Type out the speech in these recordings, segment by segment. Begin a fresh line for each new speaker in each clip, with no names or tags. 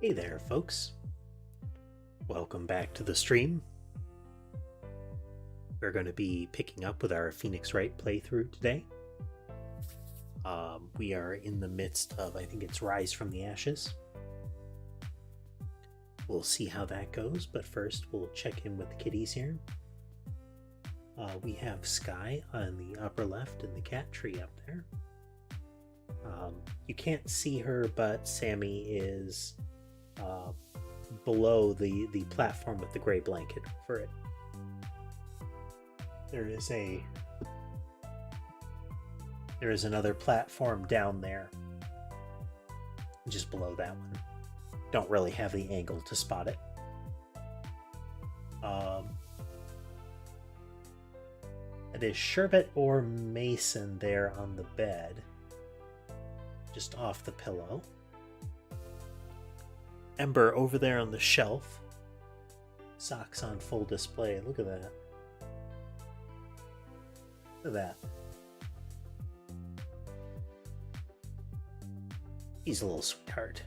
Hey there, folks. Welcome back to the stream. We're going to be picking up with our Phoenix Wright playthrough today. We are in the midst of, I think it's Rise from the Ashes. We'll see how that goes, but first we'll check in with the kitties here. We have Sky on the upper left and the cat tree up there. You can't see her, but Sammy is below the platform with the gray blanket over it. There is another platform down there, just below that one. Don't really have the angle to spot it. It is Sherbet or Mason there on the bed, just off the pillow. Ember over there on the shelf. Socks on full display. Look at that. Look at that. He's a little sweetheart.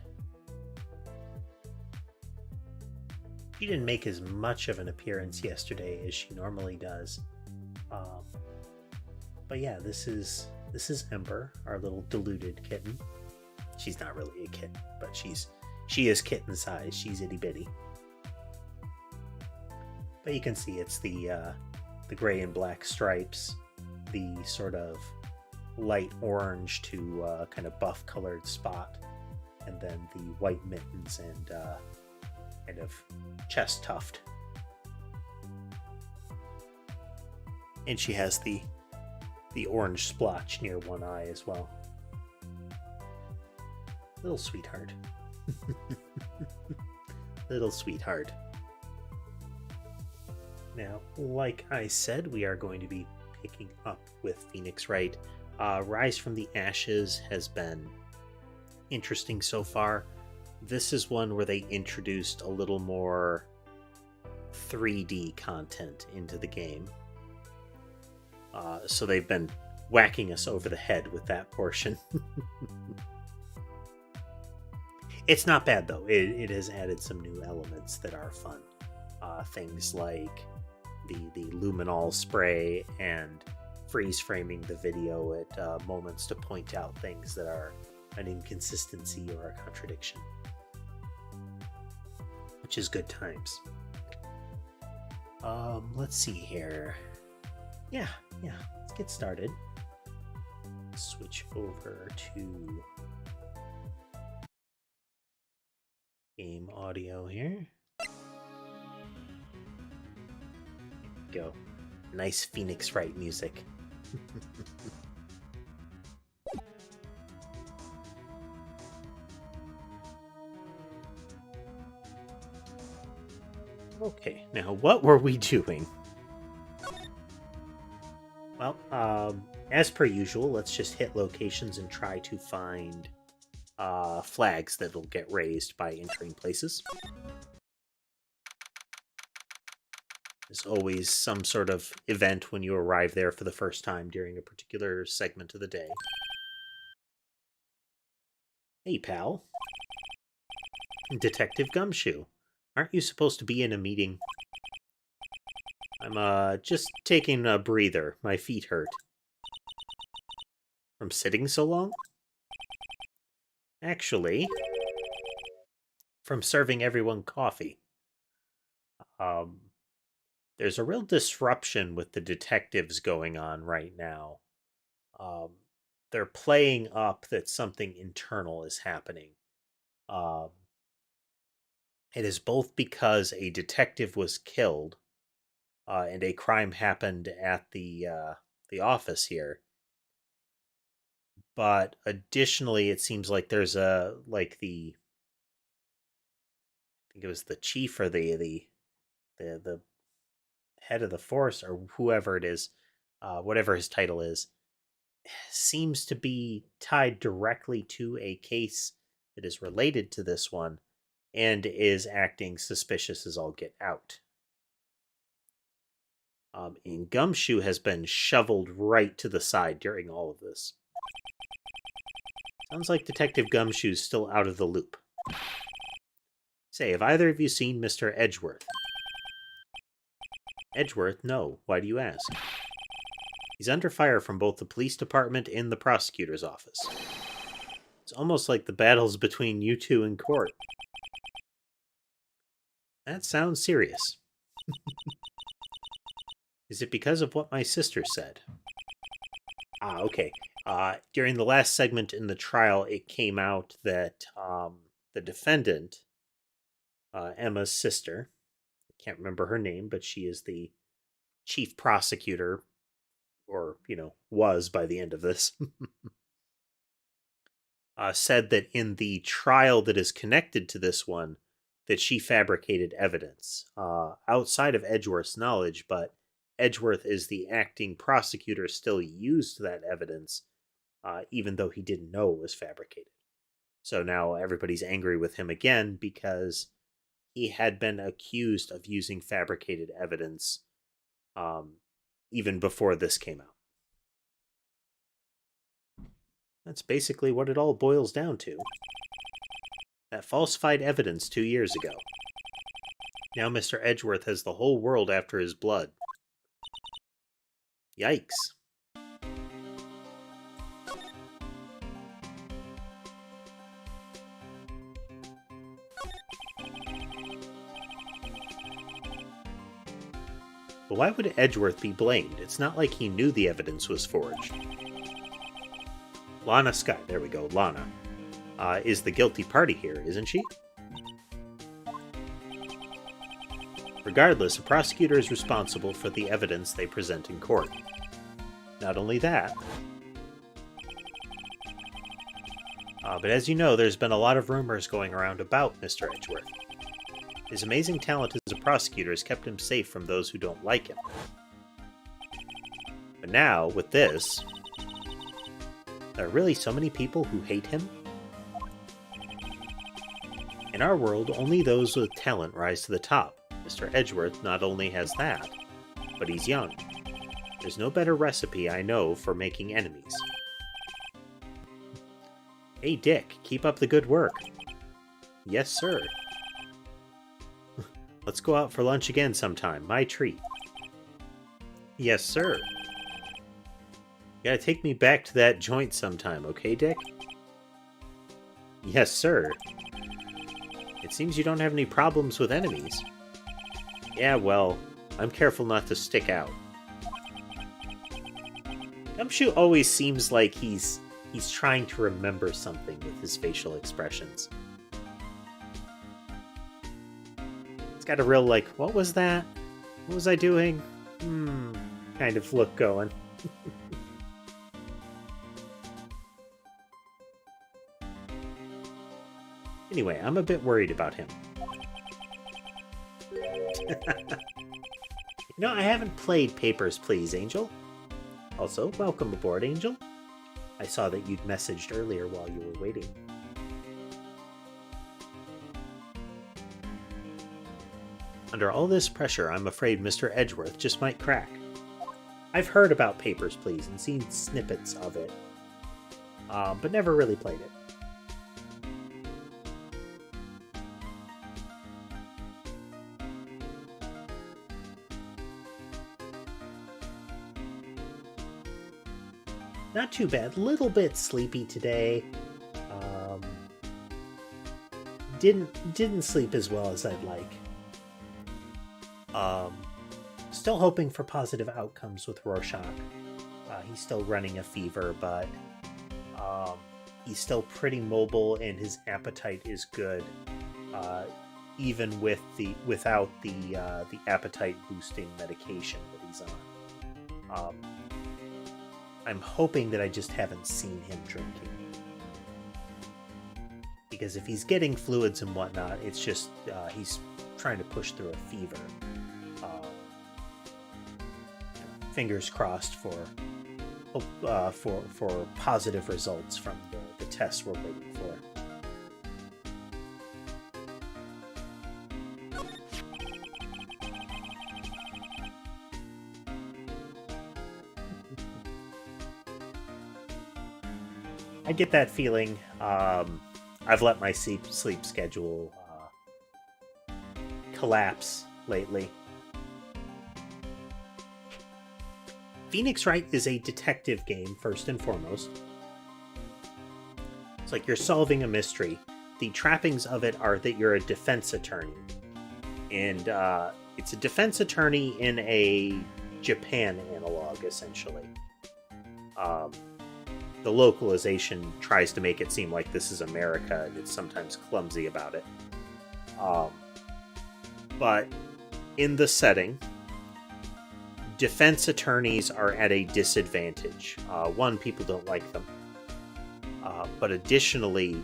She didn't make as much of an appearance yesterday as she normally does. But yeah, this is Ember, our little deluded kitten. She's not really a kitten, but she is kitten size. She's itty bitty. But you can see it's the gray and black stripes, the sort of light orange to kind of buff colored spot, and then the white mittens and kind of chest tuft. And she has the orange splotch near one eye as well. Little sweetheart. Little sweetheart. Now, like I said, we are going to be picking up with Phoenix Wright. Rise from the Ashes has been interesting so far. This is one where they introduced a little more 3D content into the game. So they've been whacking us over the head with that portion. It's not bad, though. It has added some new elements that are fun. Things like the luminol spray and freeze framing the video at moments to point out things that are an inconsistency or a contradiction. Which is good times. Let's see here. Yeah, let's get started. Switch over to game audio here. Go. Nice Phoenix Wright music. Okay, now what were we doing? Well, as per usual, let's just hit locations and try to find flags that'll get raised by entering places. There's always some sort of event when you arrive there for the first time during a particular segment of the day. Hey, pal. Detective Gumshoe. Aren't you supposed to be in a meeting? I'm just taking a breather. My feet hurt. From sitting so long? Actually, from serving everyone coffee. There's a real disruption with the detectives going on right now. They're playing up that something internal is happening. It is both because a detective was killed and a crime happened at the office here. But additionally, it seems like there's I think it was the chief or the head of the force or whoever it is, whatever his title is, seems to be tied directly to a case that is related to this one and is acting suspicious as all get out. And Gumshoe has been shoveled right to the side during all of this. Sounds like Detective Gumshoe's still out of the loop. Say, have either of you seen Mr. Edgeworth? Edgeworth? No. Why do you ask? He's under fire from both the police department and the prosecutor's office. It's almost like the battle's between you two in court. That sounds serious. Is it because of what my sister said? Ah, okay. During the last segment in the trial, it came out that the defendant, Emma's sister, I can't remember her name, but she is the chief prosecutor, or, was by the end of this, said that in the trial that is connected to this one, that she fabricated evidence outside of Edgeworth's knowledge, but Edgeworth, is the acting prosecutor, still used that evidence, even though he didn't know it was fabricated. So now everybody's angry with him again because he had been accused of using fabricated evidence even before this came out. That's basically what it all boils down to. That falsified evidence 2 years ago. Now Mr. Edgeworth has the whole world after his blood. Yikes. But why would Edgeworth be blamed? It's not like he knew the evidence was forged. Lana Scott, there we go, Lana, is the guilty party here, isn't she? Regardless, a prosecutor is responsible for the evidence they present in court. Not only that, but as you know, there's been a lot of rumors going around about Mr. Edgeworth. His amazing talent as a prosecutor has kept him safe from those who don't like him. But now, with this, there are really so many people who hate him? In our world, only those with talent rise to the top. Mr. Edgeworth not only has that, but he's young. There's no better recipe I know for making enemies. Hey Dick, keep up the good work. Yes, sir. Let's go out for lunch again sometime. My treat. Yes, sir. You gotta take me back to that joint sometime, okay, Dick? Yes, sir. It seems you don't have any problems with enemies. Yeah, well, I'm careful not to stick out. Gumshoe always seems like he's trying to remember something with his facial expressions. It's got a real, like, what was that? What was I doing? Kind of look going. Anyway, I'm a bit worried about him. I haven't played Papers, Please, Angel. Also, welcome aboard, Angel. I saw that you'd messaged earlier while you were waiting. Under all this pressure, I'm afraid Mr. Edgeworth just might crack. I've heard about Papers, Please and seen snippets of it, but never really played it. Not too bad. Little bit sleepy today. Didn't sleep as well as I'd like. Still hoping for positive outcomes with Rorschach. He's still running a fever, but he's still pretty mobile and his appetite is good, even without the appetite boosting medication that he's on. I'm hoping that I just haven't seen him drinking. Because if he's getting fluids and whatnot, it's just he's trying to push through a fever. Fingers crossed for positive results from the tests we're waiting for. I get that feeling. I've let my sleep schedule collapse lately. Phoenix Wright is a detective game, first and foremost. It's like you're solving a mystery. The trappings of it are that you're a defense attorney. And it's a defense attorney in a Japan analog, essentially. The localization tries to make it seem like this is America, and it's sometimes clumsy about it. But in the setting, defense attorneys are at a disadvantage. One, people don't like them. But additionally,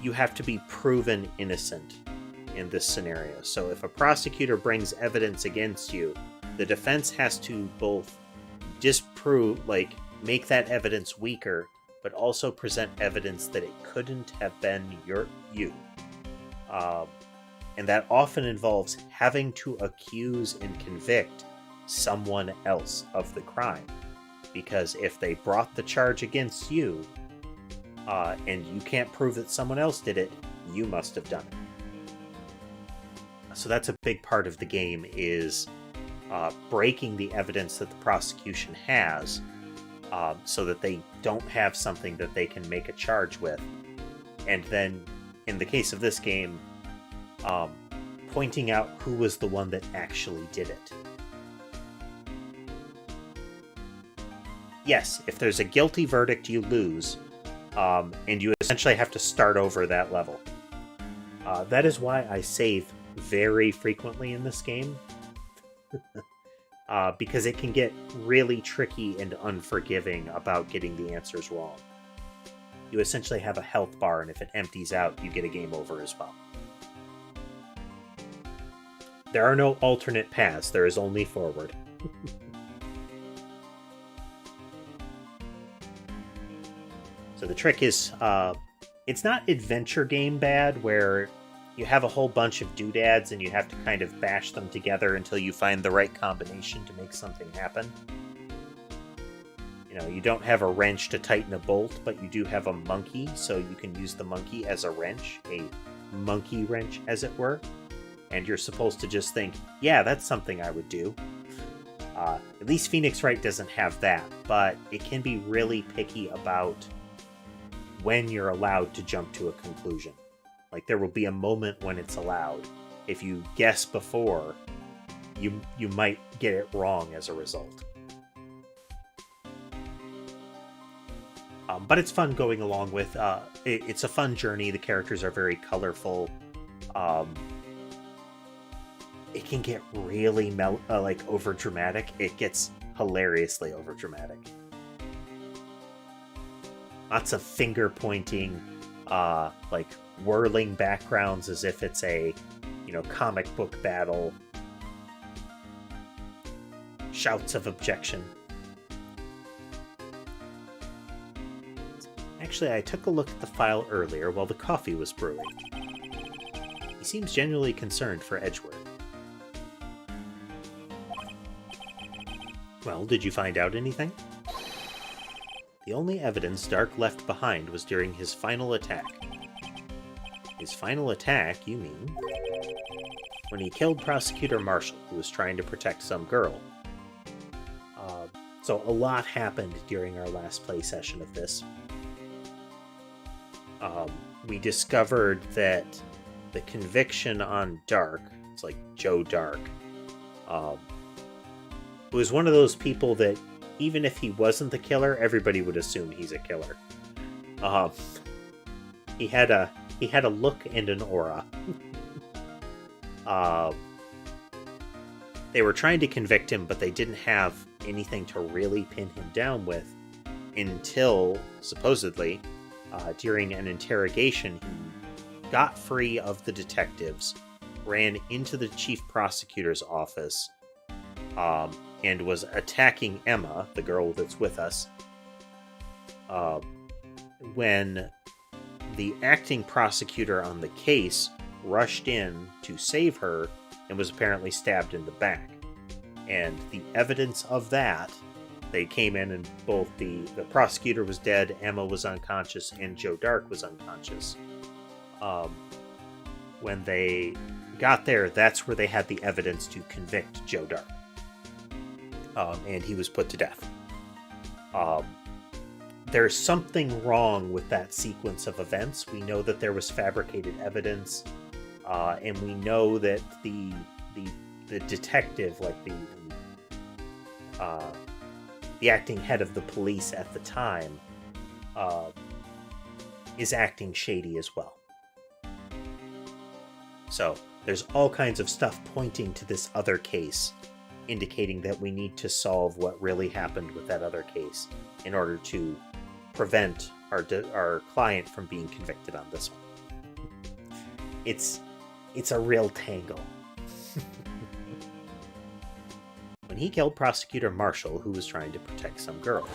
you have to be proven innocent in this scenario. So if a prosecutor brings evidence against you, the defense has to both disprove, make that evidence weaker, but also present evidence that it couldn't have been you. And that often involves having to accuse and convict someone else of the crime. Because if they brought the charge against you, and you can't prove that someone else did it, you must have done it. So that's a big part of the game, is breaking the evidence that the prosecution has, so that they don't have something that they can make a charge with. And then, in the case of this game, pointing out who was the one that actually did it. Yes, if there's a guilty verdict, you lose, and you essentially have to start over that level. That is why I save very frequently in this game, because it can get really tricky and unforgiving about getting the answers wrong. You essentially have a health bar, and if it empties out, you get a game over as well. There are no alternate paths, there is only forward. So the trick is, it's not adventure game bad, where you have a whole bunch of doodads and you have to kind of bash them together until you find the right combination to make something happen. You know, you don't have a wrench to tighten a bolt, but you do have a monkey, so you can use the monkey as a wrench, a monkey wrench, as it were. And you're supposed to just think, yeah, that's something I would do. At least Phoenix Wright doesn't have that, but it can be really picky about when you're allowed to jump to a conclusion. Like, there will be a moment when it's allowed. If you guess before, you might get it wrong as a result. But it's fun going along with. It's a fun journey. The characters are very colorful. It can get really over dramatic. It gets hilariously over dramatic. Lots of finger pointing, whirling backgrounds as if it's a, comic book battle. Shouts of objection. Actually, I took a look at the file earlier while the coffee was brewing. He seems genuinely concerned for Edgeworth. Well, did you find out anything? The only evidence Dark left behind was during his final attack. His final attack, you mean? When he killed Prosecutor Marshall, who was trying to protect some girl. So a lot happened during our last play session of this. We discovered that the conviction on Dark, it's like Joe Dark, was one of those people that even if he wasn't the killer, everybody would assume he's a killer. He had a look and an aura. They were trying to convict him, but they didn't have anything to really pin him down with until, supposedly, during an interrogation, he got free of the detectives, ran into the chief prosecutor's office, and was attacking Emma, the girl that's with us, when the acting prosecutor on the case rushed in to save her and was apparently stabbed in the back. And the evidence of that, they came in and both the prosecutor was dead, Emma was unconscious, and Joe Dark was unconscious. When they got there, that's where they had the evidence to convict Joe Dark. And he was put to death. There's something wrong with that sequence of events. We know that there was fabricated evidence, and we know that the detective, like the acting head of the police at the time, is acting shady as well. So there's all kinds of stuff pointing to this other case, indicating that we need to solve what really happened with that other case in order to prevent our client from being convicted on this one. It's a real tangle. When he killed Prosecutor Marshall, who was trying to protect some girl.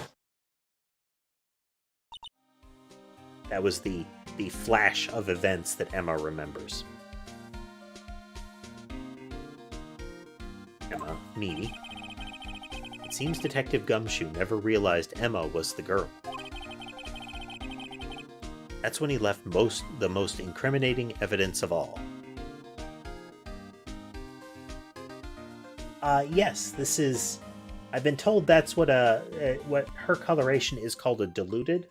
That was the flash of events that Emma remembers. Emma, meaty. It seems Detective Gumshoe never realized Emma was the girl. That's when he left the most incriminating evidence of all. Yes, this is... I've been told that's what her coloration is called, a diluted,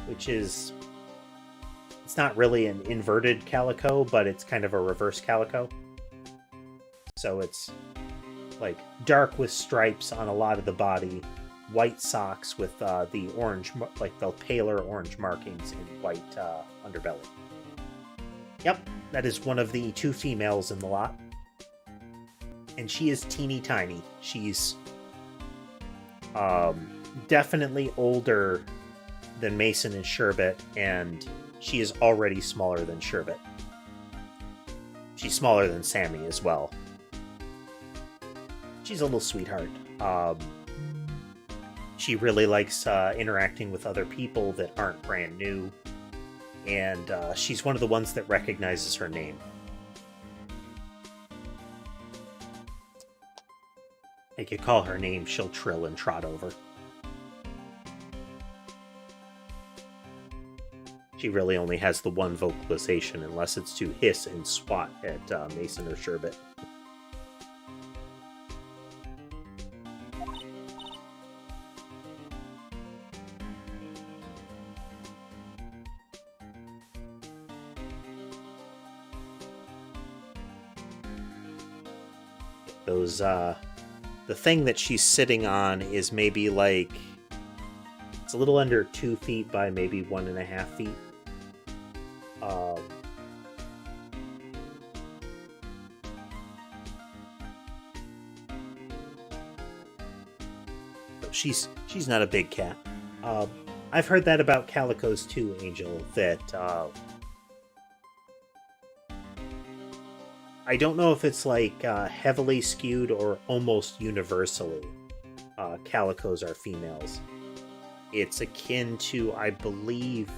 which is... It's not really an inverted calico, but it's kind of a reverse calico. So it's like dark with stripes on a lot of the body, white socks with the orange, like the paler orange markings in white underbelly. Yep, that is one of the 2 females in the lot. And she is teeny tiny. She's definitely older than Mason and Sherbet, and she is already smaller than Sherbet. She's smaller than Sammy as well. She's a little sweetheart. She really likes interacting with other people that aren't brand new, and she's one of the ones that recognizes her name. Like, you call her name, she'll trill and trot over. She really only has the one vocalization, unless it's to hiss and swat at Mason or Sherbet. Those, the thing that she's sitting on is maybe like, it's a little under 2 feet by maybe 1.5 feet. She's not a big cat. I've heard that about calicos too, Angel, that I don't know if it's like heavily skewed or almost universally calicos are females. It's akin to, I believe,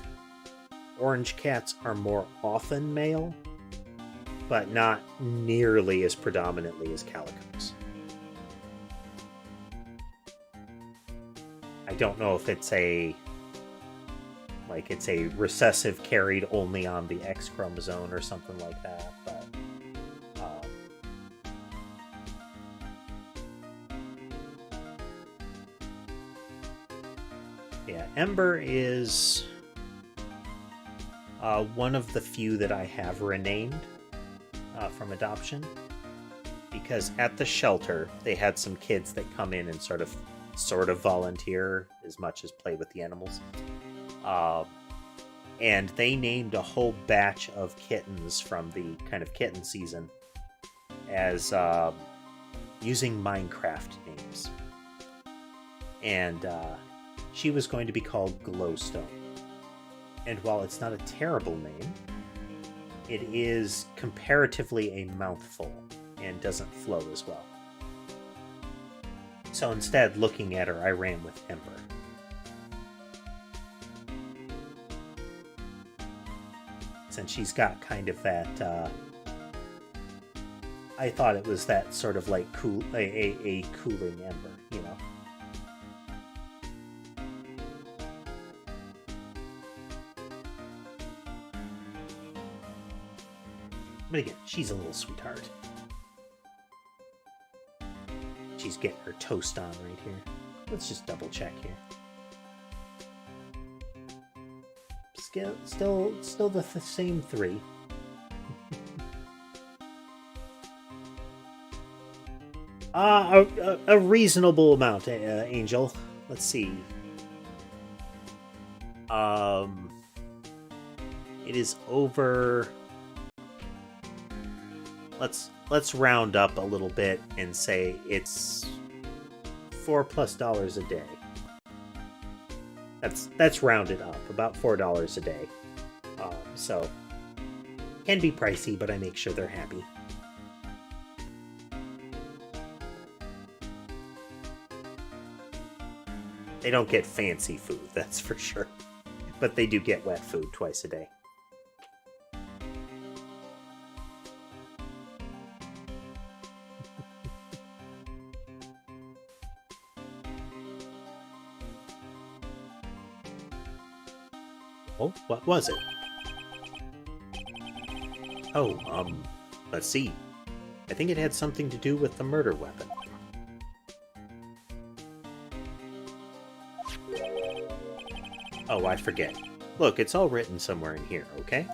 orange cats are more often male, but not nearly as predominantly as calicos. I don't know if it's a recessive carried only on the X chromosome or something like that, but yeah, Ember is one of the few that I have renamed from adoption, because at the shelter they had some kids that come in and sort of volunteer as much as play with the animals, and they named a whole batch of kittens from the kind of kitten season as using Minecraft names, and she was going to be called Glowstone. And while it's not a terrible name, it is comparatively a mouthful and doesn't flow as well. So instead, looking at her, I ran with Ember. Since she's got kind of that, I thought it was that sort of like a cooling Ember, you know? But again, she's a little sweetheart. She's getting her toast on right here. Let's just double check here. Still the same 3. A reasonable amount, Angel. Let's see. It is over. Let's round up a little bit and say it's $4+ a day. That's rounded up, about $4 a day. So can be pricey, but I make sure they're happy. They don't get fancy food, that's for sure. But they do get wet food twice a day. Oh, what was it? Oh, let's see. I think it had something to do with the murder weapon. Oh, I forget. Look, it's all written somewhere in here, okay?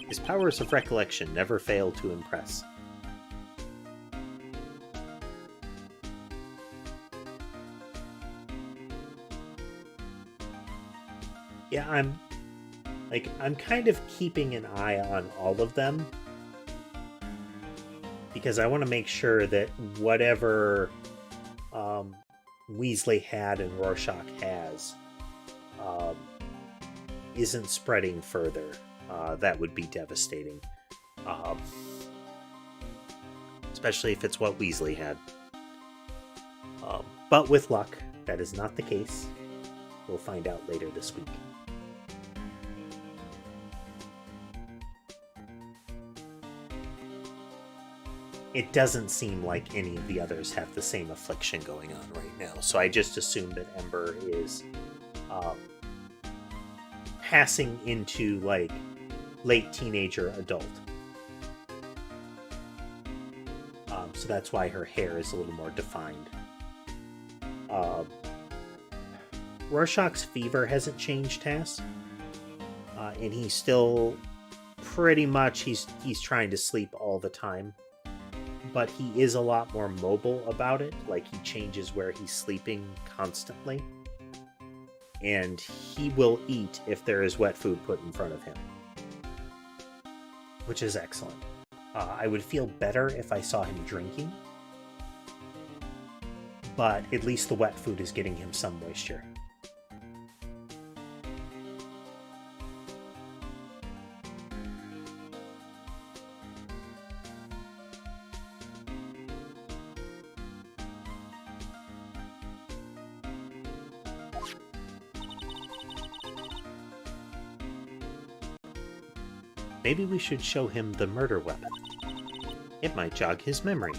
His powers of recollection never fail to impress. Yeah, I'm kind of keeping an eye on all of them because I want to make sure that whatever Weasley had and Rorschach has isn't spreading further. That would be devastating. Especially if it's what Weasley had. But with luck, that is not the case. We'll find out later this week. It doesn't seem like any of the others have the same affliction going on right now, so I just assume that Ember is passing into, like, late teenager adult. So that's why her hair is a little more defined. Rorschach's fever hasn't changed, Tass. And he's still pretty much, he's trying to sleep all the time. But he is a lot more mobile about it. Like, he changes where he's sleeping constantly. And he will eat if there is wet food put in front of him. Which is excellent. I would feel better if I saw him drinking. But at least the wet food is getting him some moisture. Maybe we should show him the murder weapon. It might jog his memory.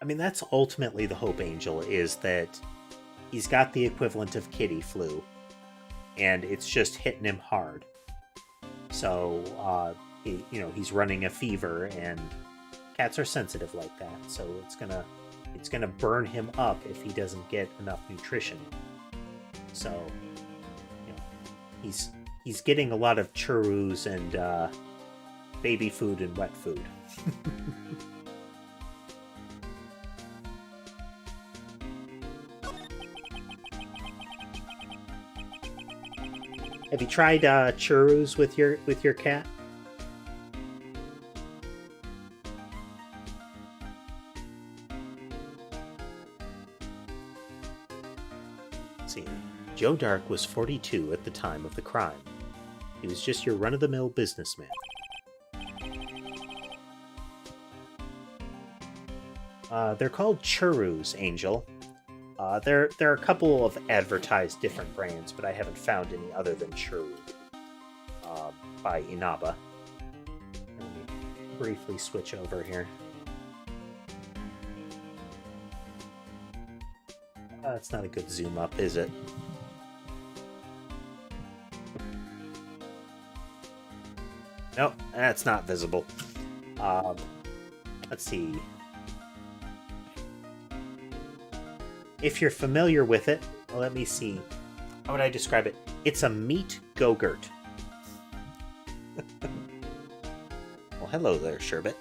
I mean, that's ultimately the hope, Angel, is that he's got the equivalent of kitty flu, and it's just hitting him hard. So, he's running a fever, and cats are sensitive like that, so it's gonna burn him up if he doesn't get enough nutrition. So, he's getting a lot of churros and baby food and wet food. Have you tried churros with your cat? Let's see. Joe Dark was 42 at the time of the crime. He was just your run-of-the-mill businessman. They're called churros, Angel. There are a couple of advertised different brands, but I haven't found any other than Churro by Inaba. Let me briefly switch over here. That's not a good zoom up, is it? Nope, that's not visible. Let's see. If you're familiar with it, well, let me see. How would I describe it? It's a meat Go-Gurt. Well, hello there, Sherbet.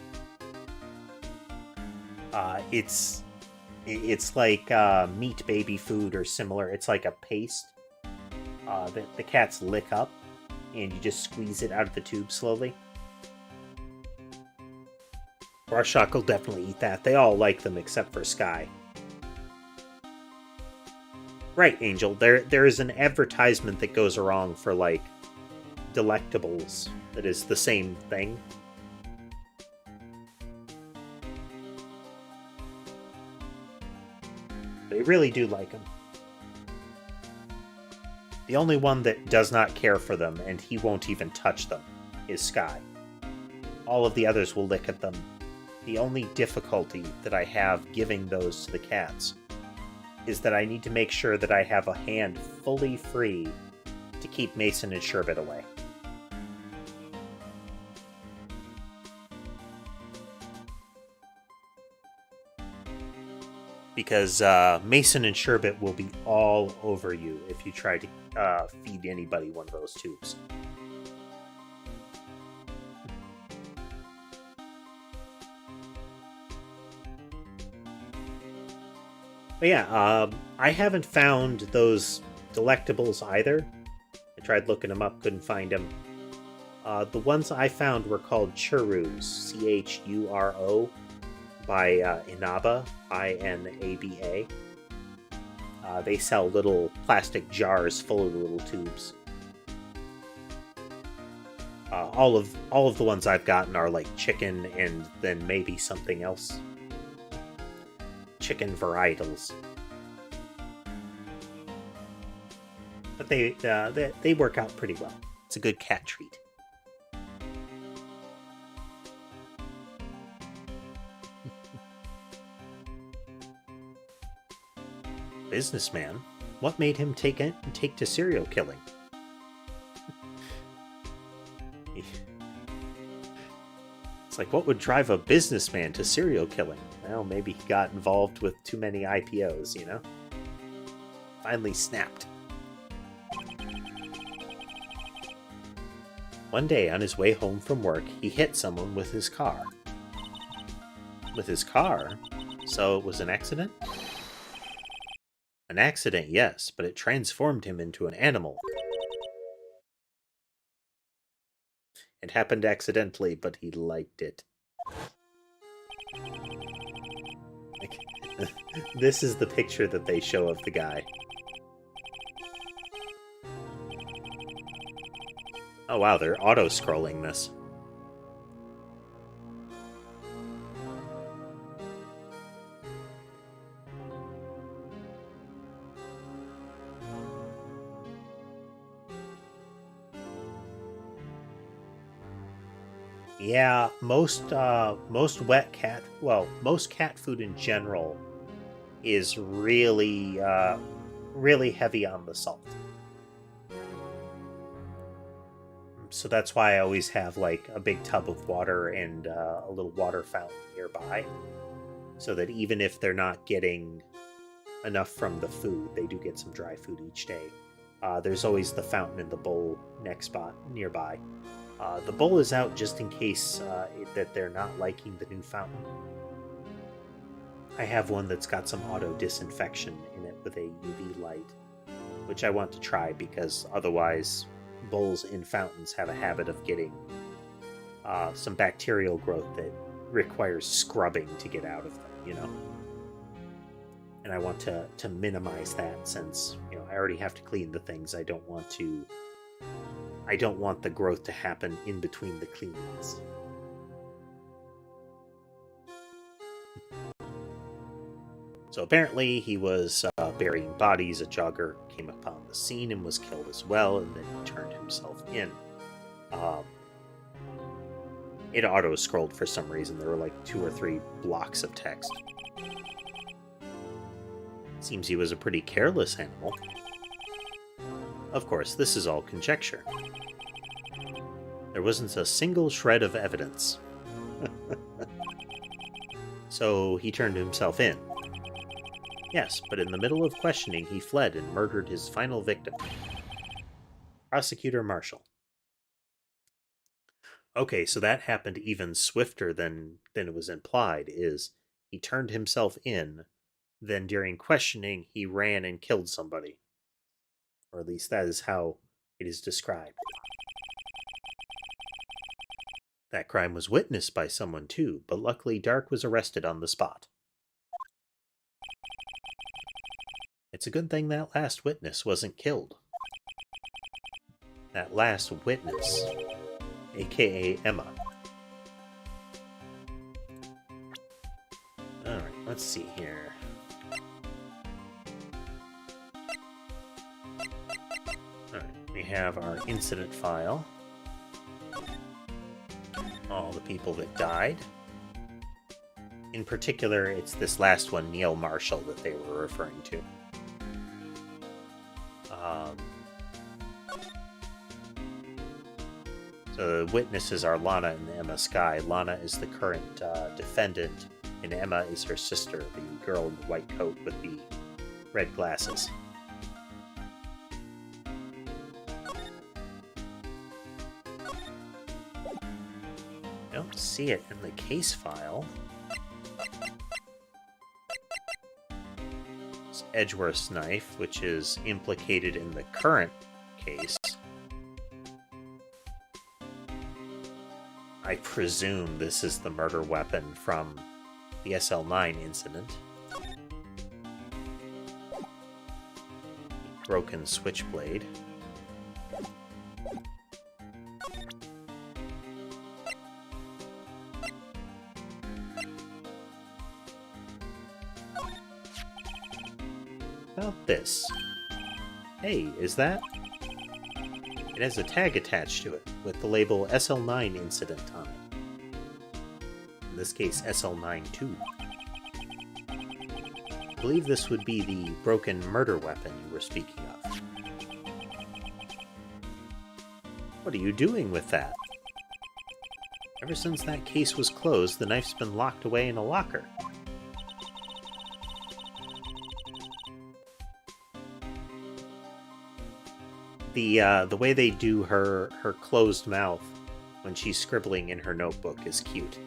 It's like meat baby food or similar. It's like a paste that the cats lick up, and you just squeeze it out of the tube slowly. Rorschach will definitely eat that. They all like them except for Sky. Right, Angel. There is an advertisement that goes around for, like, delectables that is the same thing. They really do like them. The only one that does not care for them, and he won't even touch them, is Sky. All of the others will lick at them. The only difficulty that I have giving those to the cats is that I need to make sure that I have a hand fully free to keep Mason and Sherbet away. Because Mason and Sherbet will be all over you if you try to feed anybody one of those tubes. But yeah, I haven't found those delectables either. I tried looking them up, couldn't find them. The ones I found were called churros, C-H-U-R-O, by Inaba, I-N-A-B-A. They sell little plastic jars full of the little tubes. All of the ones I've gotten are like chicken and then maybe something else. Chicken varietals. But they work out pretty well. It's a good cat treat. Businessman? What made him take to serial killing? It's like, what would drive a businessman to serial killing? Well, maybe he got involved with too many IPOs, you know? Finally snapped. One day, on his way home from work, he hit someone with his car. With his car? So it was an accident? An accident, yes, but it transformed him into an animal. It happened accidentally, but he liked it. This is the picture that they show of the guy. Oh wow, they're auto-scrolling this. Yeah, most wet cat, well, most cat food in general is really really heavy on the salt. So that's why I always have like a big tub of water and a little water fountain nearby, so that even if they're not getting enough from the food, they do get some dry food each day. There's always the fountain and the bowl nearby. The bowl is out just in case that they're not liking the new fountain. I have one that's got some auto disinfection in it with a UV light, which I want to try because otherwise bowls in fountains have a habit of getting some bacterial growth that requires scrubbing to get out of them, you know? And I want to minimize that since, you know, I already have to clean the things. I don't want the growth to happen in between the cleanings. So apparently he was burying bodies. A jogger came upon the scene and was killed as well, and then he turned himself in. It auto-scrolled for some reason. There were like 2 or 3 blocks of text. Seems he was a pretty careless animal. Of course, this is all conjecture. There wasn't a single shred of evidence. So he turned himself in. Yes, but in the middle of questioning, he fled and murdered his final victim. Prosecutor Marshall. Okay, so that happened even swifter than it was implied, is he turned himself in, then during questioning, he ran and killed somebody. Or at least that is how it is described. That crime was witnessed by someone too, but luckily Dark was arrested on the spot. It's a good thing that last witness wasn't killed. That last witness, aka Emma. Alright, let's see here. Alright, we have our incident file. All the people that died. In particular, it's this last one, Neil Marshall, that they were referring to. So the witnesses are Lana and Emma Skye. Lana is the current defendant, and Emma is her sister, the girl in the white coat with the red glasses. I don't see it in the case file. It's Edgeworth's knife, which is implicated in the current case. I presume this is the murder weapon from the SL9 incident. Broken switchblade. About this. Hey, is that? It has a tag attached to it with the label SL9 incident on it. In this case, SL92. I believe this would be the broken murder weapon you were speaking of. What are you doing with that? Ever since that case was closed, the knife's been locked away in a locker. The way they do her closed mouth when she's scribbling in her notebook is cute.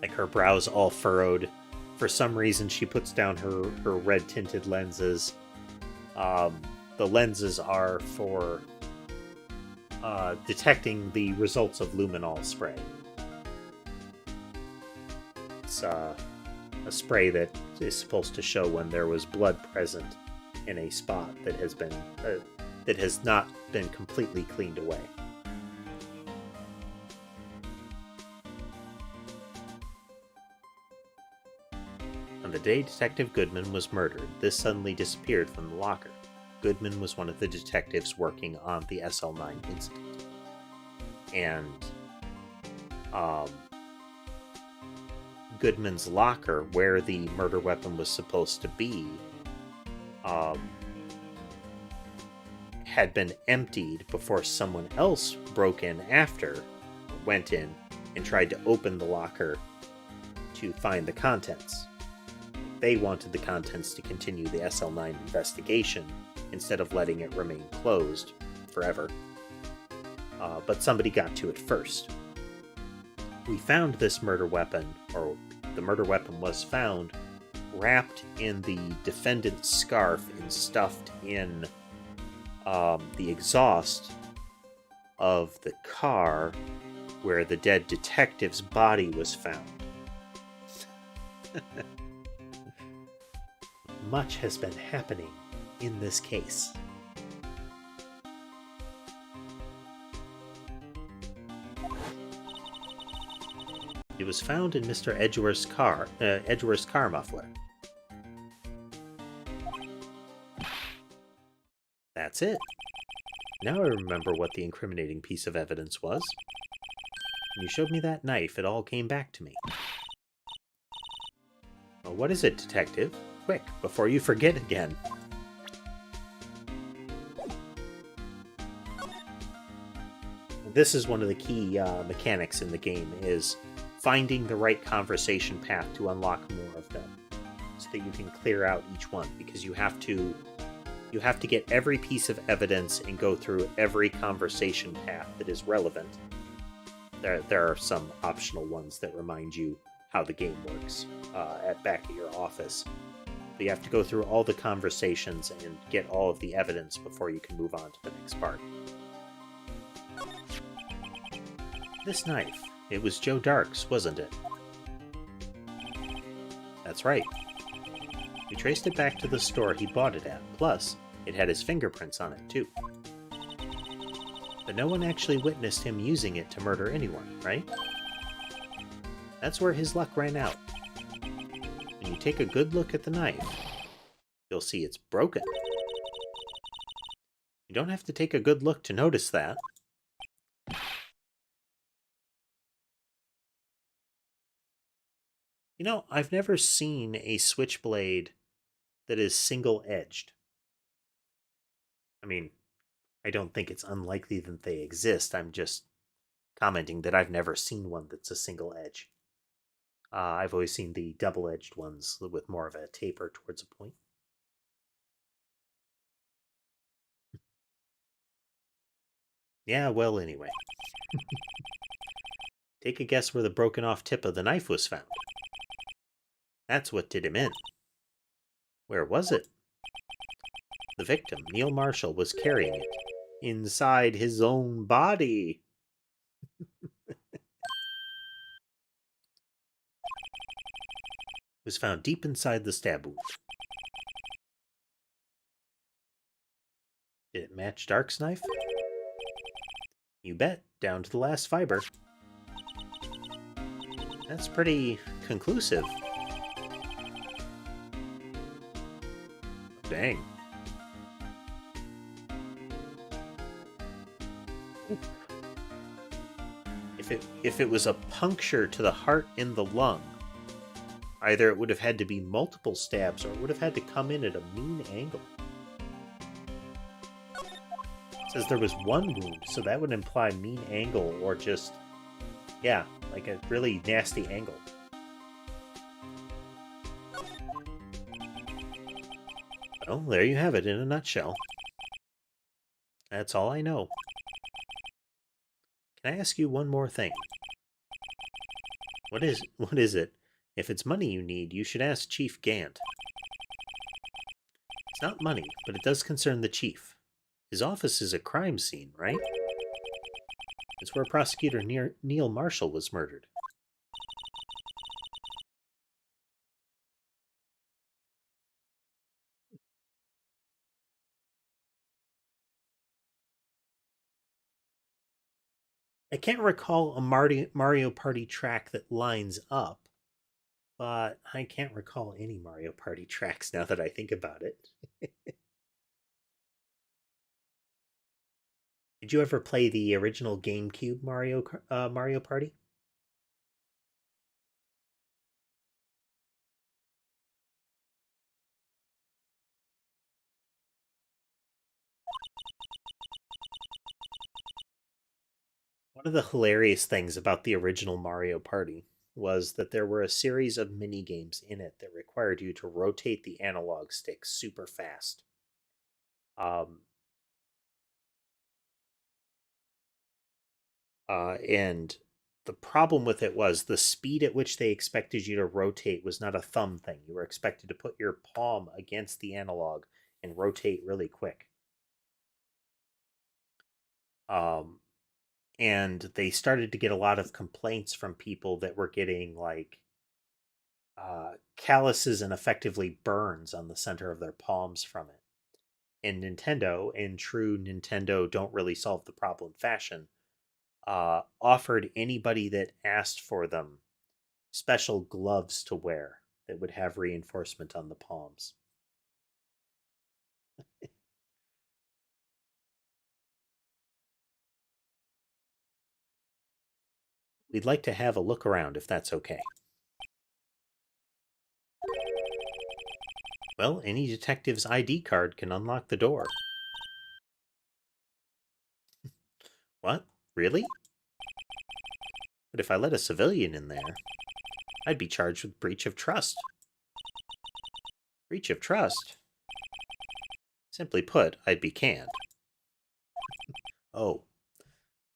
Like her brows all furrowed. For some reason she puts down her red tinted lenses. The lenses are for detecting the results of luminol spray. It's a spray that is supposed to show when there was blood present in a spot that has not been completely cleaned away. On the day Detective Goodman was murdered, this suddenly disappeared from the locker. Goodman was one of the detectives working on the SL9 incident. And Goodman's locker, where the murder weapon was supposed to be, had been emptied before someone else broke in after, went in, and tried to open the locker to find the contents. They wanted the contents to continue the SL9 investigation instead of letting it remain closed forever. But somebody got to it first. We found this murder weapon, or the murder weapon was found, wrapped in the defendant's scarf and stuffed in the exhaust of the car where the dead detective's body was found. Much has been happening in this case. It was found in Mr. Edgeworth's car muffler. That's it. Now I remember what the incriminating piece of evidence was. When you showed me that knife, it all came back to me. Well, what is it, Detective? Quick, before you forget again. This is one of the key mechanics in the game, is finding the right conversation path to unlock more of them, so that you can clear out each one, because you have to get every piece of evidence and go through every conversation path that is relevant. There are some optional ones that remind you how the game works back at your office. But you have to go through all the conversations and get all of the evidence before you can move on to the next part. This knife, it was Joe Dark's, wasn't it? That's right. We traced it back to the store he bought it at, plus, it had his fingerprints on it, too. But no one actually witnessed him using it to murder anyone, right? That's where his luck ran out. When you take a good look at the knife, you'll see it's broken. You don't have to take a good look to notice that. You know, I've never seen a switchblade that is single-edged. I mean, I don't think it's unlikely that they exist. I'm just commenting that I've never seen one that's a single edge. I've always seen the double-edged ones with more of a taper towards a point. Yeah, well, anyway. Take a guess where the broken off tip of the knife was found. That's what did him in. Where was it? The victim, Neil Marshall, was carrying it inside his own body. It was found deep inside the stab wound. Did it match Dark's knife? You bet, down to the last fiber. That's pretty conclusive. Dang. If it was a puncture to the heart in the lung, either it would have had to be multiple stabs or it would have had to come in at a mean angle. It says there was one wound, so that would imply mean angle or just, yeah, like a really nasty angle. Well, there you have it in a nutshell. That's all I know. Can I ask you one more thing? What is it? If it's money you need, you should ask Chief Gant. It's not money, but it does concern the chief. His office is a crime scene, right? It's where prosecutor Neil Marshall was murdered. I can't recall a Mario Party track that lines up, but I can't recall any Mario Party tracks now that I think about it. Did you ever play the original GameCube Mario Party? One of the hilarious things about the original Mario Party was that there were a series of mini games in it that required you to rotate the analog stick super fast. Um, and the problem with it was the speed at which they expected you to rotate was not a thumb thing. You were expected to put your palm against the analog and rotate really quick. Um, and they started to get a lot of complaints from people that were getting like calluses and effectively burns on the center of their palms from it. And Nintendo, in true Nintendo don't really solve the problem fashion, offered anybody that asked for them special gloves to wear that would have reinforcement on the palms. We'd like to have a look around if that's okay. Well, any detective's ID card can unlock the door. What? Really? But if I let a civilian in there, I'd be charged with breach of trust. Breach of trust? Simply put, I'd be canned. Oh.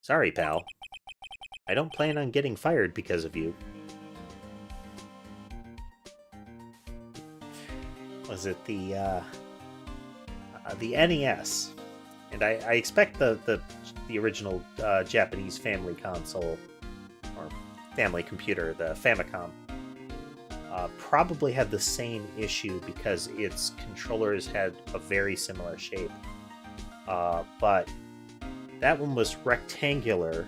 Sorry, pal. I don't plan on getting fired because of you. Was it the NES? And I expect the original Japanese family console or family computer, the Famicom, probably had the same issue because its controllers had a very similar shape. But that one was rectangular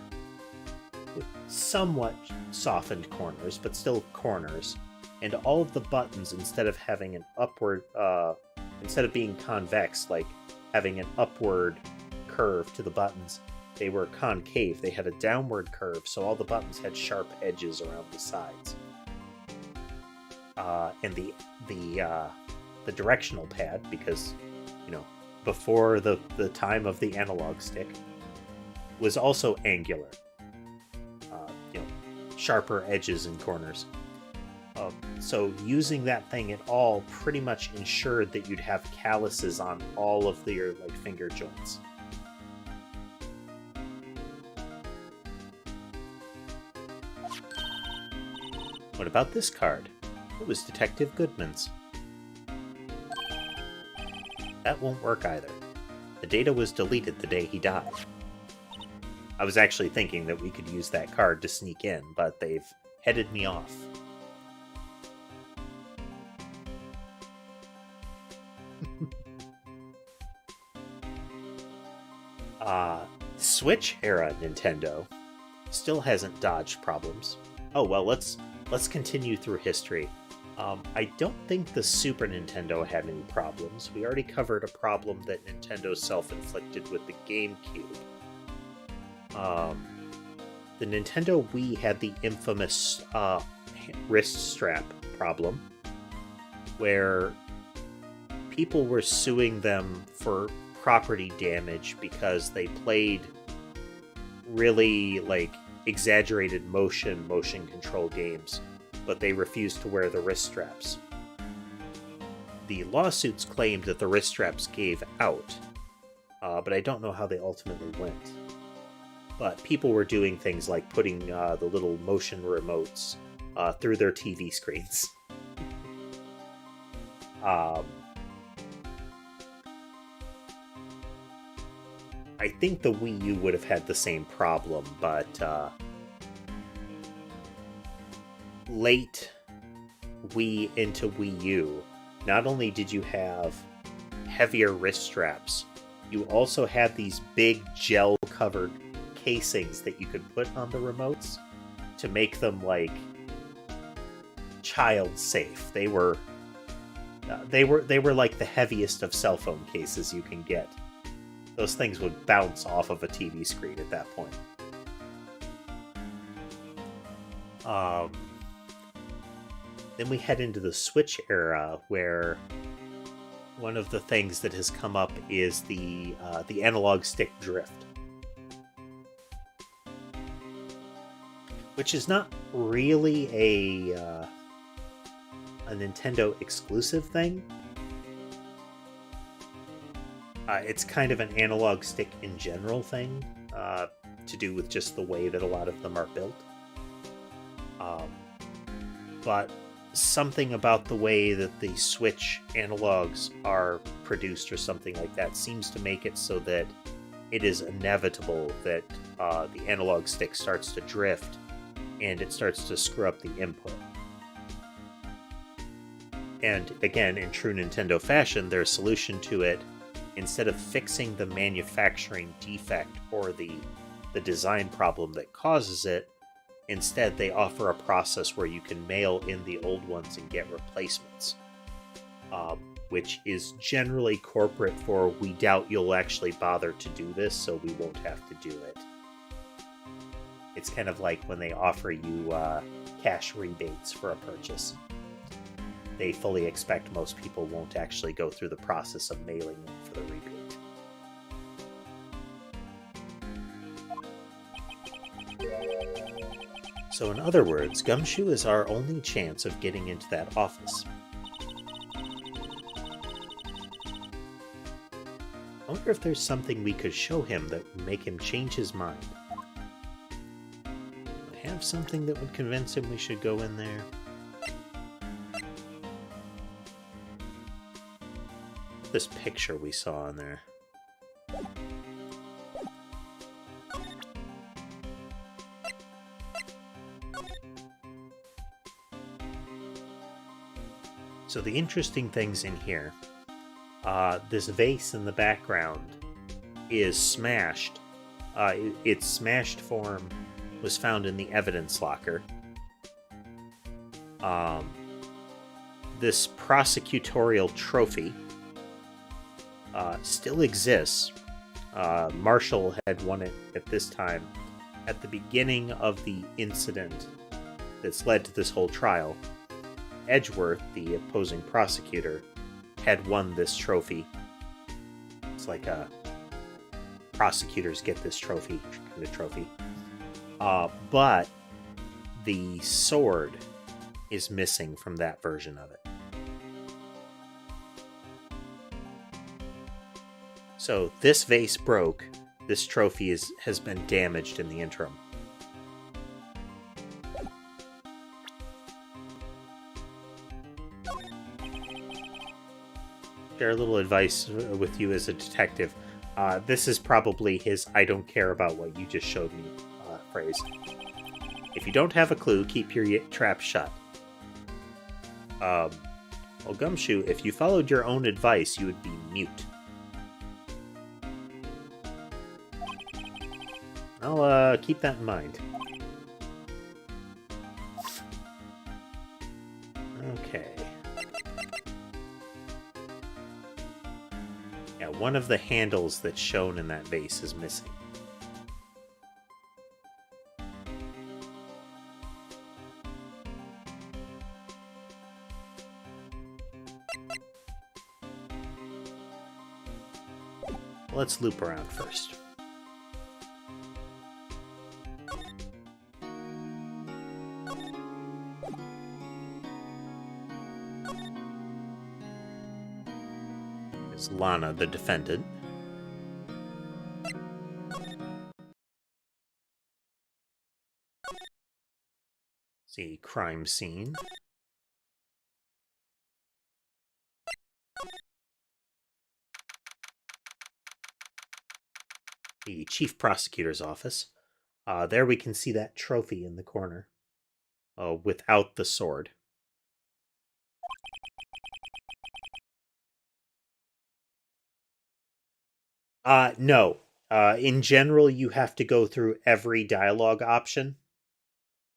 with somewhat softened corners, but still corners. And all of the buttons, instead of having an upward, instead of being convex, like having an upward curve to the buttons, they were concave. They had a downward curve, so all the buttons had sharp edges around the sides. And the directional pad, because, you know, before the time of the analog stick, was also angular. You know, sharper edges and corners. So using that thing at all pretty much ensured that you'd have calluses on all of your finger joints. What about this card? It was Detective Goodman's. That won't work either. The data was deleted the day he died. I was actually thinking that we could use that card to sneak in, but they've headed me off. Switch era Nintendo still hasn't dodged problems. Oh well, let's continue through history. I don't think the Super Nintendo had any problems. We already covered a problem that Nintendo self-inflicted with the GameCube. The Nintendo Wii had the infamous wrist strap problem, where people were suing them for property damage because they played really exaggerated motion control games, but they refused to wear the wrist straps. The lawsuits claimed that the wrist straps gave out, but I don't know how they ultimately went. But people were doing things like putting the little motion remotes through their TV screens. I think the Wii U would have had the same problem, but late Wii into Wii U, not only did you have heavier wrist straps, you also had these big gel-covered casings that you could put on the remotes to make them child safe. They were like the heaviest of cell phone cases you can get. Those things would bounce off of a TV screen at that point. Then we head into the Switch era, where one of the things that has come up is the analog stick drift, which is not really a Nintendo exclusive thing. It's kind of an analog stick in general thing, to do with just the way that a lot of them are built. But something about the way that the Switch analogs are produced or something like that seems to make it so that it is inevitable that the analog stick starts to drift and it starts to screw up the input. And again, in true Nintendo fashion, their solution to it, instead of fixing the manufacturing defect or the design problem that causes it, instead they offer a process where you can mail in the old ones and get replacements, which is generally corporate for, we doubt you'll actually bother to do this, so we won't have to do it. It's kind of like when they offer you cash rebates for a purchase. They fully expect most people won't actually go through the process of mailing them for the rebate. So in other words, Gumshoe is our only chance of getting into that office. I wonder if there's something we could show him that would make him change his mind. Would I have something that would convince him we should go in there? This picture we saw in there. So the interesting things in here, this vase in the background is smashed. Its smashed form was found in the evidence locker. This prosecutorial trophy still exists. Marshall had won it at this time. At the beginning of the incident that's led to this whole trial, Edgeworth, the opposing prosecutor, had won this trophy. It's like prosecutors get this trophy, kind of trophy. But the sword is missing from that version of it. So this vase broke. This trophy has been damaged in the interim. Share a little advice with you as a detective. This is probably his "I don't care about what you just showed me" phrase. If you don't have a clue, keep your trap shut. Well, Gumshoe, if you followed your own advice, you would be mute. I'll keep that in mind. Okay. Yeah, one of the handles that's shown in that vase is missing. Let's loop around first. It's Lana, the defendant. See, crime scene. The chief prosecutor's office. There we can see that trophy in the corner. Without the sword. No. In general, you have to go through every dialogue option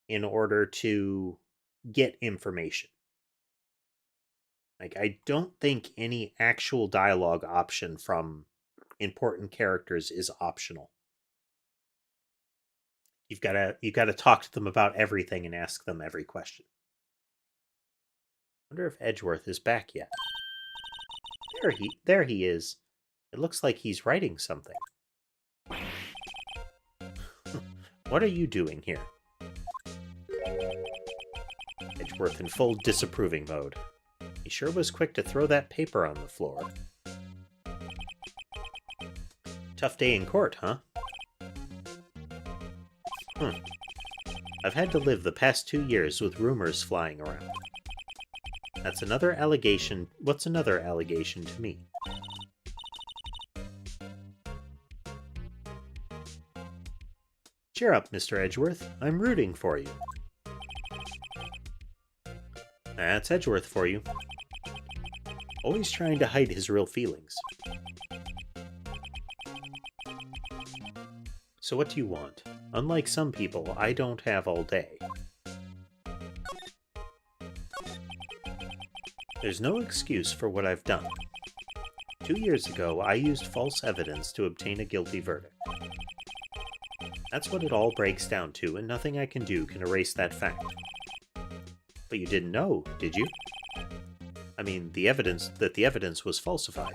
in order to get information. Like, I don't think any actual dialogue option from important characters is optional. You've got to talk to them about everything and ask them every question. Wonder if Edgeworth is back yet. There he is. It looks like he's writing something. What are you doing here? Edgeworth in full disapproving mode. He sure was quick to throw that paper on the floor. Tough day in court, huh? I've had to live the past 2 years with rumors flying around. That's another allegation. What's another allegation to me? Cheer up, Mr. Edgeworth. I'm rooting for you. That's Edgeworth for you. Always trying to hide his real feelings. So what do you want? Unlike some people, I don't have all day. There's no excuse for what I've done. 2 years ago, I used false evidence to obtain a guilty verdict. That's what it all breaks down to, and nothing I can do can erase that fact. But you didn't know, did you? I mean, the evidence was falsified.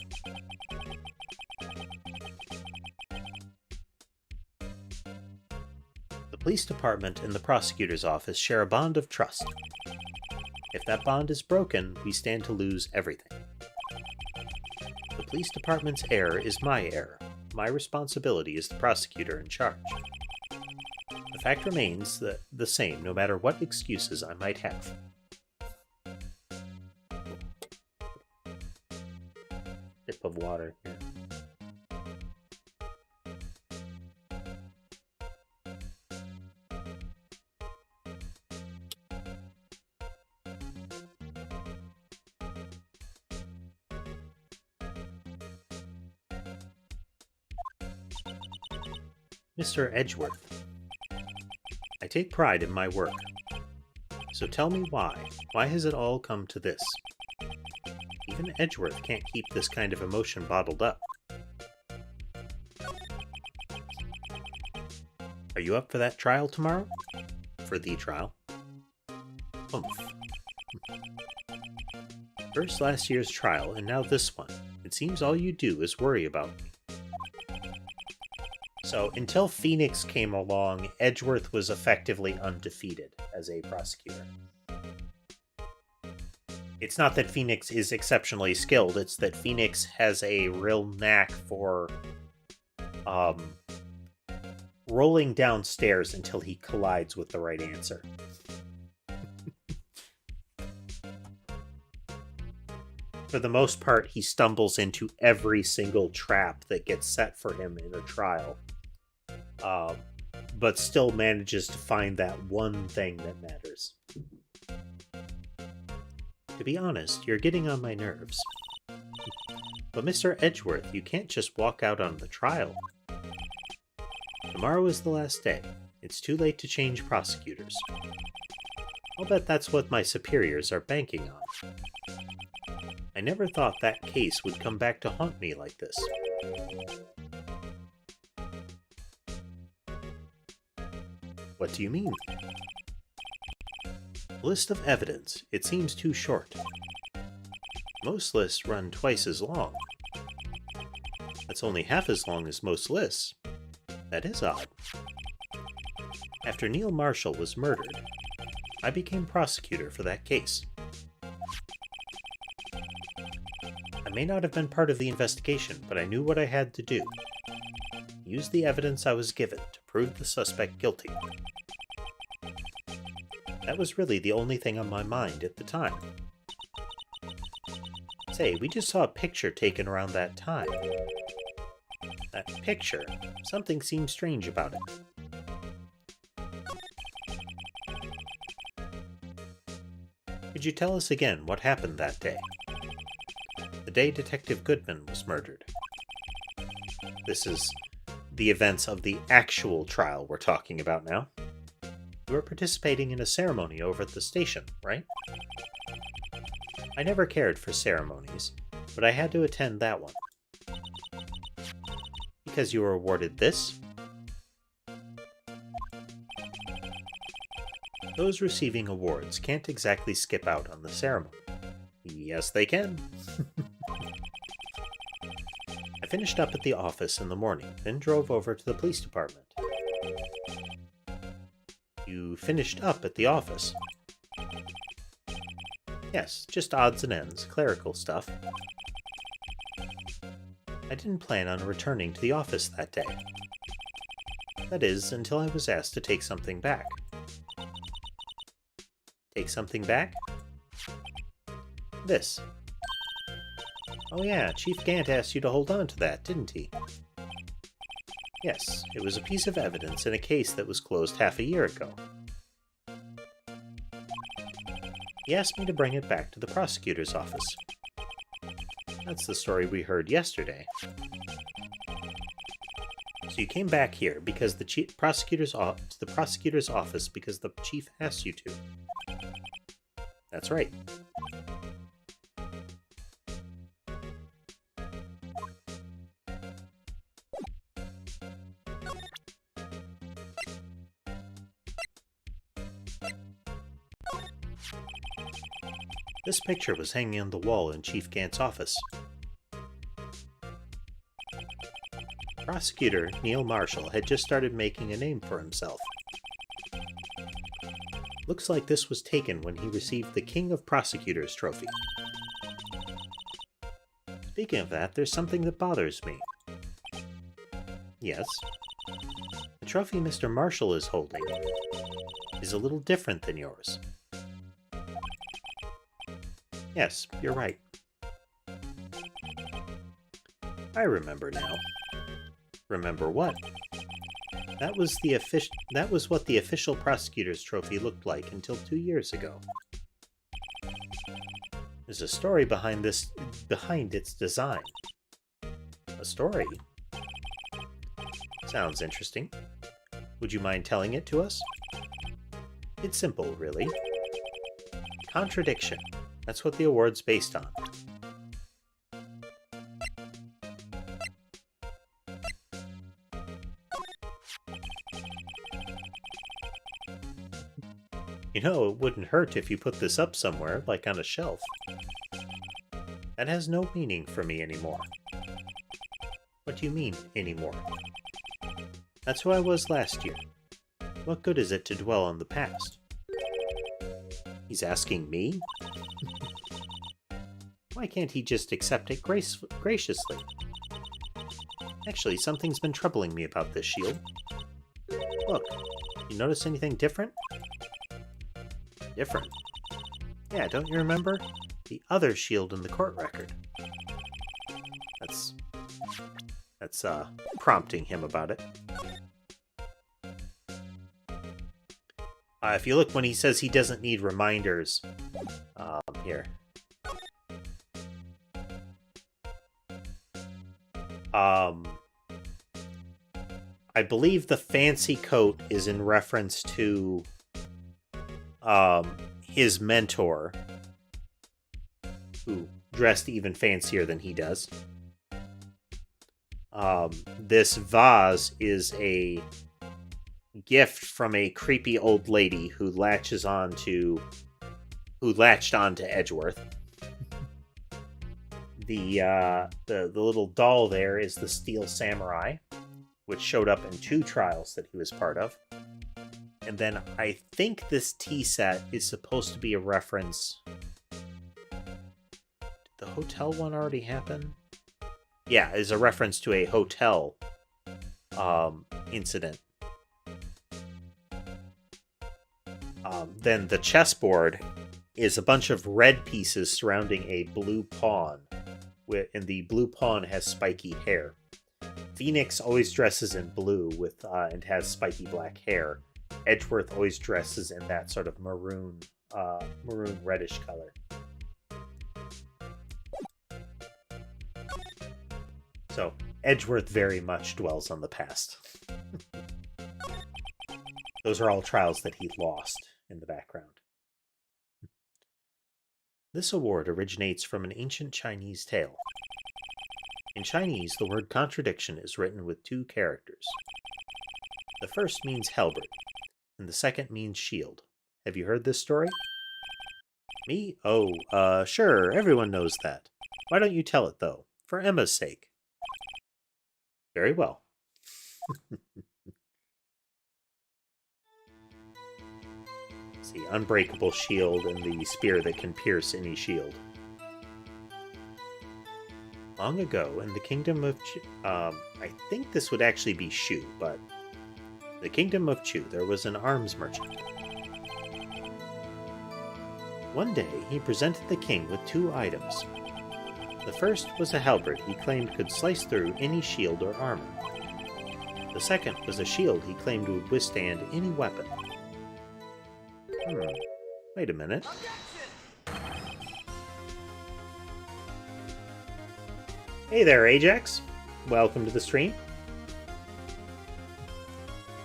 The police department and the prosecutor's office share a bond of trust. If that bond is broken, we stand to lose everything. The police department's error is my error. My responsibility is the prosecutor in charge. The fact remains the same no matter what excuses I might have. Sip of water here. Mr. Edgeworth, I take pride in my work. So tell me why. Why has it all come to this? Even Edgeworth can't keep this kind of emotion bottled up. Are you up for that trial tomorrow? For the trial. Oomph. First last year's trial, and now this one. It seems all you do is worry about me. So, until Phoenix came along, Edgeworth was effectively undefeated as a prosecutor. It's not that Phoenix is exceptionally skilled, it's that Phoenix has a real knack for rolling down stairs until he collides with the right answer. For the most part, he stumbles into every single trap that gets set for him in a trial. But still manages to find that one thing that matters. To be honest, you're getting on my nerves. But Mr. Edgeworth, you can't just walk out on the trial. Tomorrow is the last day. It's too late to change prosecutors. I'll bet that's what my superiors are banking on. I never thought that case would come back to haunt me like this. What do you mean? List of evidence. It seems too short. Most lists run twice as long. That's only half as long as most lists. That is odd. After Neil Marshall was murdered, I became prosecutor for that case. I may not have been part of the investigation, but I knew what I had to do. Use the evidence I was given to prove the suspect guilty. That was really the only thing on my mind at the time. Say, we just saw a picture taken around that time. That picture, something seemed strange about it. Could you tell us again what happened that day? The day Detective Goodman was murdered. This is the events of the actual trial we're talking about now. You were participating in a ceremony over at the station, right? I never cared for ceremonies, but I had to attend that one. Because you were awarded this? Those receiving awards can't exactly skip out on the ceremony. Yes, they can. I finished up at the office in the morning, then drove over to the police department. You finished up at the office? Yes, just odds and ends, clerical stuff. I didn't plan on returning to the office that day. That is, until I was asked to take something back. Take something back? This. Oh yeah, Chief Gant asked you to hold on to that, didn't he? Yes, it was a piece of evidence in a case that was closed half a year ago. He asked me to bring it back to the prosecutor's office. That's the story we heard yesterday. So you came back here because the prosecutor's office because the chief asked you to. That's right. This picture was hanging on the wall in Chief Gant's office. Prosecutor Neil Marshall had just started making a name for himself. Looks like this was taken when he received the King of Prosecutors trophy. Speaking of that, there's something that bothers me. Yes? The trophy Mr. Marshall is holding is a little different than yours. Yes, you're right. I remember now. Remember what? That was what the official prosecutor's trophy looked like until 2 years ago. There's a story behind its design. A story? Sounds interesting. Would you mind telling it to us? It's simple, really. Contradiction. That's what the award's based on. You know, it wouldn't hurt if you put this up somewhere, like on a shelf. That has no meaning for me anymore. What do you mean, anymore? That's who I was last year. What good is it to dwell on the past? He's asking me? Why can't he just accept it graciously? Actually, something's been troubling me about this shield. Look, you notice anything different? Different? Yeah, don't you remember? The other shield in the court record. That's prompting him about it. If you look when he says he doesn't need reminders, here. I believe the fancy coat is in reference to his mentor, who dressed even fancier than he does. This vase is a gift from a creepy old lady who latched onto Edgeworth. The little doll there is the Steel Samurai, which showed up in 2 trials that he was part of. And then I think this tea set is supposed to be a reference. Did the hotel one already happen? Yeah, is a reference to a hotel incident. Then the chessboard is a bunch of red pieces surrounding a blue pawn, and the blue pawn has spiky hair. Phoenix always dresses in blue and has spiky black hair. Edgeworth always dresses in that sort of maroon reddish color. So Edgeworth very much dwells on the past. Those are all trials that he lost in the background. This award originates from an ancient Chinese tale. In Chinese, the word contradiction is written with 2 characters. The first means halberd, and the second means shield. Have you heard this story? Me? Oh, sure, everyone knows that. Why don't you tell it, though? For Emma's sake. Very well. See, unbreakable shield and the spear that can pierce any shield. Long ago, in the kingdom of I think this would actually be Shu, but the kingdom of Chu, there was an arms merchant. One day, he presented the king with 2 items. The first was a halberd he claimed could slice through any shield or armor. The second was a shield he claimed would withstand any weapon. Wait a minute. Hey there, Ajax. Welcome to the stream.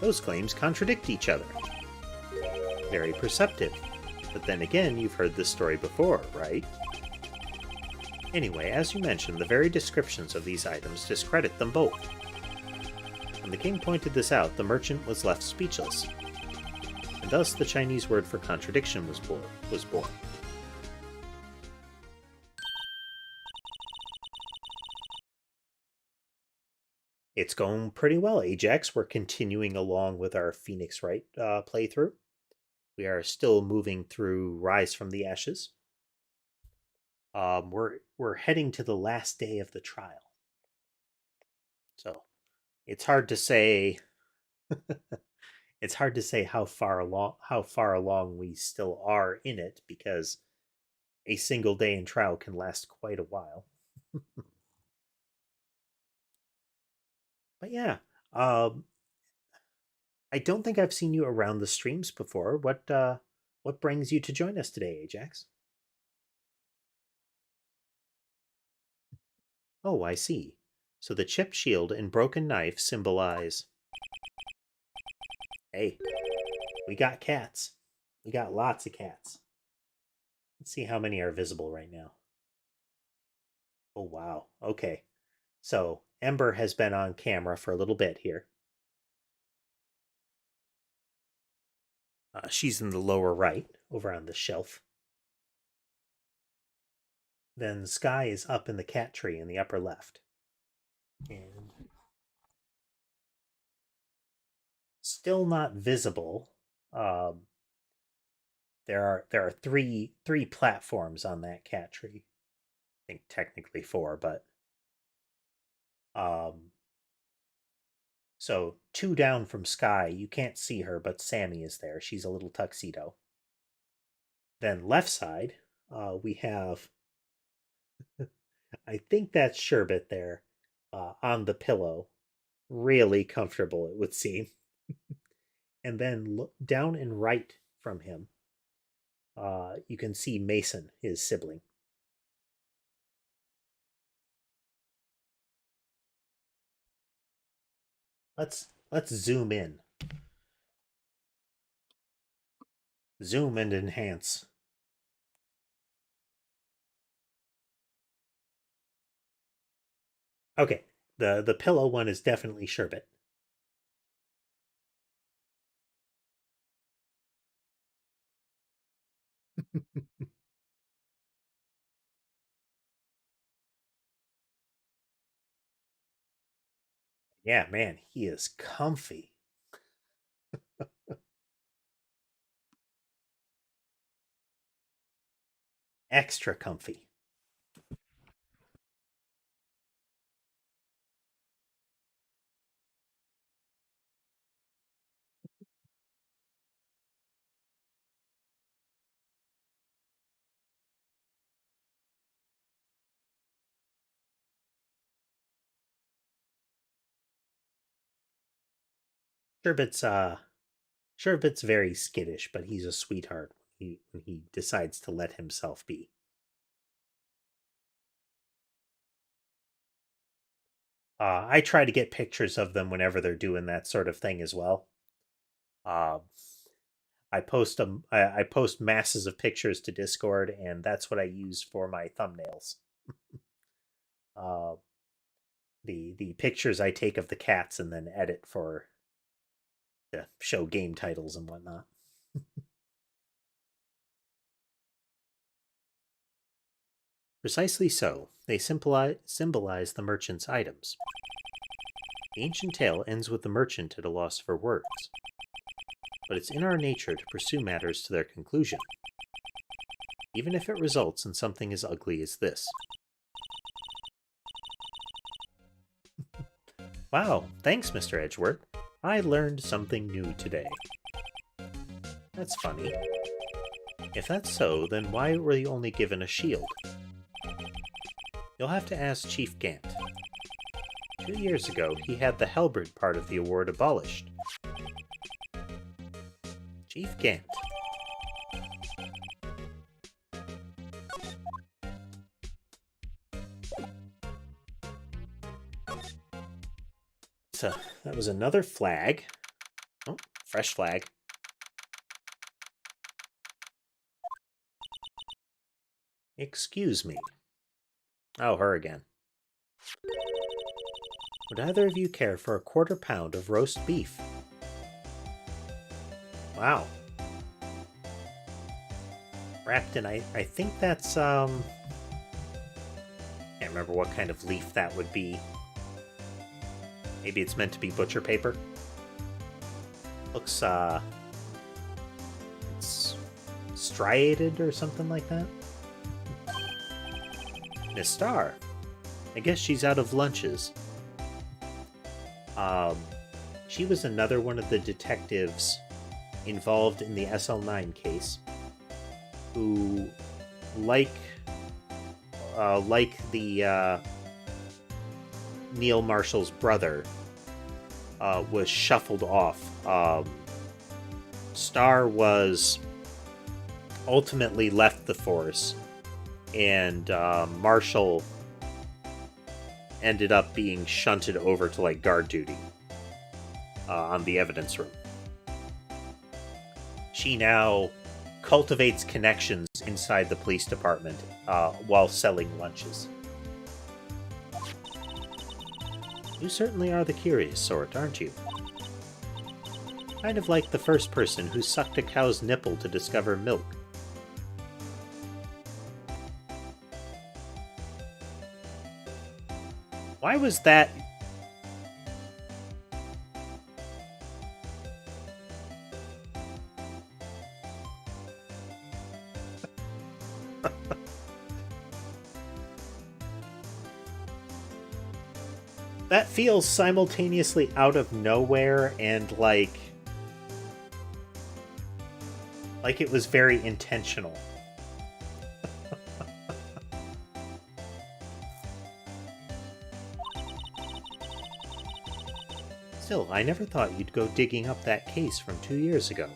Those claims contradict each other. Very perceptive. But then again, you've heard this story before, right? Anyway, as you mentioned, the very descriptions of these items discredit them both. When the king pointed this out, the merchant was left speechless. And thus the Chinese word for contradiction was born. It's going pretty well, Ajax. We're continuing along with our Phoenix Wright playthrough. We are still moving through Rise from the Ashes. We're heading to the last day of the trial, so it's hard to say. It's hard to say how far along we still are in it because a single day in trial can last quite a while. But yeah, um, I don't think I've seen you around the streams before. What brings you to join us today, Ajax? Oh, I see. So the chipped shield and broken knife symbolize. Hey, we got cats. We got lots of cats. Let's see how many are visible right now. Oh wow. Okay. So Ember has been on camera for a little bit here. She's in the lower right, over on the shelf. Then Sky is up in the cat tree in the upper left. And still not visible. Um, there are three platforms on that cat tree. I think technically four, but um, so two down from Sky. You can't see her, but Sammy is there. She's a little tuxedo. Then left side, we have I think that's Sherbet there, on the pillow, really comfortable it would seem. And then look down and right from him, you can see Mason, his sibling. Let's zoom in, zoom and enhance. Okay, the pillow one is definitely Sherbet. Yeah, man, he is comfy, extra comfy. Sherbet's Sherbet's very skittish, but he's a sweetheart when he decides to let himself be. I try to get pictures of them whenever they're doing that sort of thing as well. Uh, I post masses of pictures to Discord, and that's what I use for my thumbnails. Uh, the pictures I take of the cats and then edit for to show game titles and whatnot. Precisely so. They symbolize the merchant's items. The ancient tale ends with the merchant at a loss for words. But it's in our nature to pursue matters to their conclusion, even if it results in something as ugly as this. Wow, thanks, Mr. Edgeworth. I learned something new today. That's funny. If that's so, then why were you only given a shield? You'll have to ask Chief Gant. 2 years ago, he had the halberd part of the award abolished. Chief Gant. So, that was another flag. Oh, fresh flag. Excuse me. Oh, her again. Would either of you care for a quarter-pound of roast beef? Wow. Wrapped in, I think that's, can't remember what kind of leaf that would be. Maybe it's meant to be butcher paper. Looks, it's striated or something like that. Miss Star. I guess she's out of lunches. She was another one of the detectives involved in the SL9 case who, like the Neil Marshall's brother, was shuffled off. Star was ultimately left the force, and Marshall ended up being shunted over to like guard duty on the evidence room. She now cultivates connections inside the police department while selling lunches. You certainly are the curious sort, aren't you? Kind of like the first person who sucked a cow's nipple to discover milk. Why was that? That feels simultaneously out of nowhere and like it was very intentional. Still, I never thought you'd go digging up that case from 2 years ago.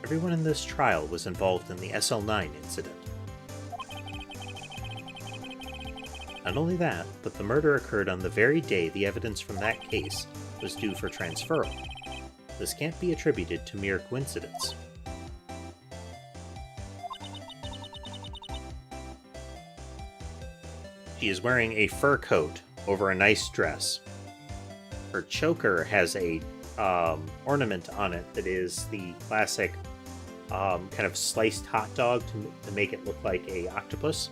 Everyone in this trial was involved in the SL9 incident. Not only that, but the murder occurred on the very day the evidence from that case was due for transferal. This can't be attributed to mere coincidence. She is wearing a fur coat over a nice dress. Her choker has a ornament on it that is the classic kind of sliced hot dog to make it look like a octopus.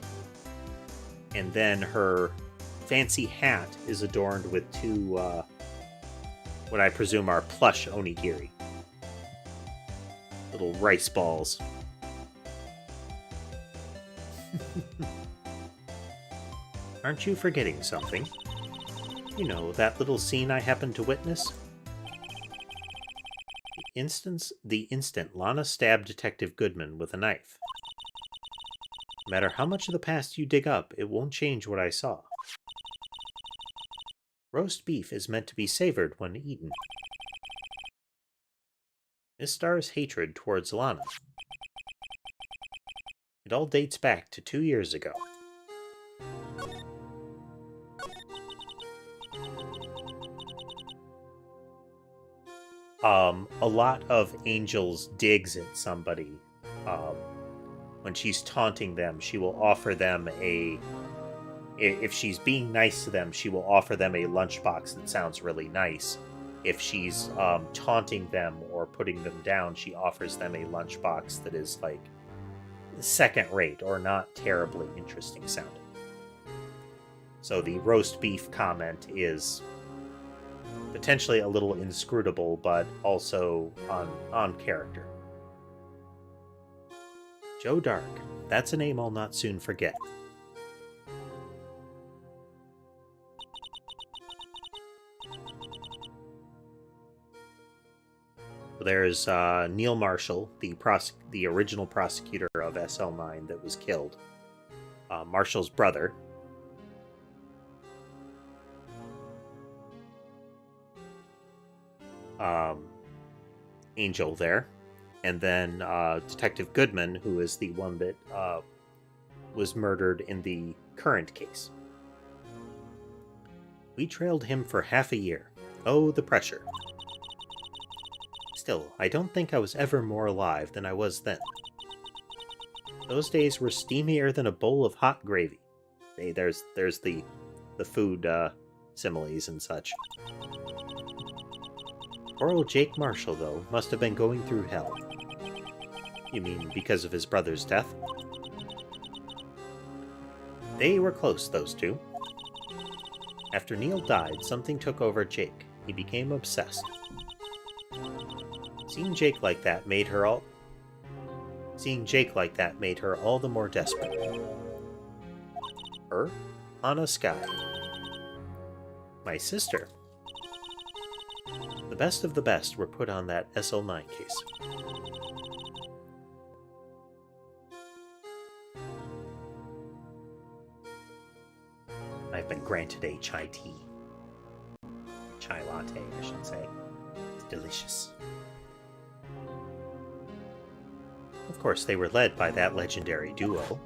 And then her fancy hat is adorned with two, what I presume are plush onigiri. Little rice balls. Aren't you forgetting something? You know, that little scene I happened to witness? The instant Lana stabbed Detective Goodman with a knife. No matter how much of the past you dig up, it won't change what I saw. Roast beef is meant to be savored when eaten. Miss Star's hatred towards Lana. It all dates back to 2 years ago. A lot of Angel's digs at somebody. When she's taunting them, she will offer them if she's being nice to them, she will offer them a lunchbox that sounds really nice. If she's taunting them or putting them down, she offers them a lunchbox that is like second rate or not terribly interesting sounding. So the roast beef comment is potentially a little inscrutable, but also on character. Joe Dark. That's a name I'll not soon forget. There's Neil Marshall, the original prosecutor of SL9 that was killed. Marshall's brother. Angel there. And then Detective Goodman, who is the one that was murdered in the current case. We trailed him for half a year. Oh, the pressure. Still, I don't think I was ever more alive than I was then. Those days were steamier than a bowl of hot gravy. Hey, there's the food similes and such. Poor old Jake Marshall, though, must have been going through hell. You mean because of his brother's death? They were close, those two. After Neil died, something took over Jake. He became obsessed. Seeing Jake like that made her all the more desperate. Her? Lana Skye. My sister. The best of the best were put on that SL9 case. I've been granted a chai tea. Chai latte, I should say. It's delicious. Of course, they were led by that legendary duo.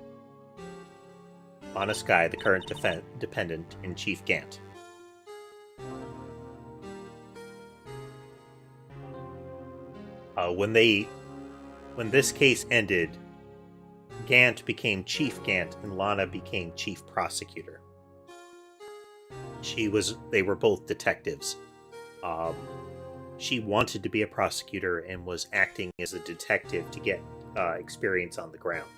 Lana Skye, the current dependent, and Chief Gant. When this case ended, Gant became Chief Gant and Lana became Chief Prosecutor. They were both detectives. She wanted to be a prosecutor and was acting as a detective to get experience on the ground.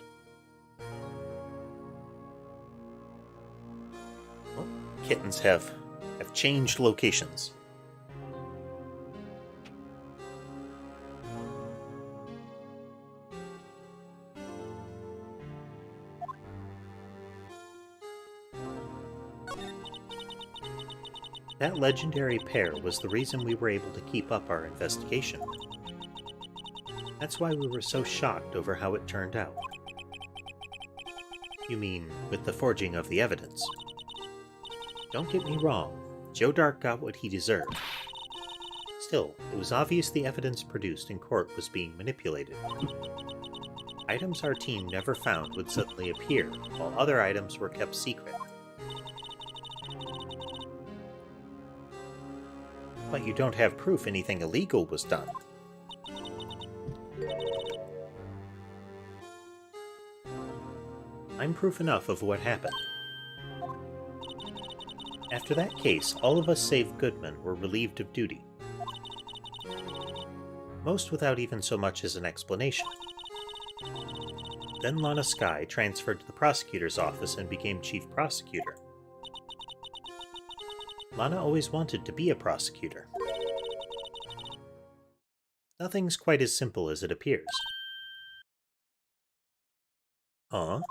Well, kittens have changed locations. That legendary pair was the reason we were able to keep up our investigation. That's why we were so shocked over how it turned out. You mean, with the forging of the evidence? Don't get me wrong, Joe Dark got what he deserved. Still, it was obvious the evidence produced in court was being manipulated. Items our team never found would suddenly appear, while other items were kept secret. But you don't have proof anything illegal was done. I'm proof enough of what happened. After that case, all of us save Goodman were relieved of duty. Most without even so much as an explanation. Then Lana Skye transferred to the prosecutor's office and became chief prosecutor. Lana always wanted to be a prosecutor. Nothing's quite as simple as it appears. Huh?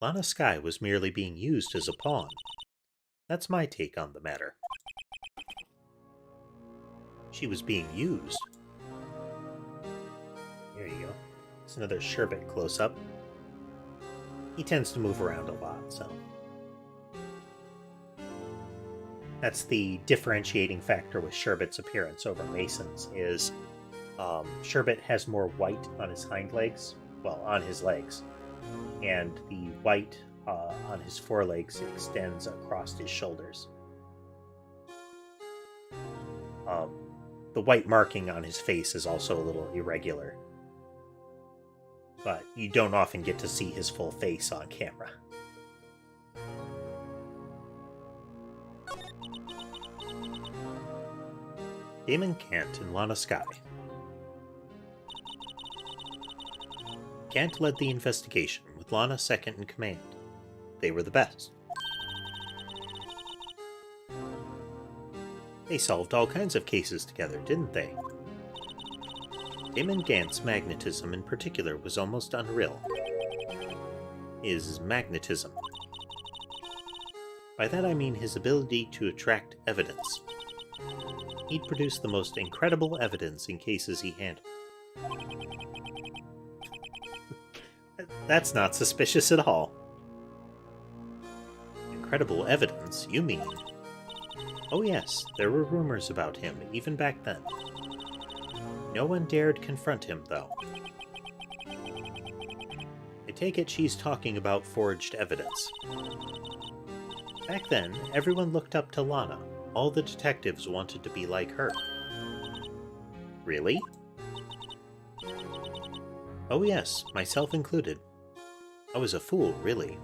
Lana Skye was merely being used as a pawn. That's my take on the matter. She was being used. There you go. It's another Sherbet close-up. He tends to move around a lot, so... That's the differentiating factor with Sherbet's appearance over Mason's, is Sherbet has more white on his hind legs, well, on his legs, and the white on his forelegs extends across his shoulders. The white marking on his face is also a little irregular, but you don't often get to see his full face on camera. Damon Gant and Lana Skye. Gant led the investigation, with Lana second in command. They were the best. They solved all kinds of cases together, didn't they? Damon Gant's magnetism in particular was almost unreal. His magnetism. By that I mean his ability to attract evidence. He'd produce the most incredible evidence in cases he handled. That's not suspicious at all. Incredible evidence, you mean? Oh yes, there were rumors about him, even back then. No one dared confront him, though. I take it she's talking about forged evidence. Back then, everyone looked up to Lana. All the detectives wanted to be like her. Really? Oh yes, myself included. I was a fool, really.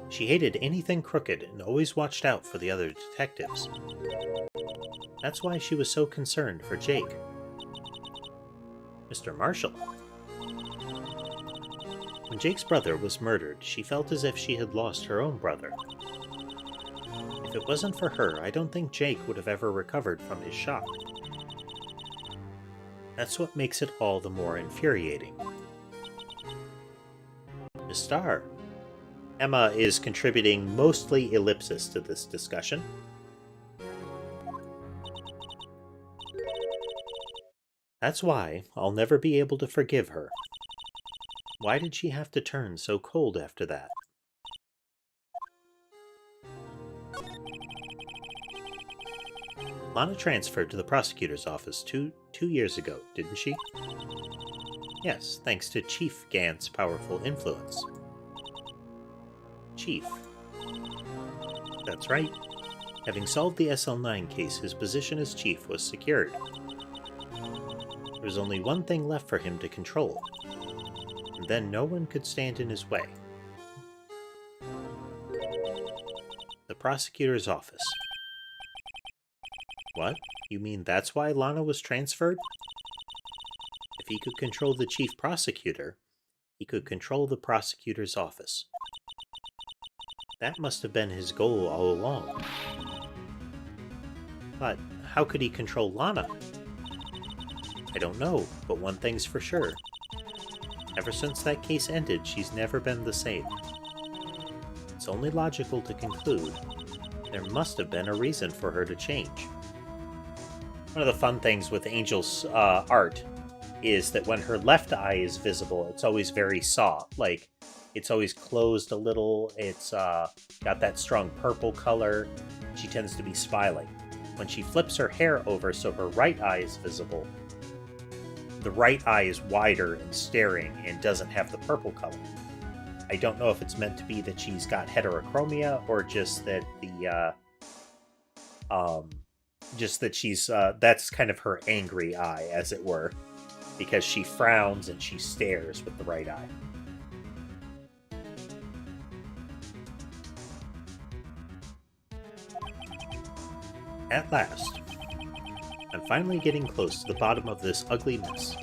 She hated anything crooked and always watched out for the other detectives. That's why she was so concerned for Jake. Mr. Marshall. When Jake's brother was murdered, she felt as if she had lost her own brother. If it wasn't for her, I don't think Jake would have ever recovered from his shock. That's what makes it all the more infuriating. Miss Starr. Emma is contributing mostly ellipsis to this discussion. That's why I'll never be able to forgive her. Why did she have to turn so cold after that? Lana transferred to the prosecutor's office two years ago, didn't she? Yes, thanks to Chief Gant's powerful influence. Chief. That's right. Having solved the SL9 case, his position as chief was secured. There was only one thing left for him to control, and then no one could stand in his way. The prosecutor's office. What? You mean that's why Lana was transferred? If he could control the chief prosecutor, he could control the prosecutor's office. That must have been his goal all along. But how could he control Lana? I don't know, but one thing's for sure. Ever since that case ended, she's never been the same. It's only logical to conclude there must have been a reason for her to change. One of the fun things with Angel's art is that when her left eye is visible, it's always very soft. Like, it's always closed a little. It's got that strong purple color. She tends to be smiling. When she flips her hair over so her right eye is visible, the right eye is wider and staring and doesn't have the purple color. I don't know if it's meant to be that she's got heterochromia or just that she's that's kind of her angry eye, as it were, because she frowns and she stares with the right eye. At last, I'm finally getting close to the bottom of this ugly mess.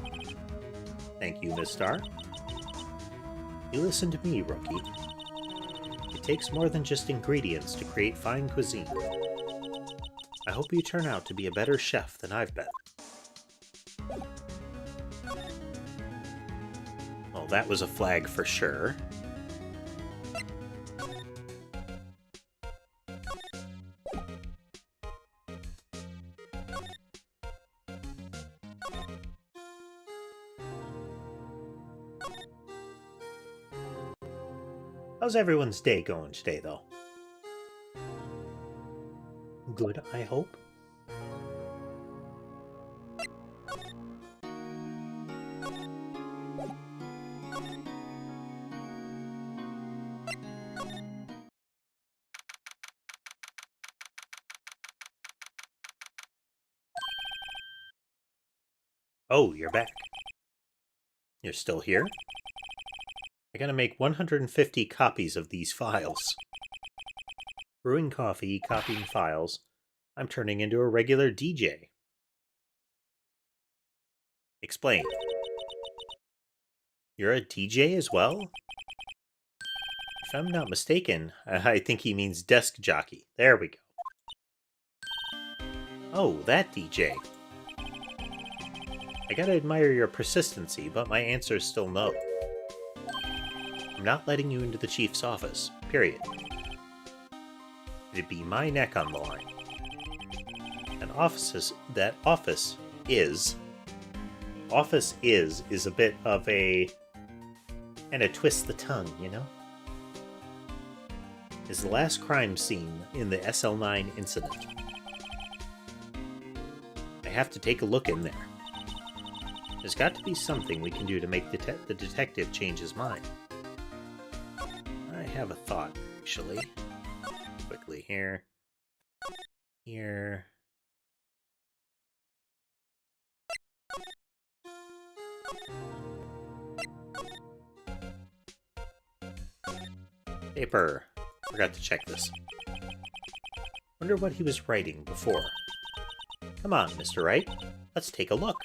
Thank you, Miss Starr. You listen to me, rookie. It takes more than just ingredients to create fine cuisine. I hope you turn out to be a better chef than I've been. Well, that was a flag for sure. How's everyone's day going today, though? Good, I hope. Oh, you're back. You're still here? I gotta make 150 copies of these files. Brewing coffee, copying files. I'm turning into a regular DJ. Explain. You're a DJ as well? If I'm not mistaken, I think he means desk jockey. There we go. Oh, that DJ. I gotta admire your persistency, but my answer is still no. I'm not letting you into the chief's office, period. It'd be my neck on the line. That office is a bit of a kind of twist the tongue, you know? Is the last crime scene in the SL9 incident. I have to take a look in there. There's got to be something we can do to make the detective change his mind. I have a thought, actually. Quickly here. Here. Paper. Forgot to check this. Wonder what he was writing before. Come on, Mr. Wright. Let's take a look.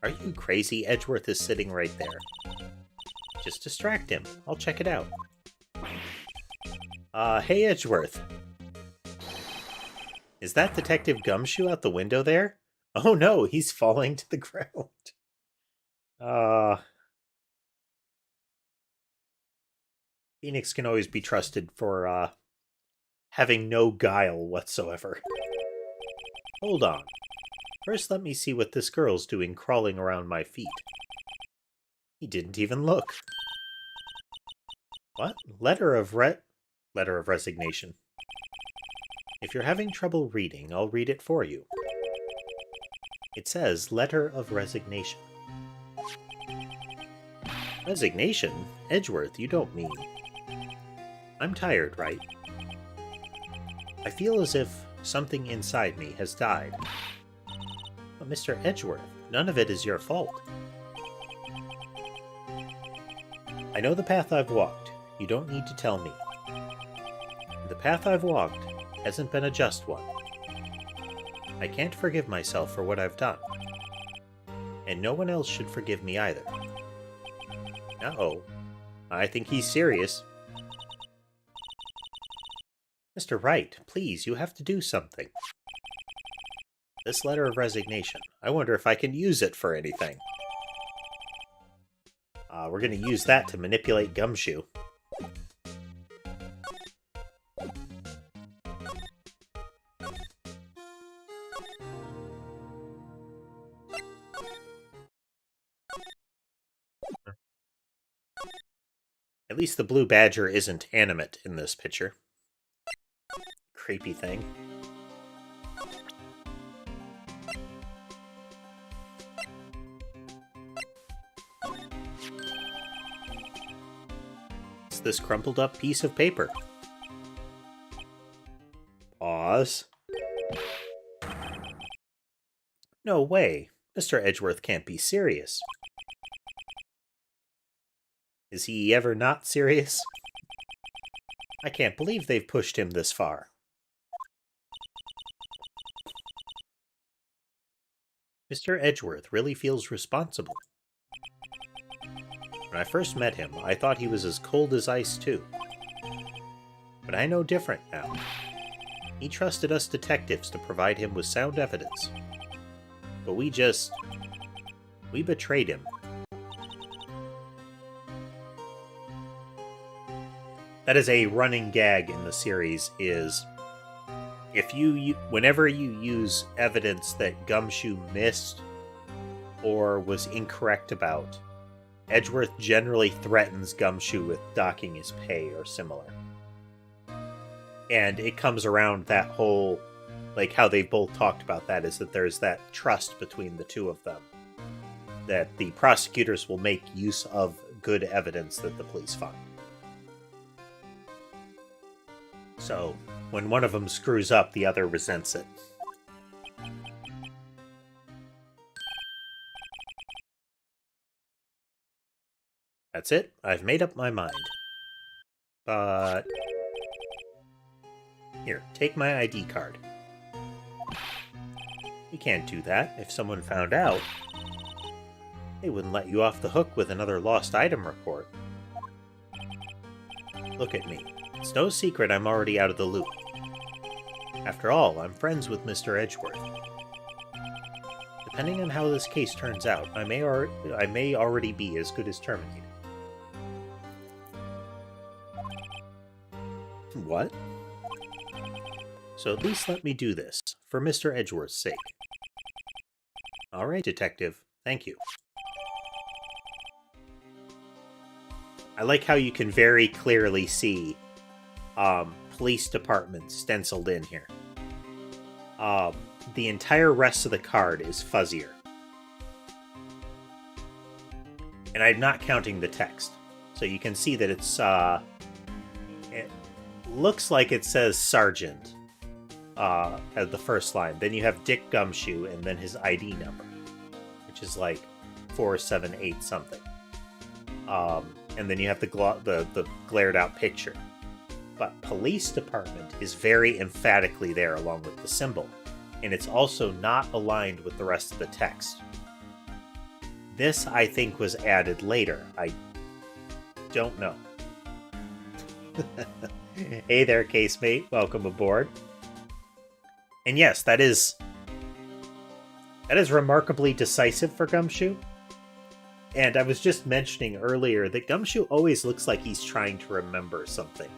Are you crazy? Edgeworth is sitting right there. Just distract him. I'll check it out. Hey Edgeworth. Is that Detective Gumshoe out the window there? Oh no, he's falling to the ground. Phoenix can always be trusted for, having no guile whatsoever. Hold on. First let me see what this girl's doing crawling around my feet. He didn't even look. What? Letter of resignation. If you're having trouble reading, I'll read it for you. It says, Letter of Resignation. Resignation? Edgeworth, you don't mean... I'm tired, Wright. I feel as if something inside me has died. But Mr. Edgeworth, none of it is your fault. I know the path I've walked. You don't need to tell me. The path I've walked hasn't been a just one. I can't forgive myself for what I've done. And no one else should forgive me either. Uh-oh. I think he's serious. Mr. Wright, please, you have to do something. This letter of resignation. I wonder if I can use it for anything. We're going to use that to manipulate Gumshoe. At least the blue badger isn't animate in this picture. Creepy thing. It's this crumpled up piece of paper. Pause. No way. Mr. Edgeworth can't be serious. Is he ever not serious? I can't believe they've pushed him this far. Mr. Edgeworth really feels responsible. When I first met him, I thought he was as cold as ice, too. But I know different now. He trusted us detectives to provide him with sound evidence. But we betrayed him. That is a running gag in the series, is whenever you use evidence that Gumshoe missed or was incorrect about, Edgeworth generally threatens Gumshoe with docking his pay or similar. And it comes around that whole, like how they both talked about that, is that there's that trust between the two of them. That the prosecutors will make use of good evidence that the police find. So, when one of them screws up, the other resents it. That's it. I've made up my mind. But... Here, take my ID card. You can't do that. If someone found out, they wouldn't let you off the hook with another lost item report. Look at me. It's no secret I'm already out of the loop. After all, I'm friends with Mr. Edgeworth. Depending on how this case turns out, I may already be as good as terminated. What? So at least let me do this, for Mr. Edgeworth's sake. Alright, Detective. Thank you. I like how you can very clearly see police department stenciled in here. The entire rest of the card is fuzzier. And I'm not counting the text. So you can see that it's, it looks like it says Sergeant at the first line. Then you have Dick Gumshoe and then his ID number, which is like 478 something. And then you have the glared out picture. But police department is very emphatically there along with the symbol. And it's also not aligned with the rest of the text. This, I think, was added later. don't know. Hey there, casemate. Welcome aboard. And yes, that is remarkably decisive for Gumshoe. And I was just mentioning earlier that Gumshoe always looks like he's trying to remember something.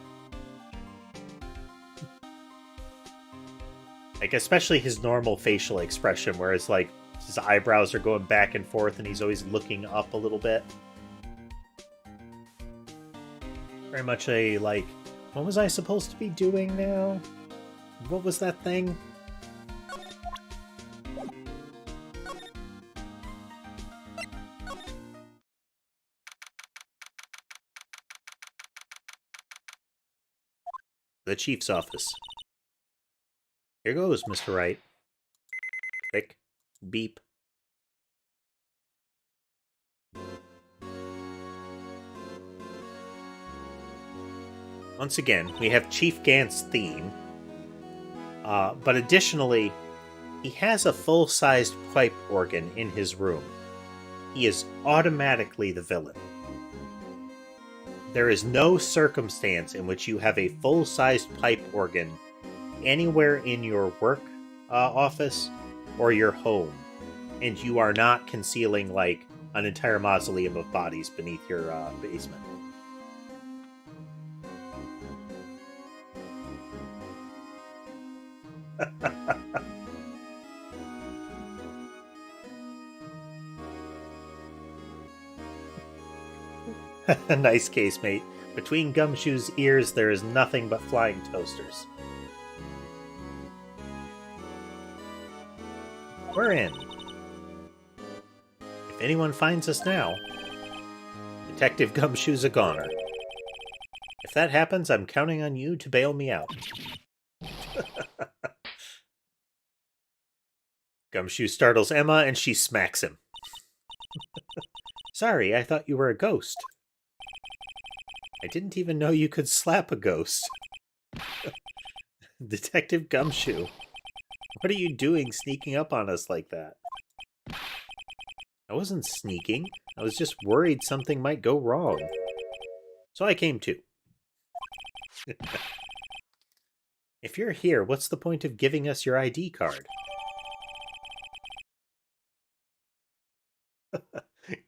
Like, especially his normal facial expression, whereas, like, his eyebrows are going back and forth and he's always looking up a little bit. Very much a, like, what was I supposed to be doing now? What was that thing? The chief's office. Here goes, Mr. Wright. Click. Beep. Once again, we have Chief Gant's theme. But additionally, he has a full-sized pipe organ in his room. He is automatically the villain. There is no circumstance in which you have a full-sized pipe organ anywhere in your work office or your home, and you are not concealing, like, an entire mausoleum of bodies beneath your basement. Nice case, mate. Between Gumshoe's ears, there is nothing but flying toasters. We're in. If anyone finds us now, Detective Gumshoe's a goner. If that happens, I'm counting on you to bail me out. Gumshoe startles Emma and she smacks him. Sorry, I thought you were a ghost. I didn't even know you could slap a ghost. Detective Gumshoe, what are you doing sneaking up on us like that? I wasn't sneaking. I was just worried something might go wrong. So I came too. If you're here, what's the point of giving us your ID card?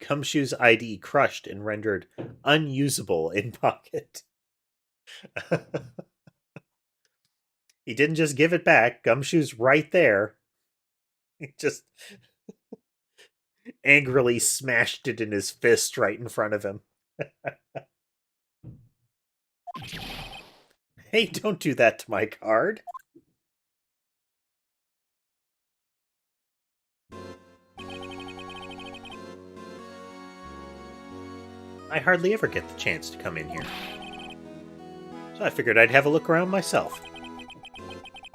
Gumshoe's ID crushed and rendered unusable in pocket. He didn't just give it back. Gumshoe's right there. He just angrily smashed it in his fist right in front of him. Hey, don't do that to my card. I hardly ever get the chance to come in here. So I figured I'd have a look around myself.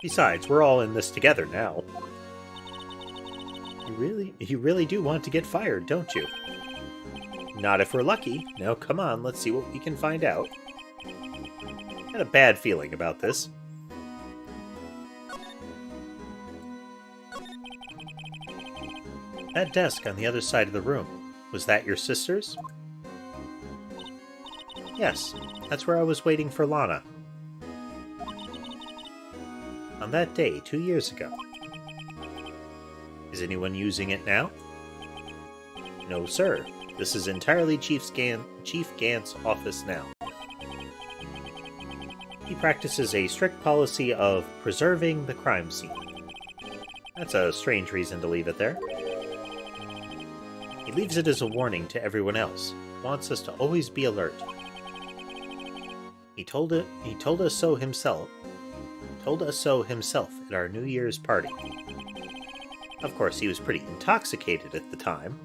Besides, we're all in this together now. You really do want to get fired, don't you? Not if we're lucky. Now come on, let's see what we can find out. I had a bad feeling about this. That desk on the other side of the room, was that your sister's? Yes, that's where I was waiting for Lana. On that day, 2 years ago. Is anyone using it now? No, sir. This is entirely Chief Gant's office now. He practices a strict policy of preserving the crime scene. That's a strange reason to leave it there. He leaves it as a warning to everyone else. He wants us to always be alert. He told us so himself at our New Year's party. Of course, he was pretty intoxicated at the time.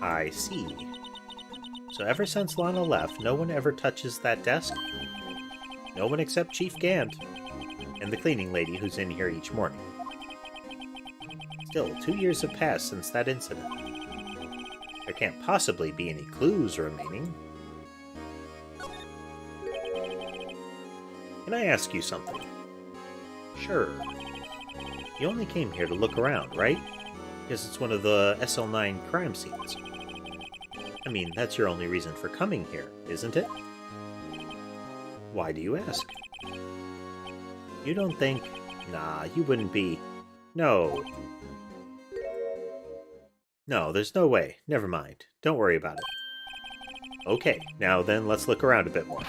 I see. So ever since Lana left, no one ever touches that desk? No one except Chief Gant and the cleaning lady who's in here each morning. Still, 2 years have passed since that incident. There can't possibly be any clues remaining. Can I ask you something? Sure. You only came here to look around, right? Because it's one of the SL9 crime scenes. I mean, that's your only reason for coming here, isn't it? Why do you ask? You don't think... Nah, you wouldn't be... No. No, there's no way. Never mind. Don't worry about it. Okay, now then let's look around a bit more.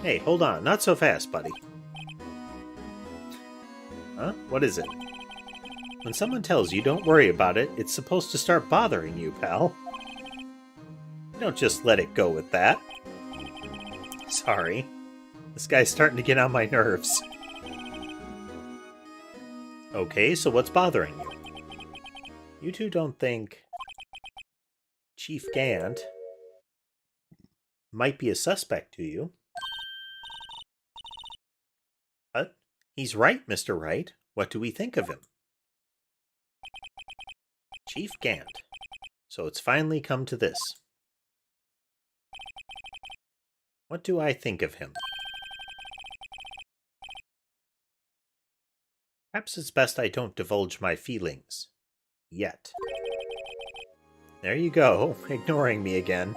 Hey, hold on. Not so fast, buddy. Huh? What is it? When someone tells you don't worry about it, it's supposed to start bothering you, pal. Don't just let it go with that. Sorry. This guy's starting to get on my nerves. Okay, so what's bothering you? You two don't think Chief Gant might be a suspect to you? What? He's right, Mr. Wright. What do we think of him? Chief Gant. So it's finally come to this. What do I think of him? Perhaps it's best I don't divulge my feelings. Yet. There you go, ignoring me again.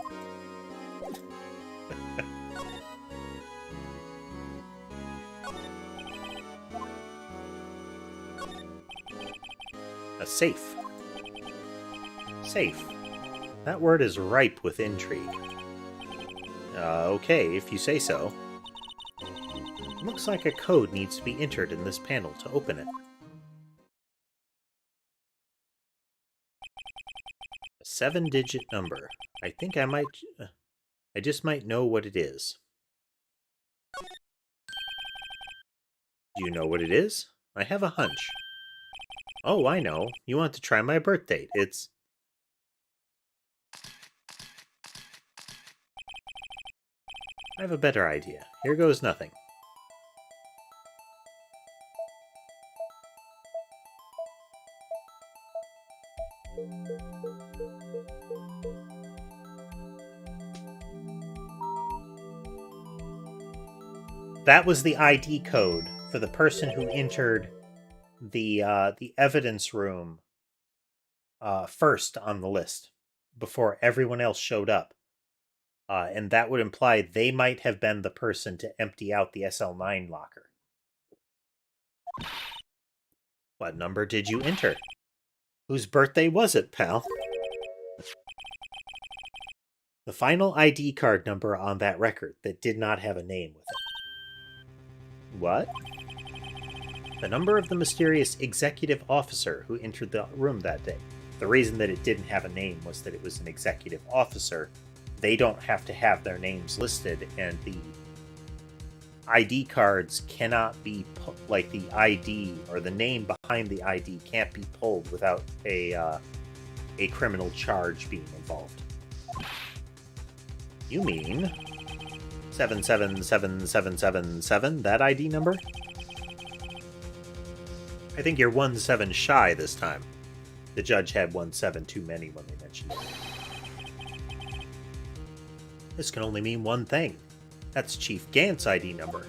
A safe. Safe. That word is ripe with intrigue. Okay, if you say so. Looks like a code needs to be entered in this panel to open it. A 7-digit number. I think I might... I just might know what it is. Do you know what it is? I have a hunch. Oh, I know. You want to try my birth date. It's... I have a better idea. Here goes nothing. That was the ID code for the person who entered the evidence room first on the list before everyone else showed up. And that would imply they might have been the person to empty out the SL9 locker. What number did you enter? Whose birthday was it, pal? The final ID card number on that record that did not have a name with it. What? The number of the mysterious executive officer who entered the room that day. The reason that it didn't have a name was that it was an executive officer. They don't have to have their names listed, and the ID cards cannot be like the ID or the name behind the ID can't be pulled without a criminal charge being involved. You mean 777777, that ID number? I think you're 1-7 shy this time. The judge had 1-7 too many when they mentioned it. This can only mean one thing. That's Chief Gant's ID number.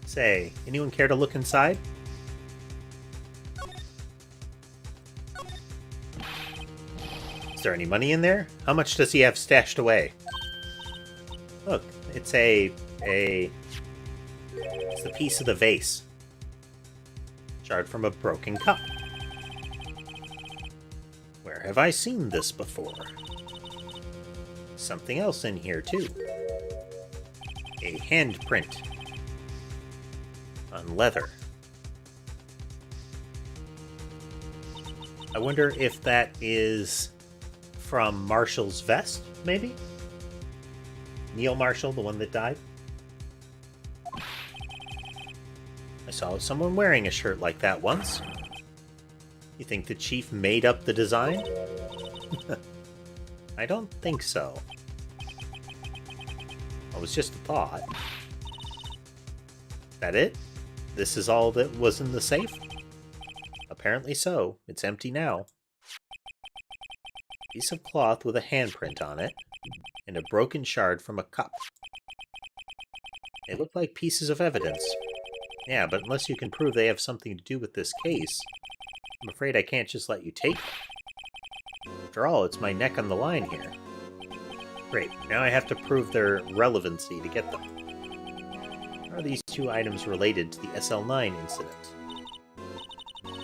Say, anyone care to look inside? Is there any money in there? How much does he have stashed away? Look, it's it's the piece of the vase. Shard from a broken cup. Where have I seen this before? Something else in here, too. A handprint. On leather. I wonder if that is from Marshall's vest, maybe? Neil Marshall, the one that died? I saw someone wearing a shirt like that once. You think the chief made up the design? I don't think so. It was just a thought. That it? This is all that was in the safe? Apparently so. It's empty now. Piece of cloth with a handprint on it, and a broken shard from a cup. They look like pieces of evidence. Yeah, but unless you can prove they have something to do with this case, I'm afraid I can't just let you take them. After all, it's my neck on the line here. Great, now I have to prove their relevancy to get them. How are these two items related to the SL9 incident?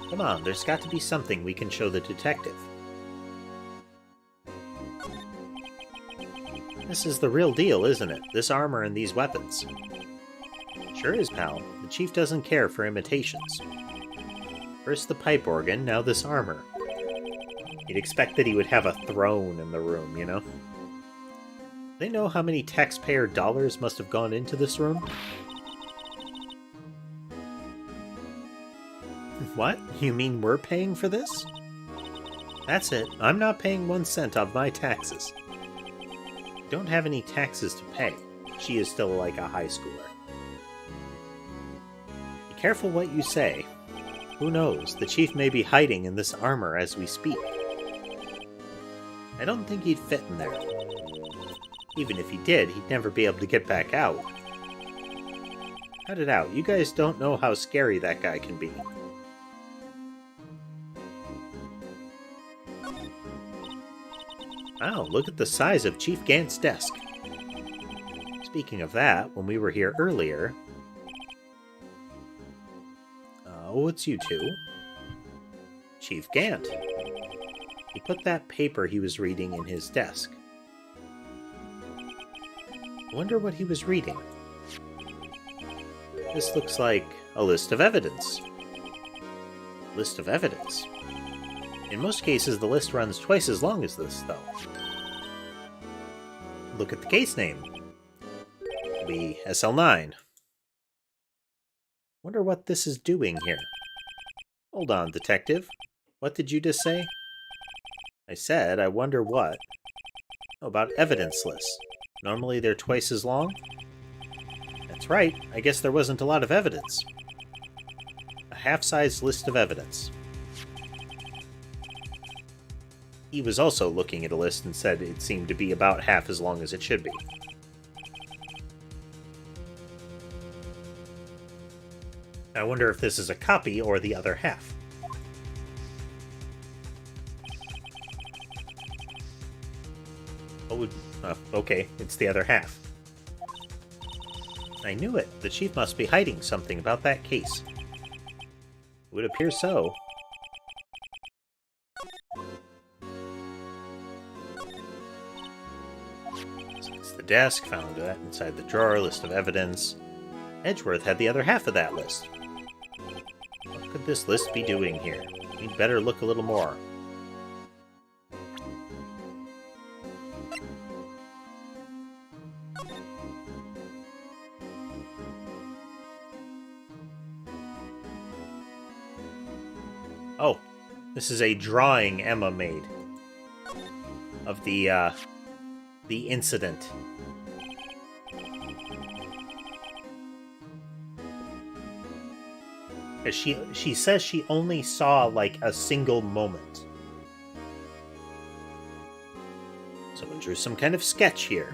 Come on, there's got to be something we can show the detective. This is the real deal, isn't it? This armor and these weapons. Sure is, pal. The chief doesn't care for imitations. First the pipe organ, now this armor. You'd expect that he would have a throne in the room, you know? They know how many taxpayer dollars must have gone into this room? What? You mean we're paying for this? That's it. I'm not paying 1 cent of my taxes. Don't have any taxes to pay. She is still like a high schooler. Be careful what you say. Who knows? The chief may be hiding in this armor as we speak. I don't think he'd fit in there. Even if he did, he'd never be able to get back out. Cut it out. You guys don't know how scary that guy can be. Wow, look at the size of Chief Gant's desk. Speaking of that, when we were here earlier... Oh, it's you two. Chief Gant. He put that paper he was reading in his desk. I wonder what he was reading. This looks like a list of evidence. List of evidence. In most cases, the list runs twice as long as this, though. Look at the case name. The SL9. Wonder what this is doing here. Hold on, detective. What did you just say? I said, I wonder what. Oh, about evidence lists. Normally they're twice as long? That's right. I guess there wasn't a lot of evidence. A half-sized list of evidence. He was also looking at a list and said it seemed to be about half as long as it should be. I wonder if this is a copy or the other half. Oh, okay, it's the other half. I knew it. The chief must be hiding something about that case. It would appear so. It's the desk, found that inside the drawer, list of evidence. Edgeworth had the other half of that list. What could this list be doing here? We'd better look a little more. Oh, this is a drawing Emma made of the incident. She says she only saw like a single moment. Someone drew some kind of sketch here.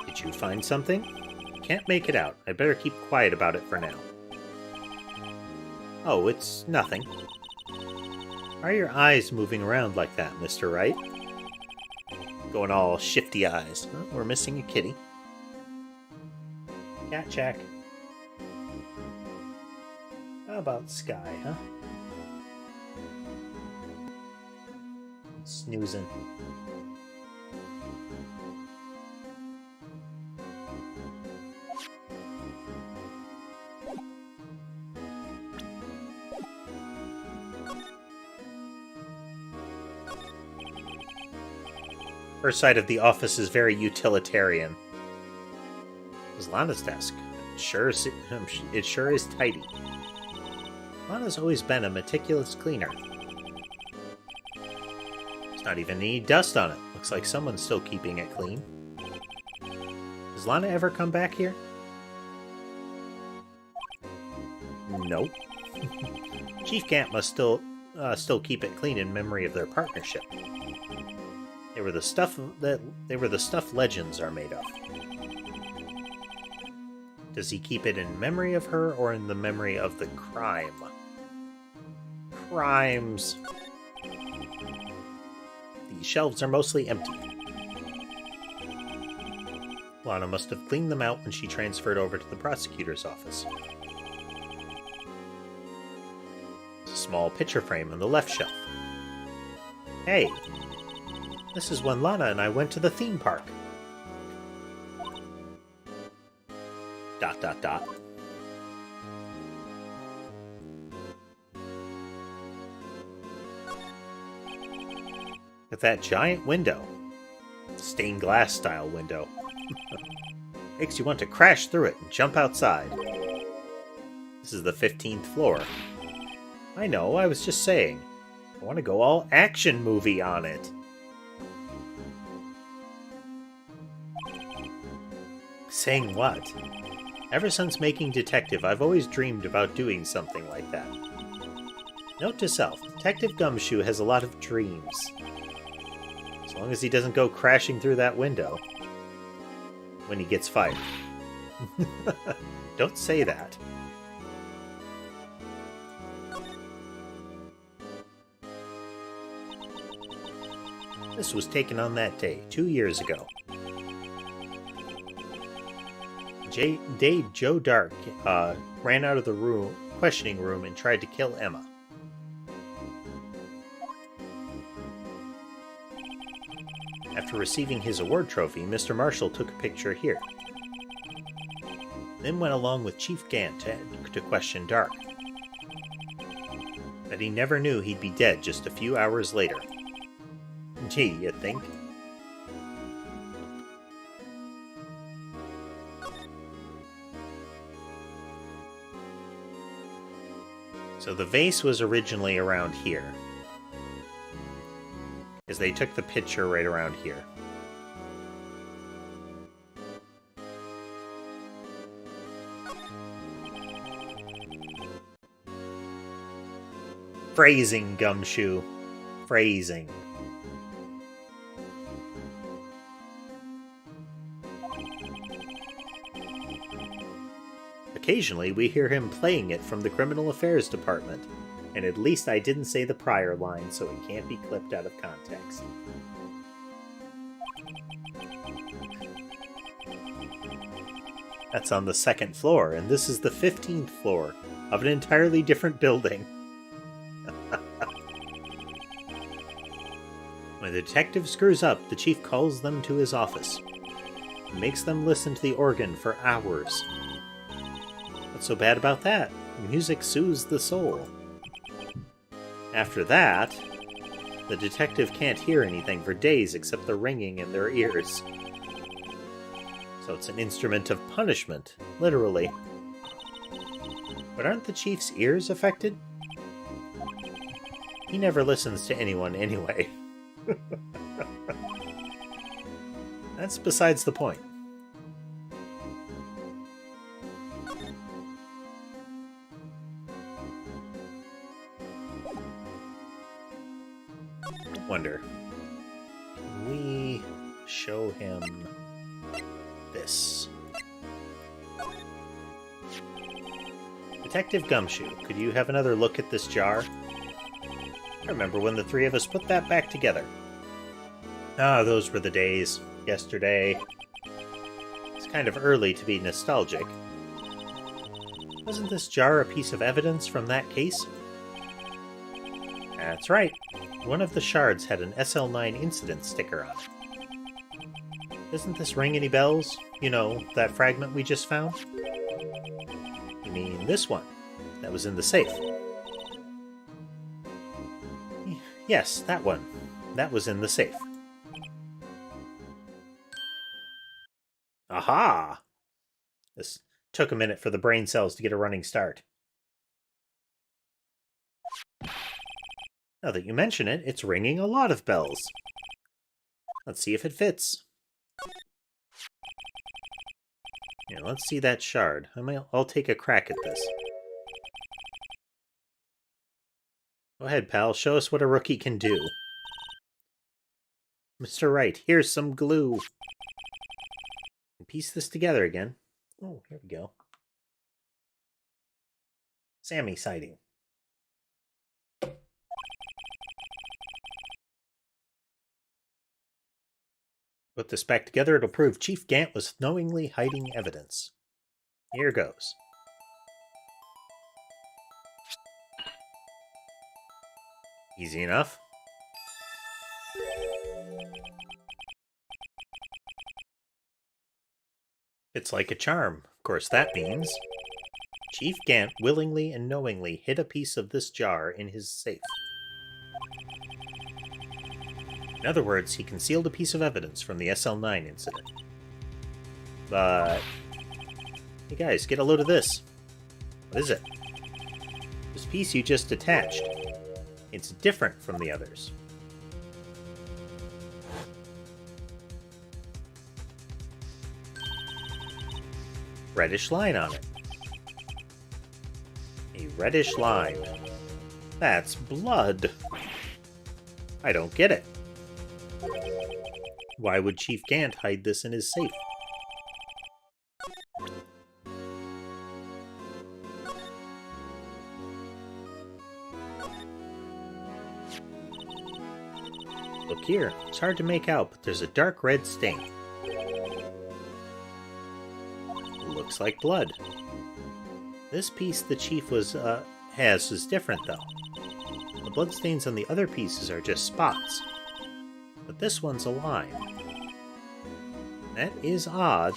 Did you find something? Can't make it out. I better keep quiet about it for now. Oh, it's nothing. Why are your eyes moving around like that, Mr. Wright? Going all shifty eyes. Oh, we're missing a kitty. Cat check. How about Sky, huh? Snoozing. Her side of the office is very utilitarian. This is Lana's desk. It sure is tidy. Lana's always been a meticulous cleaner. There's not even any dust on it. Looks like someone's still keeping it clean. Does Lana ever come back here? Nope. Chief Gant must still keep it clean in memory of their partnership. They were the stuff legends are made of. Does he keep it in memory of her or in the memory of the crime? Crimes. The shelves are mostly empty. Lana must have cleaned them out when she transferred over to the prosecutor's office. There's a small picture frame on the left shelf. Hey, this is when Lana and I went to the theme park. ... With that giant window. Stained glass style window. Makes you want to crash through it and jump outside. This is the 15th floor. I know, I was just saying. I want to go all action movie on it. Saying what? Ever since making Detective, I've always dreamed about doing something like that. Note to self, Detective Gumshoe has a lot of dreams. As long as he doesn't go crashing through that window. When he gets fired. Don't say that. This was taken on that day, 2 years ago. Joe Dark ran out of the questioning room and tried to kill Emma. After receiving his award trophy, Mr. Marshall took a picture here. Then went along with Chief Gant to question Dark. But he never knew he'd be dead just a few hours later. Gee, you think? So the vase was originally around here. Because they took the picture right around here. Phrasing, Gumshoe. Phrasing. Occasionally, we hear him playing it from the Criminal Affairs Department, and at least I didn't say the prior line, so it can't be clipped out of context. That's on the 2nd floor, and this is the 15th floor of an entirely different building. When the detective screws up, the chief calls them to his office and makes them listen to the organ for hours. What's so bad about that? Music soothes the soul. After that, the detective can't hear anything for days except the ringing in their ears. So it's an instrument of punishment, literally. But aren't the chief's ears affected? He never listens to anyone anyway. That's besides the point. Wonder, can we show him this? Detective Gumshoe, could you have another look at this jar? I remember when the three of us put that back together. Ah, those were the days. Yesterday. It's kind of early to be nostalgic. Wasn't this jar a piece of evidence from that case? That's right. One of the shards had an SL9 incident sticker on it. Doesn't this ring any bells? You know, that fragment we just found? You mean this one? That was in the safe. Yes, that one. That was in the safe. Aha! This took a minute for the brain cells to get a running start. Now that you mention it, it's ringing a lot of bells. Let's see if it fits. Yeah, let's see that shard. I'll take a crack at this. Go ahead, pal. Show us what a rookie can do. Mr. Wright, here's some glue. Piece this together again. Oh, here we go. Sammy sighting. Put this back together, it'll prove Chief Gant was knowingly hiding evidence. Here goes. Easy enough. It's like a charm. Of course, that means Chief Gant willingly and knowingly hid a piece of this jar in his safe. In other words, he concealed a piece of evidence from the SL9 incident. But... hey guys, get a load of this. What is it? This piece you just detached. It's different from the others. Reddish line on it. A reddish line. That's blood. I don't get it. Why would Chief Gant hide this in his safe? Look here. It's hard to make out, but there's a dark red stain. Looks like blood. This piece the Chief has is different, though. The bloodstains on the other pieces are just spots. But this one's a line. That is odd.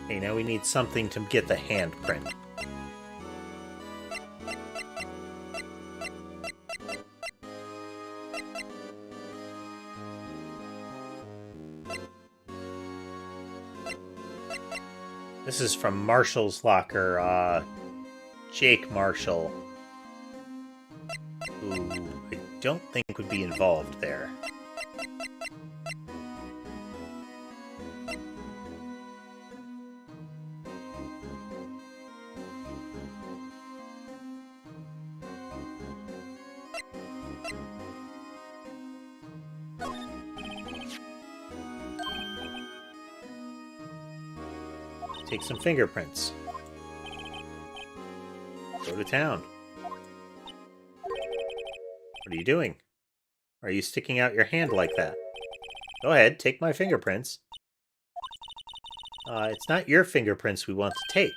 Okay, now we need something to get the handprint. This is from Marshall's locker, Jake Marshall, who I don't think would be involved there. Take some fingerprints. Go to town. What are you doing? Are you sticking out your hand like that? Go ahead, take my fingerprints. It's not your fingerprints we want to take.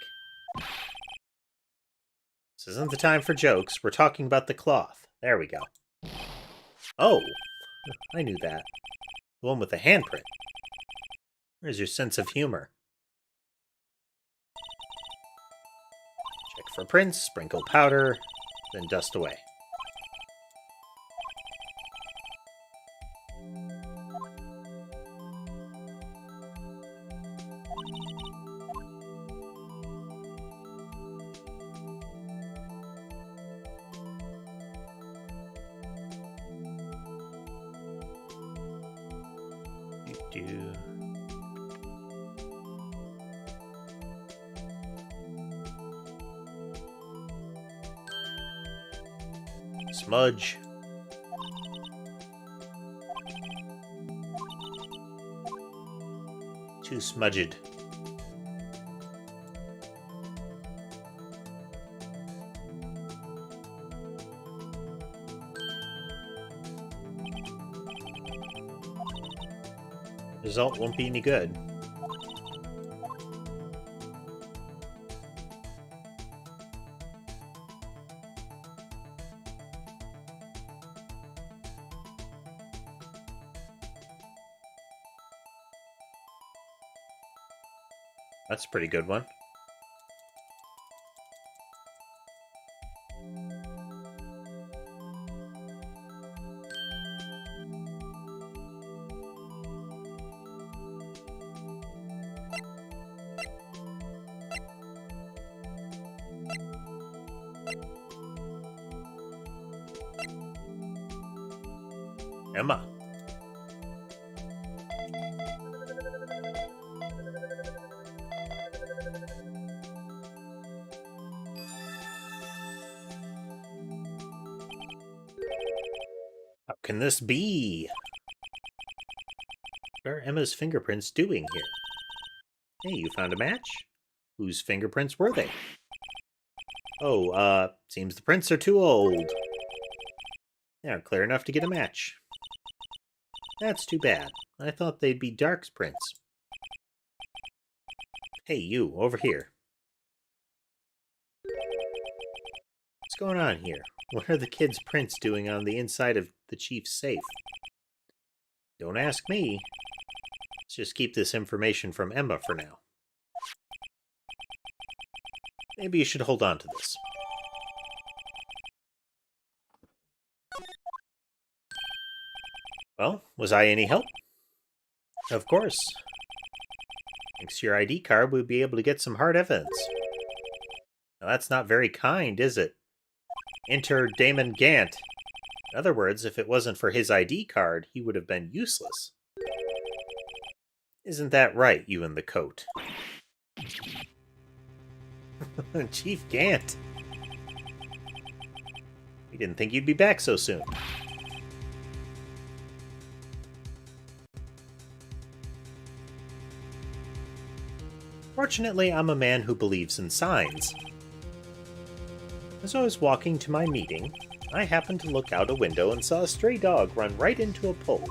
This isn't the time for jokes. We're talking about the cloth. There we go. Oh, I knew that. The one with the handprint. Where's your sense of humor? Check for prints, sprinkle powder, then dust away. Smudge. Too smudged. Result won't be any good. That's a pretty good one. Emma. this be? What are Emma's fingerprints doing here? Hey, you found a match? Whose fingerprints were they? Oh, seems the prints are too old. They're clear enough to get a match. That's too bad. I thought they'd be Dark's prints. Hey, you, over here. What's going on here? What are the kids' prints doing on the inside of the chief's safe? Don't ask me. Let's just keep this information from Emma for now. Maybe you should hold on to this. Well, was I any help? Of course. Thanks to your ID card, we'll be able to get some hard evidence. Now, that's not very kind, is it? Enter Damon Gant. In other words, if it wasn't for his ID card, he would have been useless. Isn't that right, you in the coat? Chief Gant. We didn't think you'd be back so soon. Fortunately, I'm a man who believes in signs. As I was walking to my meeting, I happened to look out a window and saw a stray dog run right into a pole.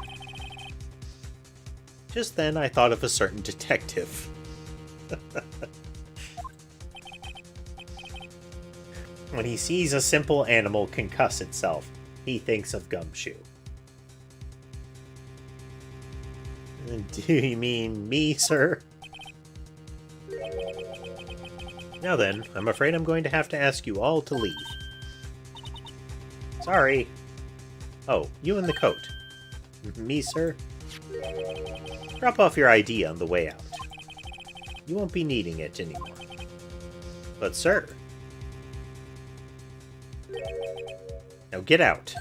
Just then, I thought of a certain detective. When he sees a simple animal concuss itself, he thinks of Gumshoe. Do you mean me, sir? Now then, I'm afraid I'm going to have to ask you all to leave. Sorry. Oh, you in the coat. Me, sir? Drop off your ID on the way out. You won't be needing it anymore. But, sir... Now get out.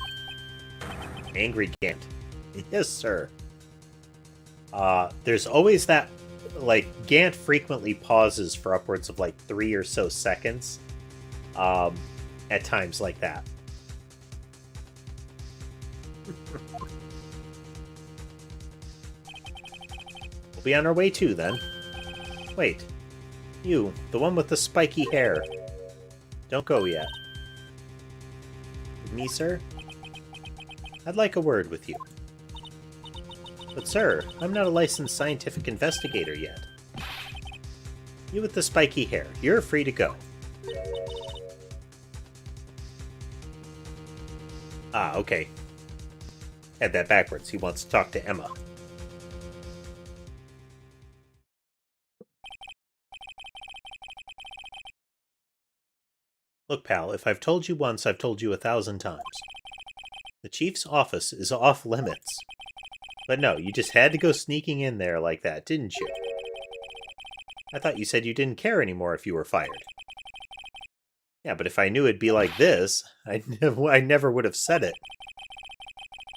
Angry Gant. Yes, sir. There's always that... Like, Gant frequently pauses for upwards of, 3 or so seconds. At times like that. We'll be on our way too, then. Wait. You, the one with the spiky hair. Don't go yet. Me, sir? I'd like a word with you. But sir, I'm not a licensed scientific investigator yet. You with the spiky hair, you're free to go. Ah, okay. Had that backwards. He wants to talk to Emma. Look, pal, if I've told you once, I've told you 1,000 times. The chief's office is off limits. But no, you just had to go sneaking in there like that, didn't you? I thought you said you didn't care anymore if you were fired. Yeah, but if I knew it'd be like this, I never would have said it.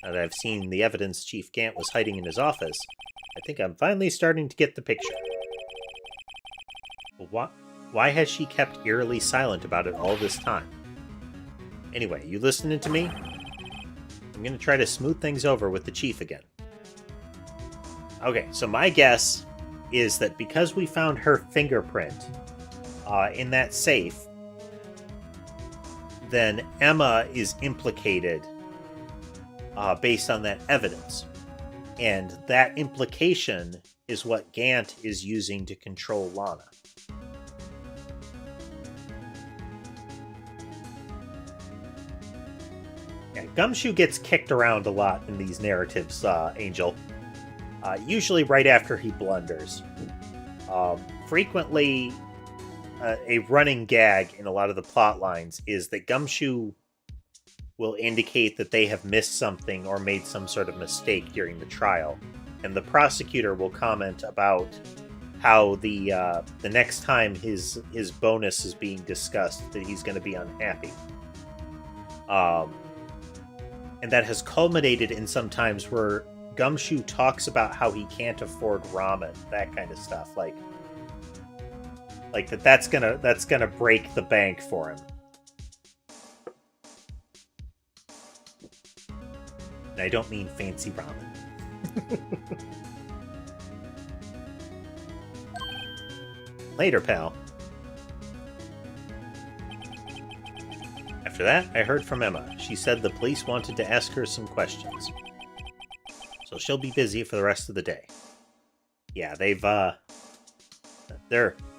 Now that I've seen the evidence Chief Gant was hiding in his office, I think I'm finally starting to get the picture. Well, why has she kept eerily silent about it all this time? Anyway, you listening to me? I'm going to try to smooth things over with the chief again. Okay, so my guess is that because we found her fingerprint in that safe, then Emma is implicated based on that evidence. And that implication is what Gant is using to control Lana. Yeah, Gumshoe gets kicked around a lot in these narratives, Angel. Usually right after he blunders. Frequently, a running gag in a lot of the plot lines is that Gumshoe will indicate that they have missed something or made some sort of mistake during the trial. And the prosecutor will comment about how the next time his bonus is being discussed, that he's going to be unhappy. And that has culminated in some times where Gumshoe talks about how he can't afford ramen, that kind of stuff. Like that's gonna break the bank for him. And I don't mean fancy ramen. Later, pal. After that, I heard from Emma. She said the police wanted to ask her some questions. So she'll be busy for the rest of the day. Yeah, they're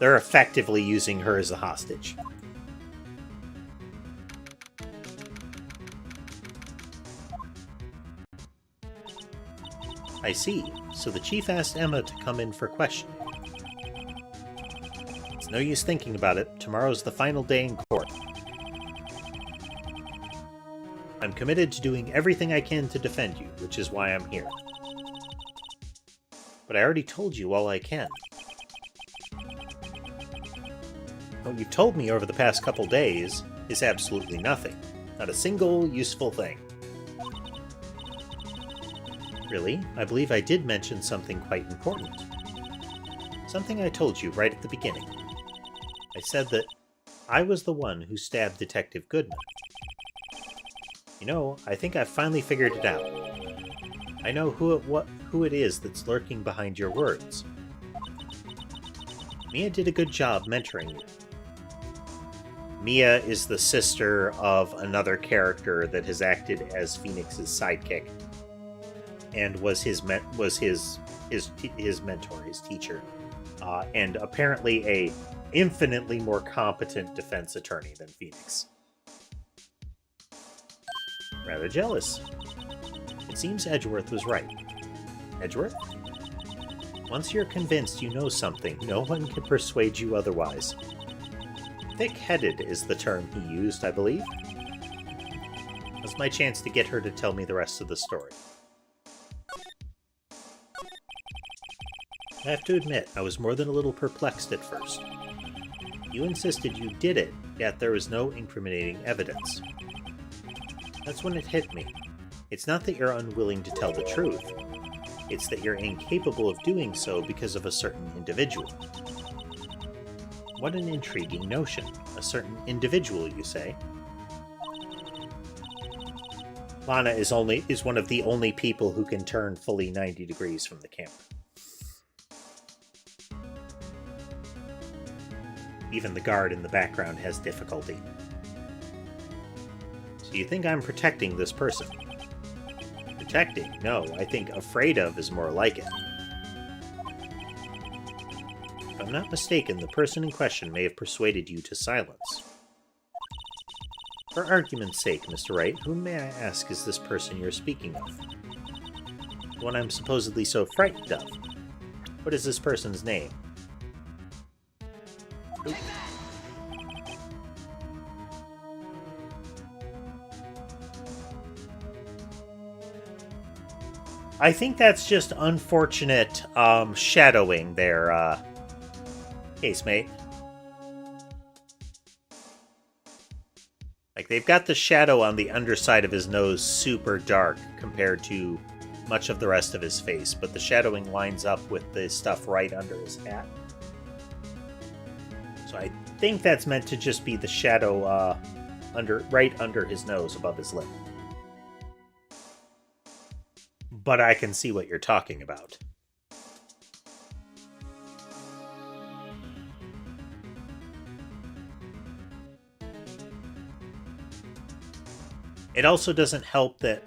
effectively using her as a hostage. I see. So the chief asked Emma to come in for questioning. It's no use thinking about it. Tomorrow's the final day in court. I'm committed to doing everything I can to defend you, which is why I'm here. But I already told you all I can. What you've told me over the past couple days is absolutely nothing. Not a single useful thing. Really? I believe I did mention something quite important. Something I told you right at the beginning. I said that I was the one who stabbed Detective Goodman. You know, I think I've finally figured it out. I know who it is that's lurking behind your words. Mia did a good job mentoring you. Mia is the sister of another character that has acted as Phoenix's sidekick, and was his mentor, his teacher, and apparently a infinitely more competent defense attorney than Phoenix. Rather jealous. It seems Edgeworth was right. Edgeworth? Once you're convinced you know something, no one can persuade you otherwise. Thick-headed is the term he used, I believe. That's my chance to get her to tell me the rest of the story. I have to admit, I was more than a little perplexed at first. You insisted you did it, yet there was no incriminating evidence. That's when it hit me. It's not that you're unwilling to tell the truth. It's that you're incapable of doing so because of a certain individual. What an intriguing notion. A certain individual, you say? Lana is one of the only people who can turn fully 90 degrees from the camera. Even the guard in the background has difficulty. So you think I'm protecting this person? Protecting? No, I think afraid of is more like it. If I'm not mistaken, the person in question may have persuaded you to silence. For argument's sake, Mr. Wright, whom may I ask is this person you're speaking of? The one I'm supposedly so frightened of. What is this person's name? Oop. I think that's just unfortunate shadowing there, casemate. Like, they've got the shadow on the underside of his nose super dark compared to much of the rest of his face, but the shadowing lines up with the stuff right under his hat. So I think that's meant to just be the shadow right under his nose above his lip. But I can see what you're talking about. It also doesn't help that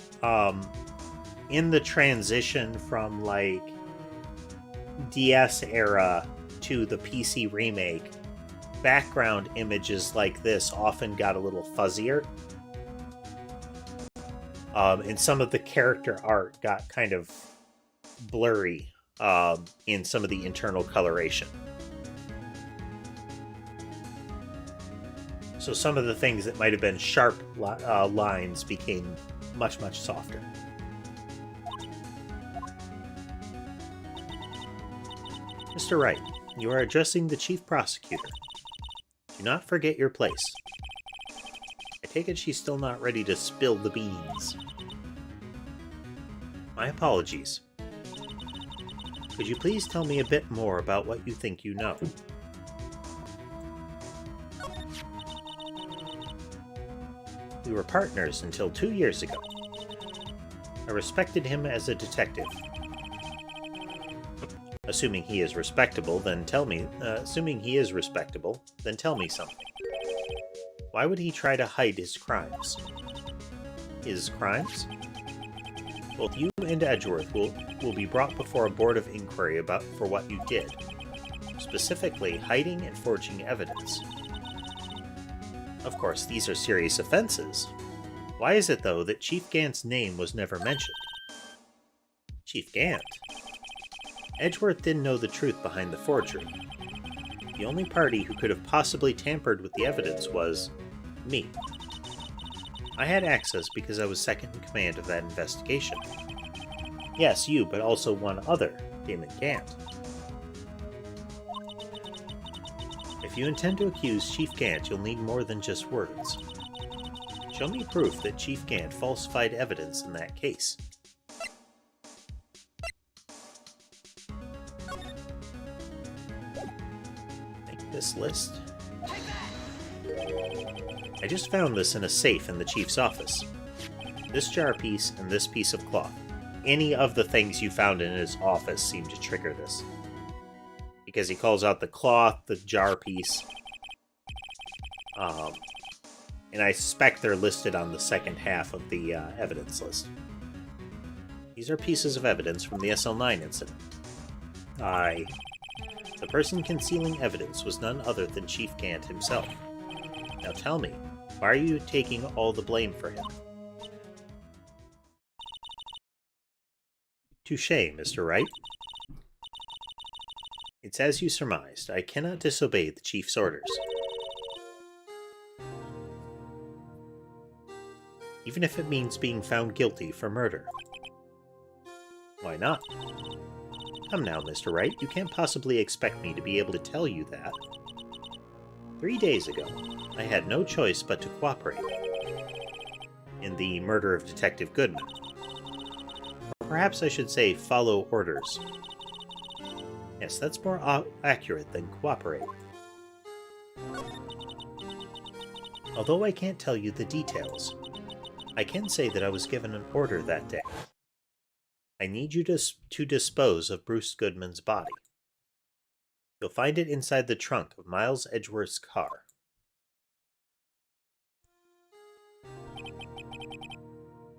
in the transition from like DS era to the PC remake, background images like this often got a little fuzzier. And some of the character art got kind of blurry in some of the internal coloration. So some of the things that might have been sharp lines became much, much softer. Mr. Wright, you are addressing the Chief Prosecutor. Do not forget your place. I take it she's still not ready to spill the beans. My apologies. Could you please tell me a bit more about what you think you know? We were partners until 2 years ago. I respected him as a detective. Assuming he is respectable, then tell me something. Why would he try to hide his crimes? His crimes? Both you and Edgeworth will be brought before a board of inquiry for what you did. Specifically, hiding and forging evidence. Of course, these are serious offenses. Why is it, though, that Chief Gant's name was never mentioned? Chief Gant? Edgeworth didn't know the truth behind the forgery. The only party who could have possibly tampered with the evidence was me. I had access because I was second in command of that investigation. Yes, you, but also one other, Damon Gant. If you intend to accuse Chief Gant, you'll need more than just words. Show me proof that Chief Gant falsified evidence in that case. Make this list. I just found this in a safe in the Chief's office. This jar piece and this piece of cloth. Any of the things you found in his office seem to trigger this. Because he calls out the cloth, the jar piece. And I suspect they're listed on the second half of the evidence list. These are pieces of evidence from the SL9 incident. The person concealing evidence was none other than Chief Gant himself. Now tell me, why are you taking all the blame for him? Touché, Mr. Wright. It's as you surmised. I cannot disobey the Chief's orders. Even if it means being found guilty for murder. Why not? Come now, Mr. Wright, you can't possibly expect me to be able to tell you that. 3 days ago, I had no choice but to cooperate in the murder of Detective Goodman. Or perhaps I should say follow orders. Yes, that's more accurate than cooperate. Although I can't tell you the details, I can say that I was given an order that day. I need you to dispose of Bruce Goodman's body. You'll find it inside the trunk of Miles Edgeworth's car.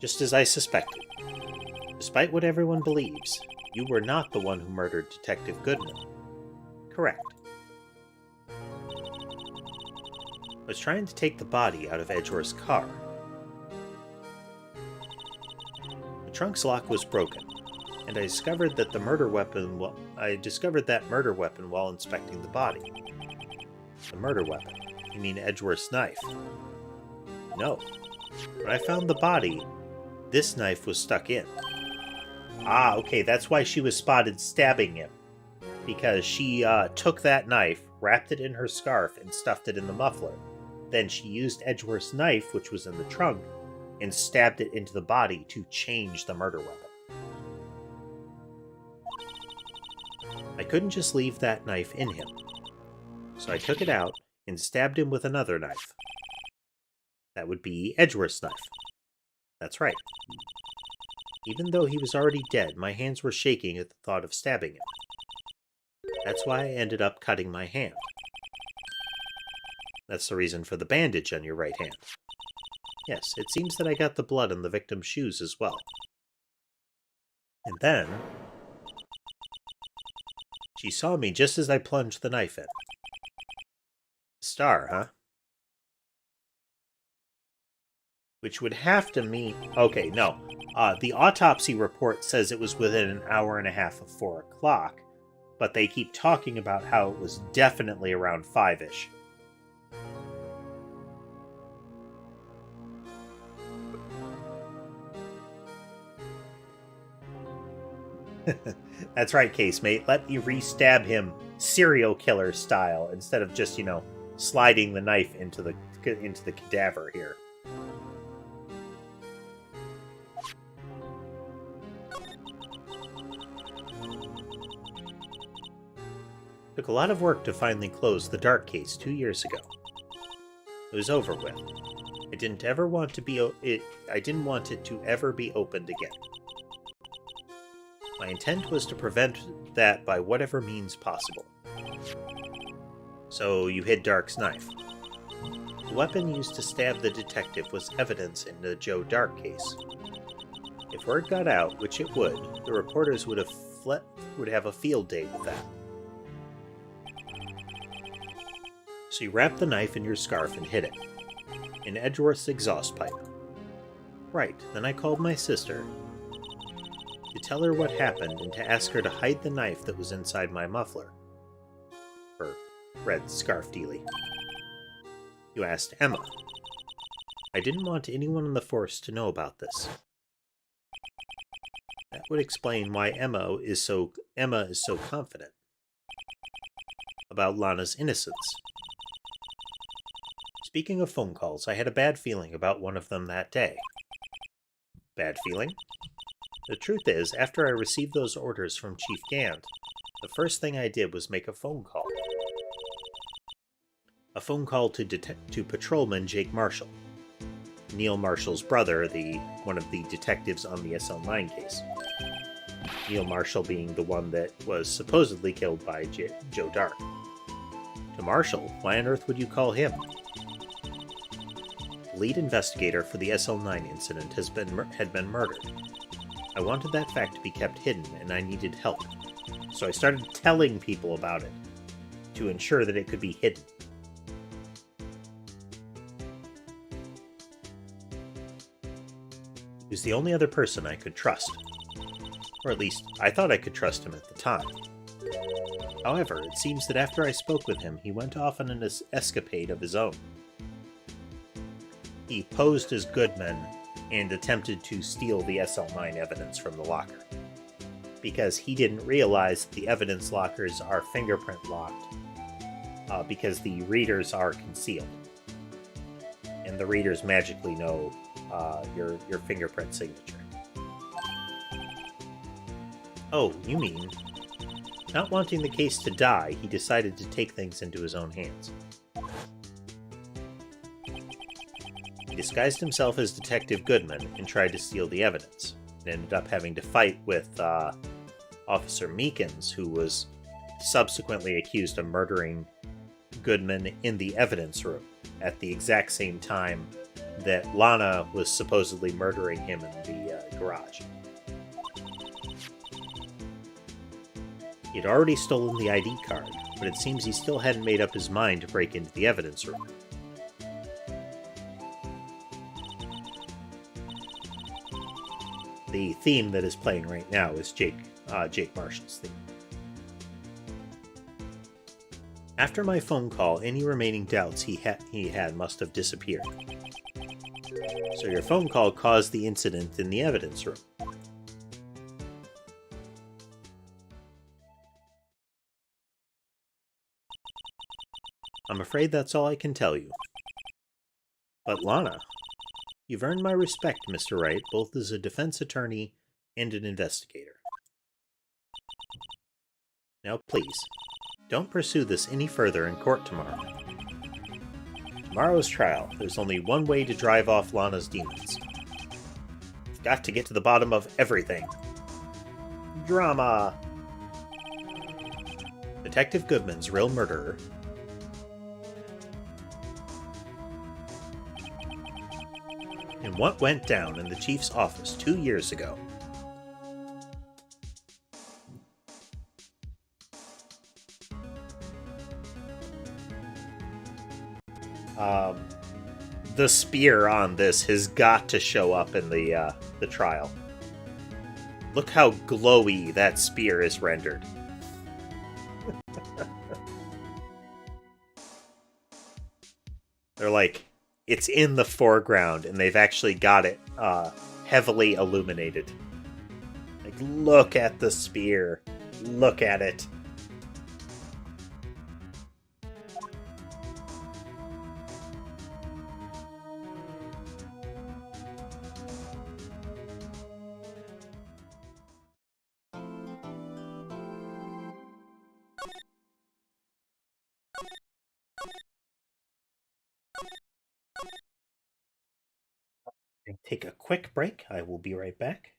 Just as I suspected. Despite what everyone believes, you were not the one who murdered Detective Goodman. Correct. I was trying to take the body out of Edgeworth's car. The trunk's lock was broken, and I discovered that murder weapon while inspecting the body. The murder weapon? You mean Edgeworth's knife? No. When I found the body, this knife was stuck in. Ah, okay, that's why she was spotted stabbing him. Because she took that knife, wrapped it in her scarf, and stuffed it in the muffler. Then she used Edgeworth's knife, which was in the trunk, and stabbed it into the body to change the murder weapon. I couldn't just leave that knife in him. So I took it out and stabbed him with another knife. That would be Edgeworth's knife. That's right. Even though he was already dead, my hands were shaking at the thought of stabbing him. That's why I ended up cutting my hand. That's the reason for the bandage on your right hand. Yes, it seems that I got the blood on the victim's shoes as well. And then she saw me just as I plunged the knife in. Star, huh? Which would have to mean... Okay, no. The autopsy report says it was within an hour and a half of 4 o'clock, but they keep talking about how it was definitely around 5-ish. That's right, casemate. Let me re-stab him serial killer style instead of just, sliding the knife into the cadaver here. Took a lot of work to finally close the Dark case 2 years ago. It was over with. I didn't want it to ever be opened again. My intent was to prevent that by whatever means possible. So you hid Dark's knife. The weapon used to stab the detective was evidence in the Joe Dark case. If word got out, which it would, the reporters would have a field day with that. So you wrapped the knife in your scarf and hid it. In Edgeworth's exhaust pipe. Right, then I called my sister to tell her what happened and to ask her to hide the knife that was inside my muffler. Her red scarf dealie. You asked Emma. I didn't want anyone in the force to know about this. That would explain why Emma is so confident about Lana's innocence. Speaking of phone calls, I had a bad feeling about one of them that day. Bad feeling? The truth is, after I received those orders from Chief Gant, the first thing I did was make a phone call. A phone call to Patrolman Jake Marshall, Neil Marshall's brother, one of the detectives on the SL9 case. Neil Marshall being the one that was supposedly killed by Joe Dark. To Marshall, why on earth would you call him? The lead investigator for the SL9 incident had been murdered. I wanted that fact to be kept hidden, and I needed help. So I started telling people about it, to ensure that it could be hidden. He was the only other person I could trust. Or at least, I thought I could trust him at the time. However, it seems that after I spoke with him, he went off on an escapade of his own. He posed as Goodman and attempted to steal the SL9 evidence from the locker. Because he didn't realize the evidence lockers are fingerprint locked, because the readers are concealed. And the readers magically know your fingerprint signature. Oh, you mean, not wanting the case to die, he decided to take things into his own hands. He disguised himself as Detective Goodman and tried to steal the evidence, and ended up having to fight with Officer Meekins, who was subsequently accused of murdering Goodman in the evidence room at the exact same time that Lana was supposedly murdering him in the garage. He had already stolen the ID card, but it seems he still hadn't made up his mind to break into the evidence room. The theme that is playing right now is Jake Marshall's theme. After my phone call, any remaining doubts he had must have disappeared. So your phone call caused the incident in the evidence room. I'm afraid that's all I can tell you. But Lana, you've earned my respect, Mr. Wright, both as a defense attorney and an investigator. Now please, don't pursue this any further in court tomorrow. Tomorrow's trial, there's only one way to drive off Lana's demons. You've got to get to the bottom of everything. Drama! Detective Goodman's real murderer. And what went down in the chief's office 2 years ago. The spear on this has got to show up in the trial. Look how glowy that spear is rendered. They're like, it's in the foreground, and they've actually got it heavily illuminated. Like, look at the spear. Look at it. Take a quick break. I will be right back.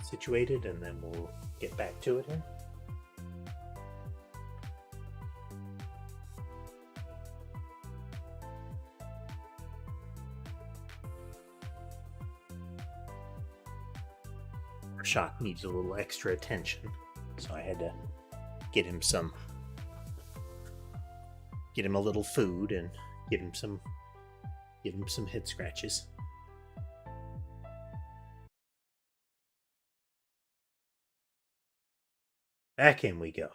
situated, and then we'll get back to it here. Rashak needs a little extra attention, so I had to get him a little food and give him some head scratches. Back in we go.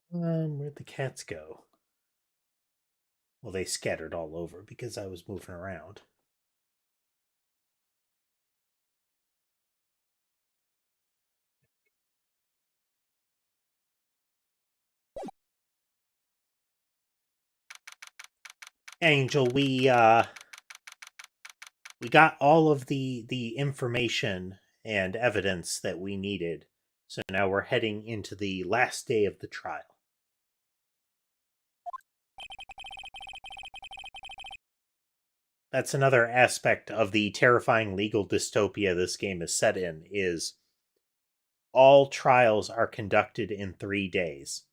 Where'd the cats go? Well, they scattered all over because I was moving around. Angel, we got all of the information and evidence that we needed. So now we're heading into the last day of the trial. That's another aspect of the terrifying legal dystopia this game is set in, is all trials are conducted in 3 days.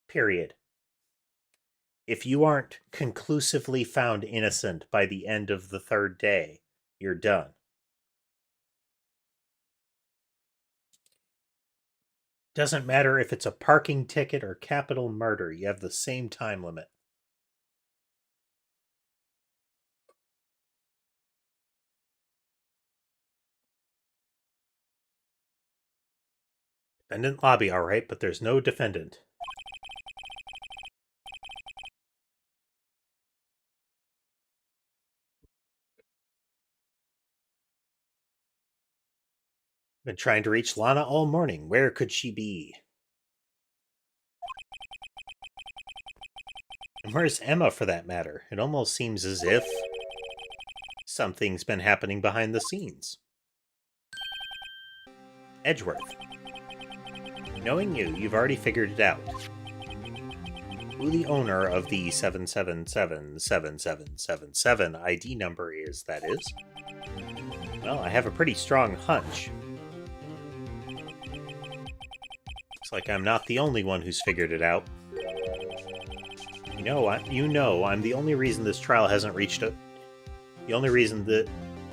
Period. If you aren't conclusively found innocent by the end of the 3rd day, you're done. Doesn't matter if it's a parking ticket or capital murder, you have the same time limit. Defendant lobby, all right, but there's no defendant. Been trying to reach Lana all morning. Where could she be? And where's Emma, for that matter? It almost seems as if something's been happening behind the scenes. Edgeworth. Knowing you, you've already figured it out. Who the owner of the 7777777 ID number is, that is. Well, I have a pretty strong hunch. Looks like I'm not the only one who's figured it out. You know, I'm the only reason this trial hasn't reached a... The only reason that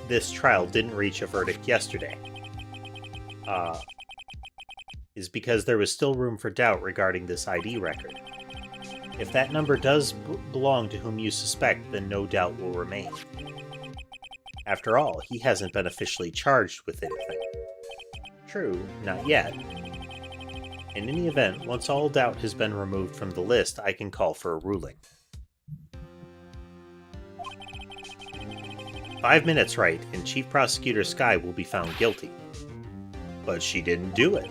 this trial didn't reach a verdict yesterday is because there was still room for doubt regarding this ID record. If that number does belong to whom you suspect, then no doubt will remain. After all, he hasn't been officially charged with anything. True, not yet. In any event, once all doubt has been removed from the list, I can call for a ruling. 5 minutes, Wright, and Chief Prosecutor Skye will be found guilty. But she didn't do it.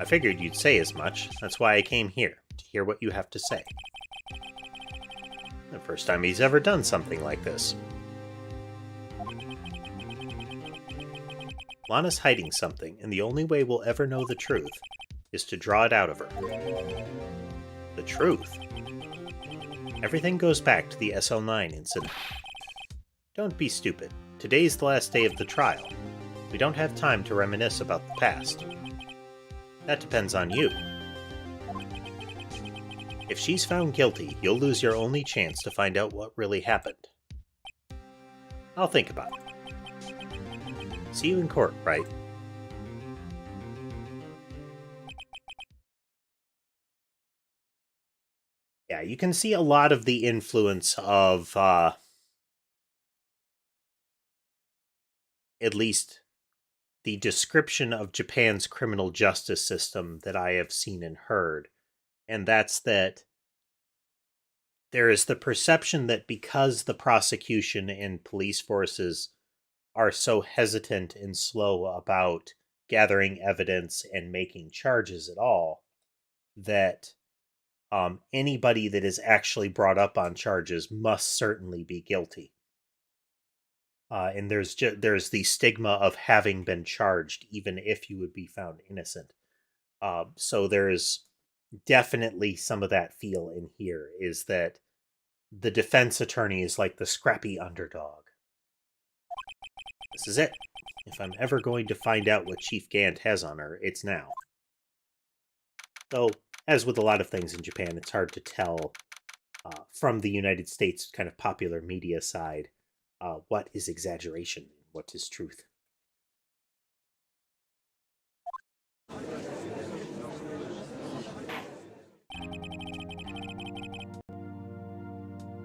I figured you'd say as much. That's why I came here, to hear what you have to say. The first time he's ever done something like this. Lana's hiding something, and the only way we'll ever know the truth is to draw it out of her. The truth? Everything goes back to the SL9 incident. Don't be stupid. Today's the last day of the trial. We don't have time to reminisce about the past. That depends on you. If she's found guilty, you'll lose your only chance to find out what really happened. I'll think about it. See you in court, Wright? Yeah, you can see a lot of the influence of, at least the description of Japan's criminal justice system that I have seen and heard. And that's that there is the perception that because the prosecution and police forces are so hesitant and slow about gathering evidence and making charges at all, that anybody that is actually brought up on charges must certainly be guilty. And there's the stigma of having been charged, even if you would be found innocent. So there's definitely some of that feel in here is that the defense attorney is like the scrappy underdog. This is it. If I'm ever going to find out what Chief Gant has on her, it's now. Though, as with a lot of things in Japan, it's hard to tell from the United States kind of popular media side what is exaggeration and what is truth.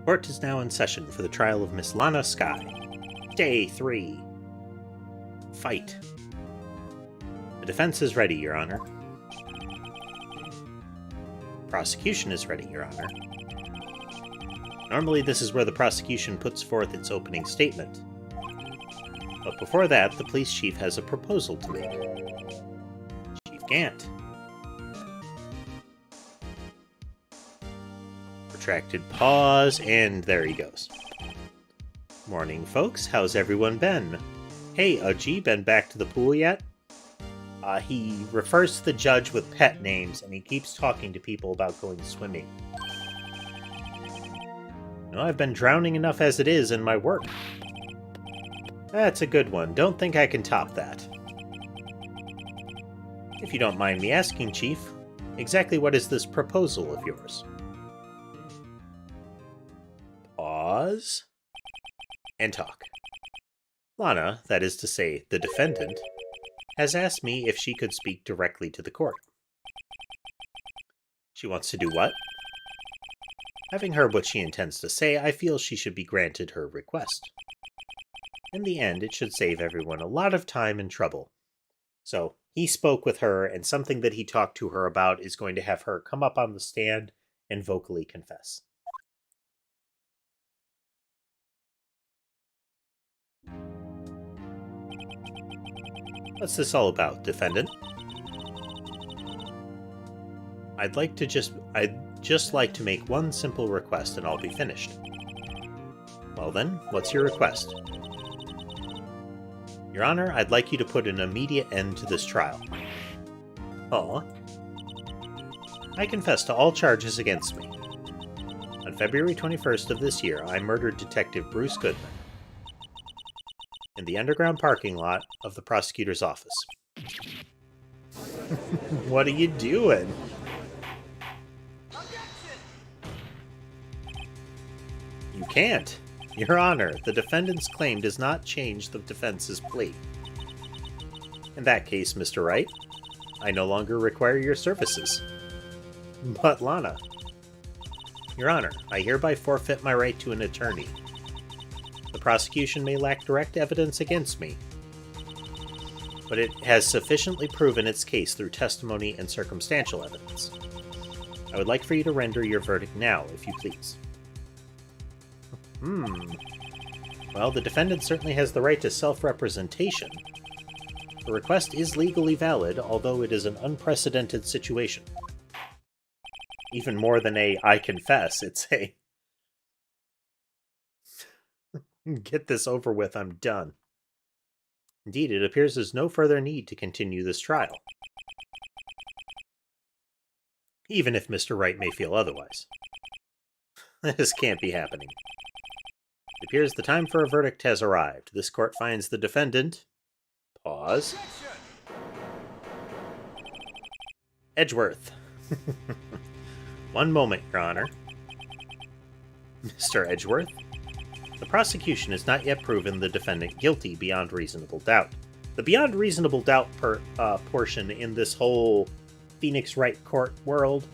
Court is now in session for the trial of Miss Lana Sky. Day 3. Fight. The defense is ready, Your Honor. Prosecution is ready, Your Honor. Normally this is where the prosecution puts forth its opening statement. But before that, the police chief has a proposal to make. Chief Gant. Protracted pause, and there he goes. Morning, folks. How's everyone been? Hey, Uji, been back to the pool yet? He refers to the judge with pet names, and he keeps talking to people about going swimming. No, I've been drowning enough as it is in my work. That's a good one. Don't think I can top that. If you don't mind me asking, Chief, exactly what is this proposal of yours? Pause. And talk. Lana, that is to say, the defendant, has asked me if she could speak directly to the court. She wants to do what? Having heard what she intends to say, I feel she should be granted her request. In the end, it should save everyone a lot of time and trouble. So, he spoke with her, and something that he talked to her about is going to have her come up on the stand and vocally confess. What's this all about, defendant? I'd just like to make one simple request and I'll be finished. Well then, what's your request? Your Honor, I'd like you to put an immediate end to this trial. Aw. I confess to all charges against me. On February 21st of this year, I murdered Detective Bruce Goodman in the underground parking lot of the prosecutor's office. What are you doing? You can't. Your Honor, the defendant's claim does not change the defense's plea. In that case, Mr. Wright, I no longer require your services. But Lana. Your Honor, I hereby forfeit my right to an attorney. The prosecution may lack direct evidence against me, but it has sufficiently proven its case through testimony and circumstantial evidence. I would like for you to render your verdict now, if you please. Well, the defendant certainly has the right to self-representation. The request is legally valid, although it is an unprecedented situation. Even more than a I confess, it's a get this over with, I'm done. Indeed, it appears there's no further need to continue this trial. Even if Mr. Wright may feel otherwise. This can't be happening. It appears the time for a verdict has arrived. This court finds the defendant... Pause. Edgeworth. One moment, Your Honor. Mr. Edgeworth, the prosecution has not yet proven the defendant guilty beyond reasonable doubt. The beyond reasonable doubt portion in this whole Phoenix Wright court world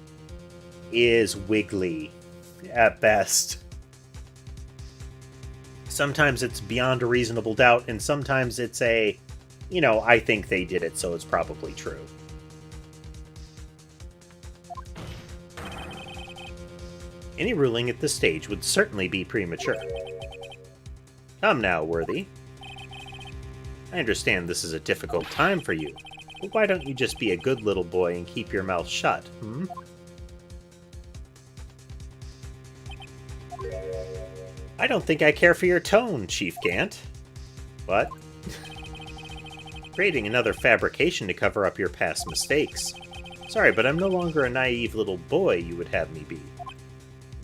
is wiggly at best. Sometimes it's beyond a reasonable doubt, and sometimes it's a, I think they did it, so it's probably true. Any ruling at this stage would certainly be premature. Come now, Worthy. I understand this is a difficult time for you, but why don't you just be a good little boy and keep your mouth shut, I don't think I care for your tone, Chief Gant. What? Creating another fabrication to cover up your past mistakes. Sorry, but I'm no longer a naive little boy you would have me be.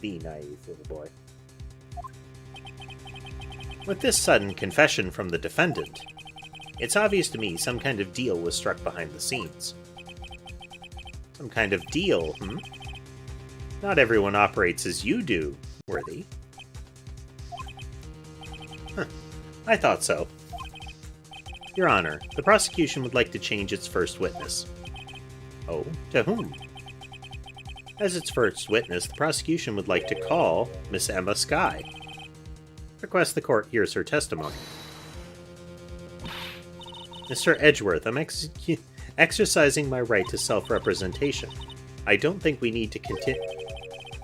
The naive little boy. With this sudden confession from the defendant, it's obvious to me some kind of deal was struck behind the scenes. Some kind of deal, hmm? Not everyone operates as you do, Worthy. Huh. I thought so. Your Honor, the prosecution would like to change its first witness. Oh, to whom? As its first witness, the prosecution would like to call Miss Emma Skye. Request the court hears her testimony. Mr. Edgeworth, I'm exercising my right to self-representation. I don't think we need to continue.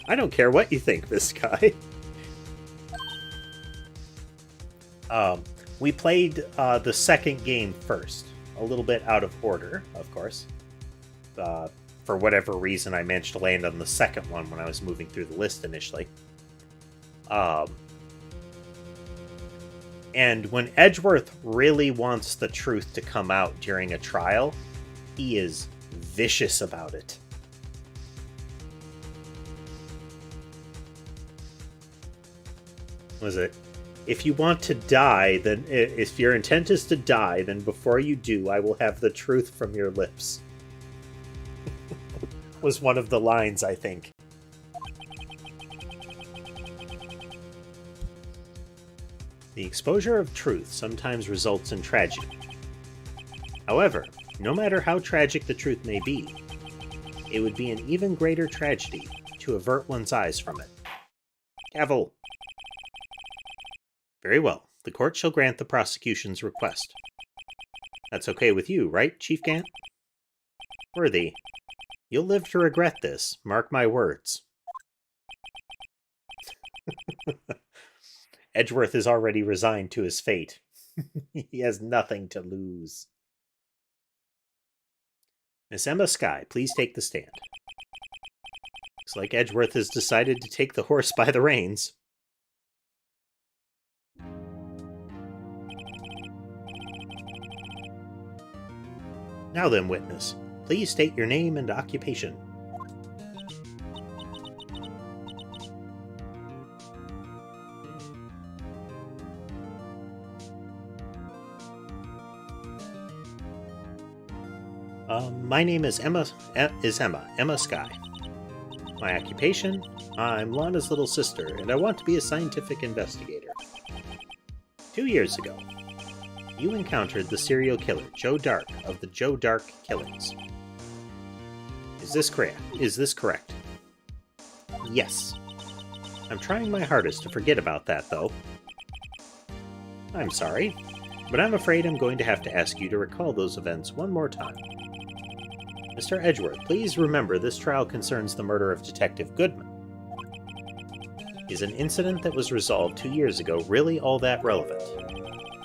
I don't care what you think, Miss Skye. We played the second game first. A little bit out of order, of course. For whatever reason, I managed to land on the second one when I was moving through the list initially. And when Edgeworth really wants the truth to come out during a trial, he is vicious about it. Was it? If you want to die, then if your intent is to die, then before you do, I will have the truth from your lips. Was one of the lines, I think. The exposure of truth sometimes results in tragedy. However, no matter how tragic the truth may be, it would be an even greater tragedy to avert one's eyes from it. Gavel. Very well. The court shall grant the prosecution's request. That's okay with you, right, Chief Gant? Worthy. You'll live to regret this. Mark my words. Edgeworth is already resigned to his fate. He has nothing to lose. Miss Emma Skye, please take the stand. Looks like Edgeworth has decided to take the horse by the reins. Now then, witness, please state your name and occupation. My name is Emma Skye. My occupation? I'm Lana's little sister, and I want to be a scientific investigator. 2 years ago, you encountered the serial killer, Joe Dark, of the Joe Dark Killings. Is this correct? Yes. I'm trying my hardest to forget about that, though. I'm sorry, but I'm afraid I'm going to have to ask you to recall those events one more time. Mr. Edgeworth, please remember this trial concerns the murder of Detective Goodman. Is an incident that was resolved 2 years ago really all that relevant?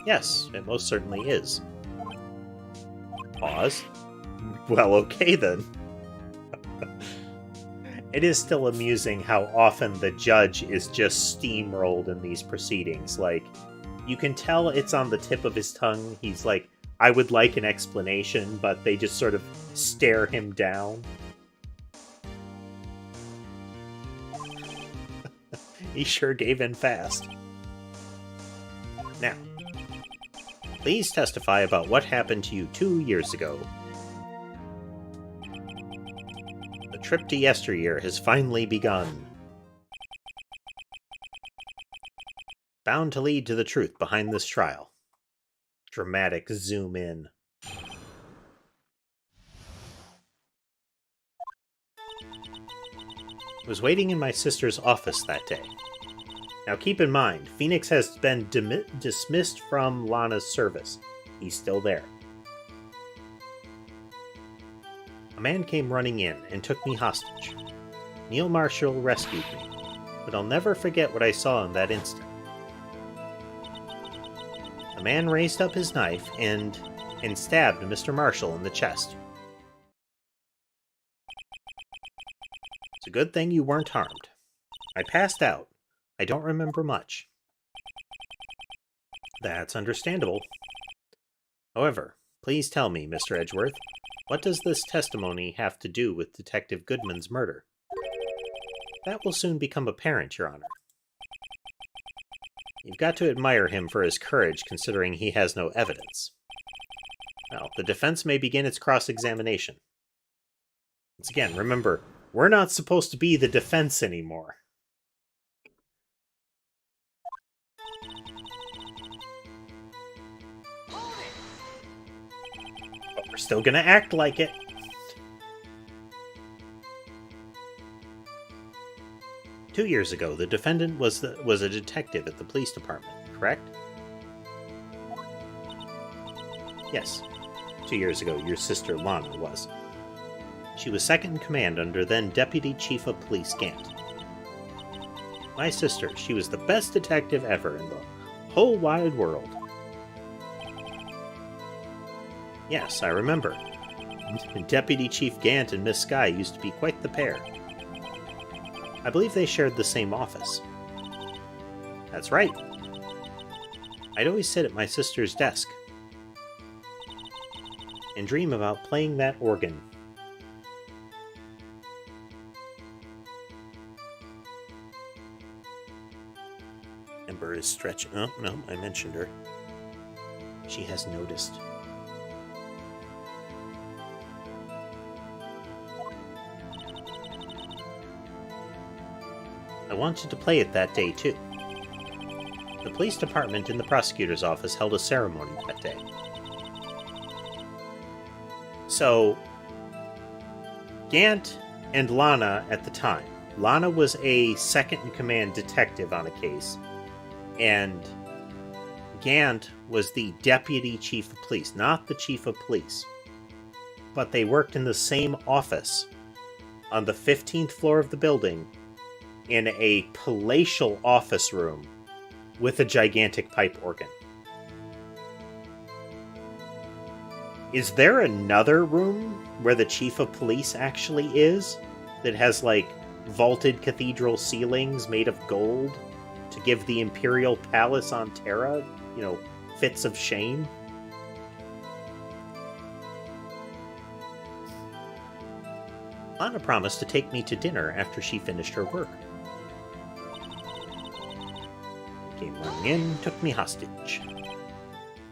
Yes, it most certainly is. Pause. Well, okay then. It is still amusing how often the judge is just steamrolled in these proceedings. Like, you can tell it's on the tip of his tongue. He's like, I would like an explanation, but they just sort of stare him down. He sure gave in fast. Now, please testify about what happened to you 2 years ago. The trip to yesteryear has finally begun. Bound to lead to the truth behind this trial. Dramatic zoom in. I was waiting in my sister's office that day. Now keep in mind, Phoenix has been dismissed from Lana's service. He's still there. A man came running in and took me hostage. Neil Marshall rescued me, but I'll never forget what I saw in that instant. The man raised up his knife and stabbed Mr. Marshall in the chest. It's a good thing you weren't harmed. I passed out. I don't remember much. That's understandable. However, please tell me, Mr. Edgeworth, What does this testimony have to do with Detective Goodman's murder? That will soon become apparent, Your Honor. You've got to admire him for his courage, considering he has no evidence. Now, the defense may begin its cross-examination. Once again, remember, we're not supposed to be the defense anymore. But we're still gonna act like it. Two years ago, the defendant was a detective at the police department, correct? Yes. 2 years ago, your sister Lana was. She was second in command under then Deputy Chief of Police Gant. My sister, she was the best detective ever in the whole wide world. Yes, I remember. Deputy Chief Gant and Miss Skye used to be quite the pair. I believe they shared the same office. That's right. I'd always sit at my sister's desk and dream about playing that organ. Ember is stretching. Oh, no, I mentioned her. She has noticed. I wanted to play it that day, too. The police department and the prosecutor's office held a ceremony that day. So, Gant and Lana at the time. Lana was a second-in-command detective on a case, and Gant was the deputy chief of police, not the chief of police. But they worked in the same office on the 15th floor of the building in a palatial office room with a gigantic pipe organ. Is there another room where the chief of police actually is that has, like, vaulted cathedral ceilings made of gold to give the Imperial Palace on Terra, fits of shame? Lana promised to take me to dinner after she finished her work. Came running in, took me hostage.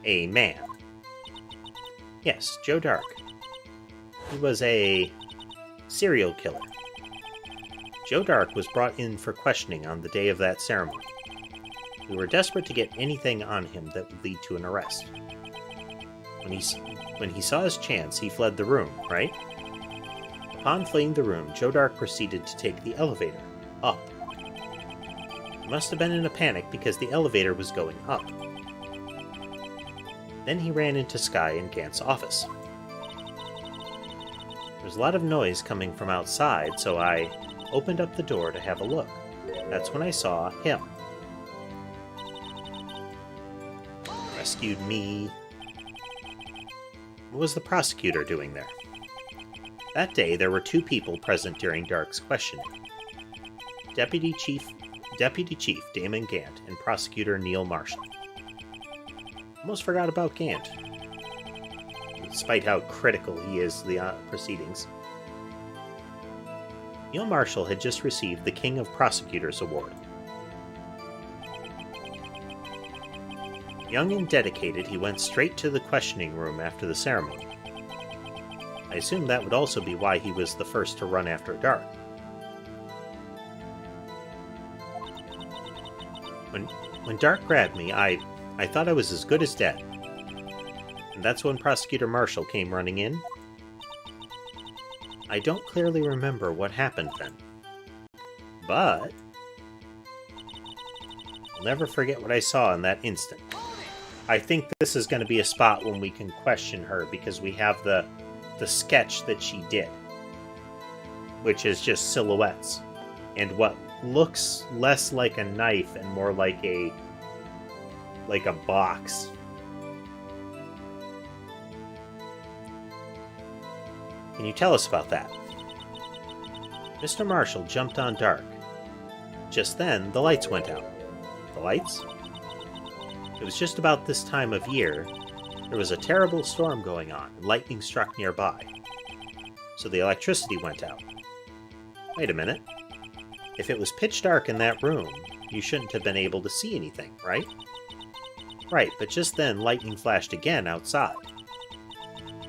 A man. Yes, Joe Dark. He was a serial killer. Joe Dark was brought in for questioning on the day of that ceremony. We were desperate to get anything on him that would lead to an arrest. When he saw his chance, he fled the room, right? Upon fleeing the room, Joe Dark proceeded to take the elevator up. He must have been in a panic because the elevator was going up. Then he ran into Skye and Gant's office. There was a lot of noise coming from outside, so I opened up the door to have a look. That's when I saw him. Rescued me. What was the prosecutor doing there? That day, there were two people present during Dark's questioning. Deputy Chief Damon Gant and Prosecutor Neil Marshall. Almost forgot about Gant, despite how critical he is to the proceedings. Neil Marshall had just received the King of Prosecutors Award. Young and dedicated, he went straight to the questioning room after the ceremony. I assume that would also be why he was the first to run after Dark. When Dark grabbed me, I thought I was as good as dead. And that's when Prosecutor Marshall came running in. I don't clearly remember what happened then. But I'll never forget what I saw in that instant. I think this is going to be a spot when we can question her, because we have the sketch that she did, which is just silhouettes, and what looks less like a knife and more like a box. Can you tell us about that? Mr. Marshall jumped on Dark. Just then, the lights went out. The lights? It was just about this time of year, There was a terrible storm going on, and lightning struck nearby. So the electricity went out. Wait a minute. If it was pitch dark in that room, you shouldn't have been able to see anything, right? Right, but just then lightning flashed again outside.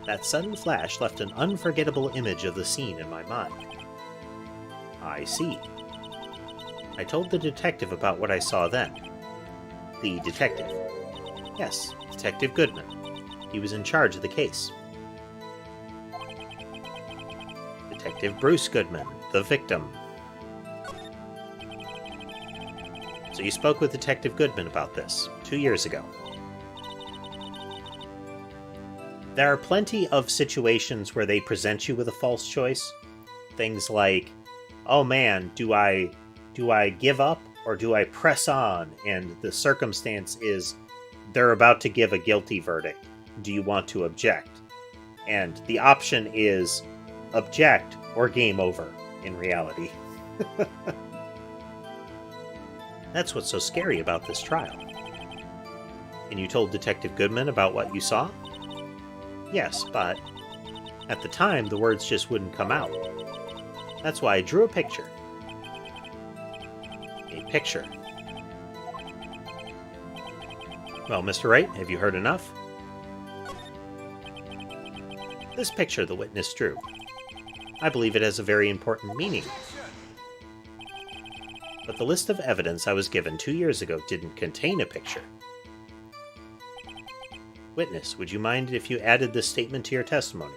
That sudden flash left an unforgettable image of the scene in my mind. I see. I told the detective about what I saw then. The detective. Yes, Detective Goodman. He was in charge of the case. Detective Bruce Goodman, the victim. So you spoke with Detective Goodman about this 2 years ago. There are plenty of situations where they present you with a false choice. Things like, oh man, do I give up or do I press on? And the circumstance is they're about to give a guilty verdict. Do you want to object? And the option is object or game over in reality. That's what's so scary about this trial. And you told Detective Goodman about what you saw? Yes, but at the time, the words just wouldn't come out. That's why I drew a picture. A picture. Well, Mr. Wright, have you heard enough? This picture the witness drew. I believe it has a very important meaning. But the list of evidence I was given 2 years ago didn't contain a picture. Witness, would you mind if you added this statement to your testimony?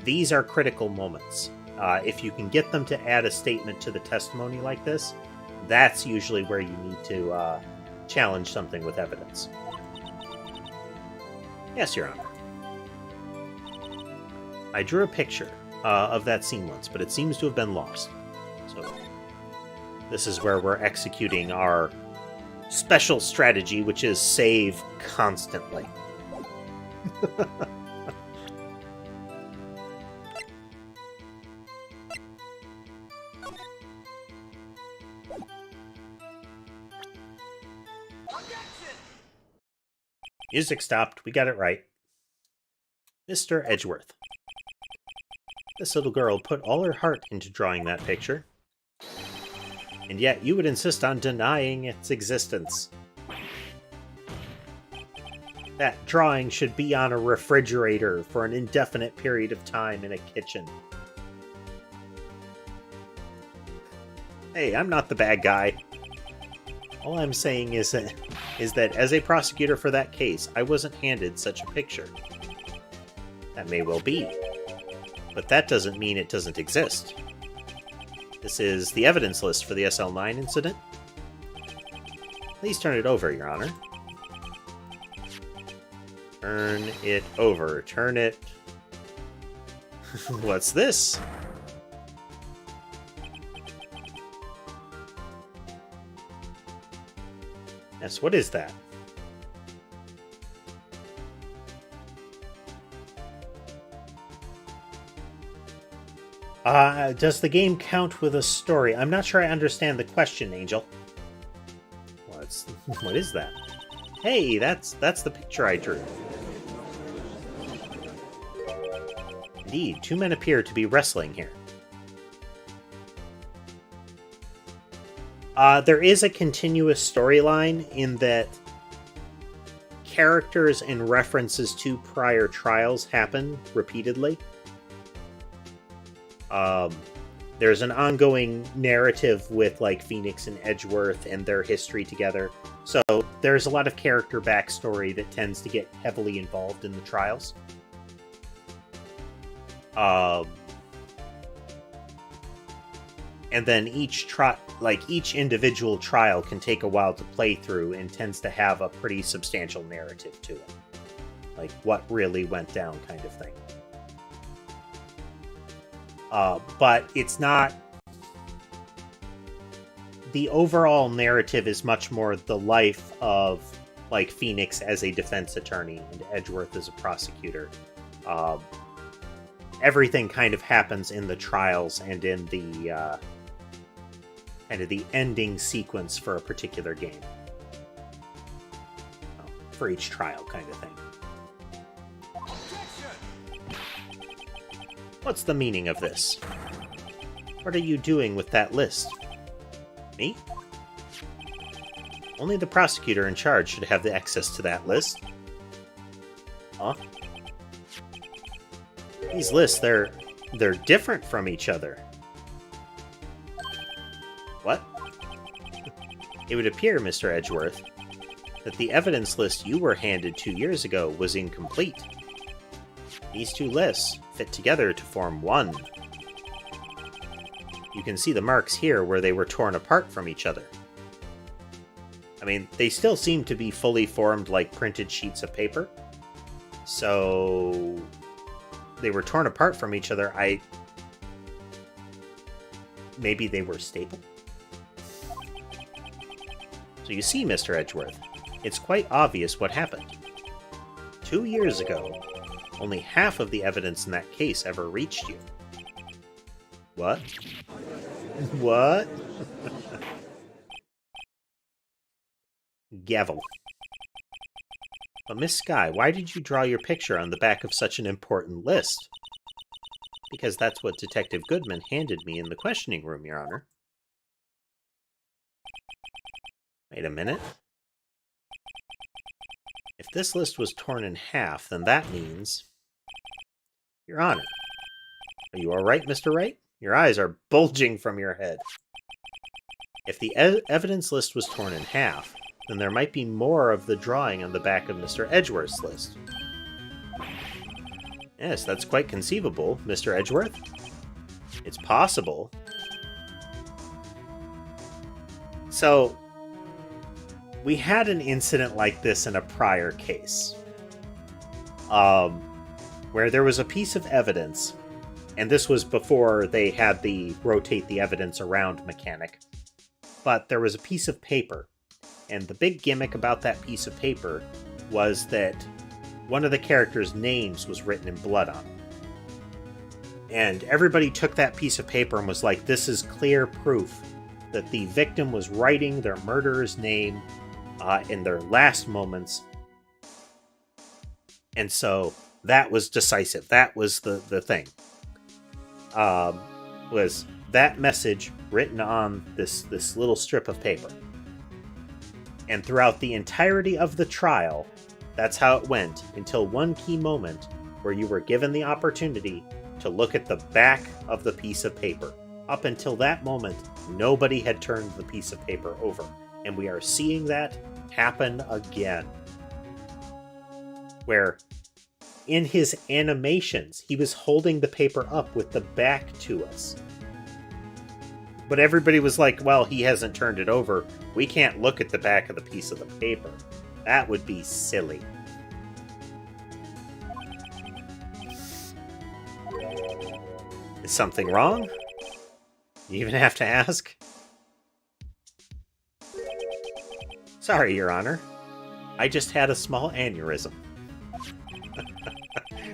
These are critical moments. If you can get them to add a statement to the testimony like this, that's usually where you need to challenge something with evidence. Yes, Your Honor. I drew a picture of that scene once, but it seems to have been lost. So this is where we're executing our special strategy, which is save constantly. Music stopped. We got it right. Mr. Edgeworth. This little girl put all her heart into drawing that picture. And yet you would insist on denying its existence. That drawing should be on a refrigerator for an indefinite period of time in a kitchen. Hey, I'm not the bad guy. All I'm saying is that as a prosecutor for that case, I wasn't handed such a picture. That may well be. But that doesn't mean it doesn't exist. This is the evidence list for the SL9 incident. Please turn it over, Your Honor. Turn it over. Turn it... What's this? Yes, what is that? Does the game count with a story? I'm not sure I understand the question, Angel. What is that? Hey, that's the picture I drew. Indeed, two men appear to be wrestling here. There is a continuous storyline in that characters and references to prior trials happen repeatedly. There's an ongoing narrative with like Phoenix and Edgeworth and their history together. So there's a lot of character backstory that tends to get heavily involved in the trials. And then each individual trial can take a while to play through and tends to have a pretty substantial narrative to it. Like what really went down kind of thing. But it's not... The overall narrative is much more the life of, like, Phoenix as a defense attorney and Edgeworth as a prosecutor. Everything kind of happens in the trials and in the, kind of the ending sequence for a particular game. For each trial kind of thing. What's the meaning of this? What are you doing with that list? Me? Only the prosecutor in charge should have the access to that list. Huh? These lists, they're different from each other. What? It would appear, Mr. Edgeworth, that the evidence list you were handed 2 years ago was incomplete. These two lists fit together to form one. You can see the marks here where they were torn apart from each other. I mean, they still seem to be fully formed like printed sheets of paper. So they were torn apart from each other. Maybe they were stapled? So you see, Mr. Edgeworth, it's quite obvious what happened. 2 years ago, only half of the evidence in that case ever reached you. What? What? Gavel. But Miss Skye, why did you draw your picture on the back of such an important list? Because that's what Detective Goodman handed me in the questioning room, Your Honor. Wait a minute. If this list was torn in half, then that means... Your Honor. Are you all right, Mr. Wright? Your eyes are bulging from your head. If the evidence list was torn in half, then there might be more of the drawing on the back of Mr. Edgeworth's list. Yes, that's quite conceivable, Mr. Edgeworth. It's possible. So, we had an incident like this in a prior case. Where there was a piece of evidence, and this was before they had the rotate the evidence around mechanic, but there was a piece of paper, and the big gimmick about that piece of paper was that one of the characters' names was written in blood on it. And everybody took that piece of paper and was like, this is clear proof that the victim was writing their murderer's name in their last moments. And so that was decisive. That was the thing. Was that message written on this little strip of paper. And throughout the entirety of the trial, that's how it went, until one key moment where you were given the opportunity to look at the back of the piece of paper. Up until that moment, nobody had turned the piece of paper over. And we are seeing that happen again. Where, in his animations, he was holding the paper up with the back to us. But everybody was like, well, he hasn't turned it over. We can't look at the back of the piece of the paper. That would be silly. Is something wrong? You even have to ask? Sorry, Your Honor. I just had a small aneurysm.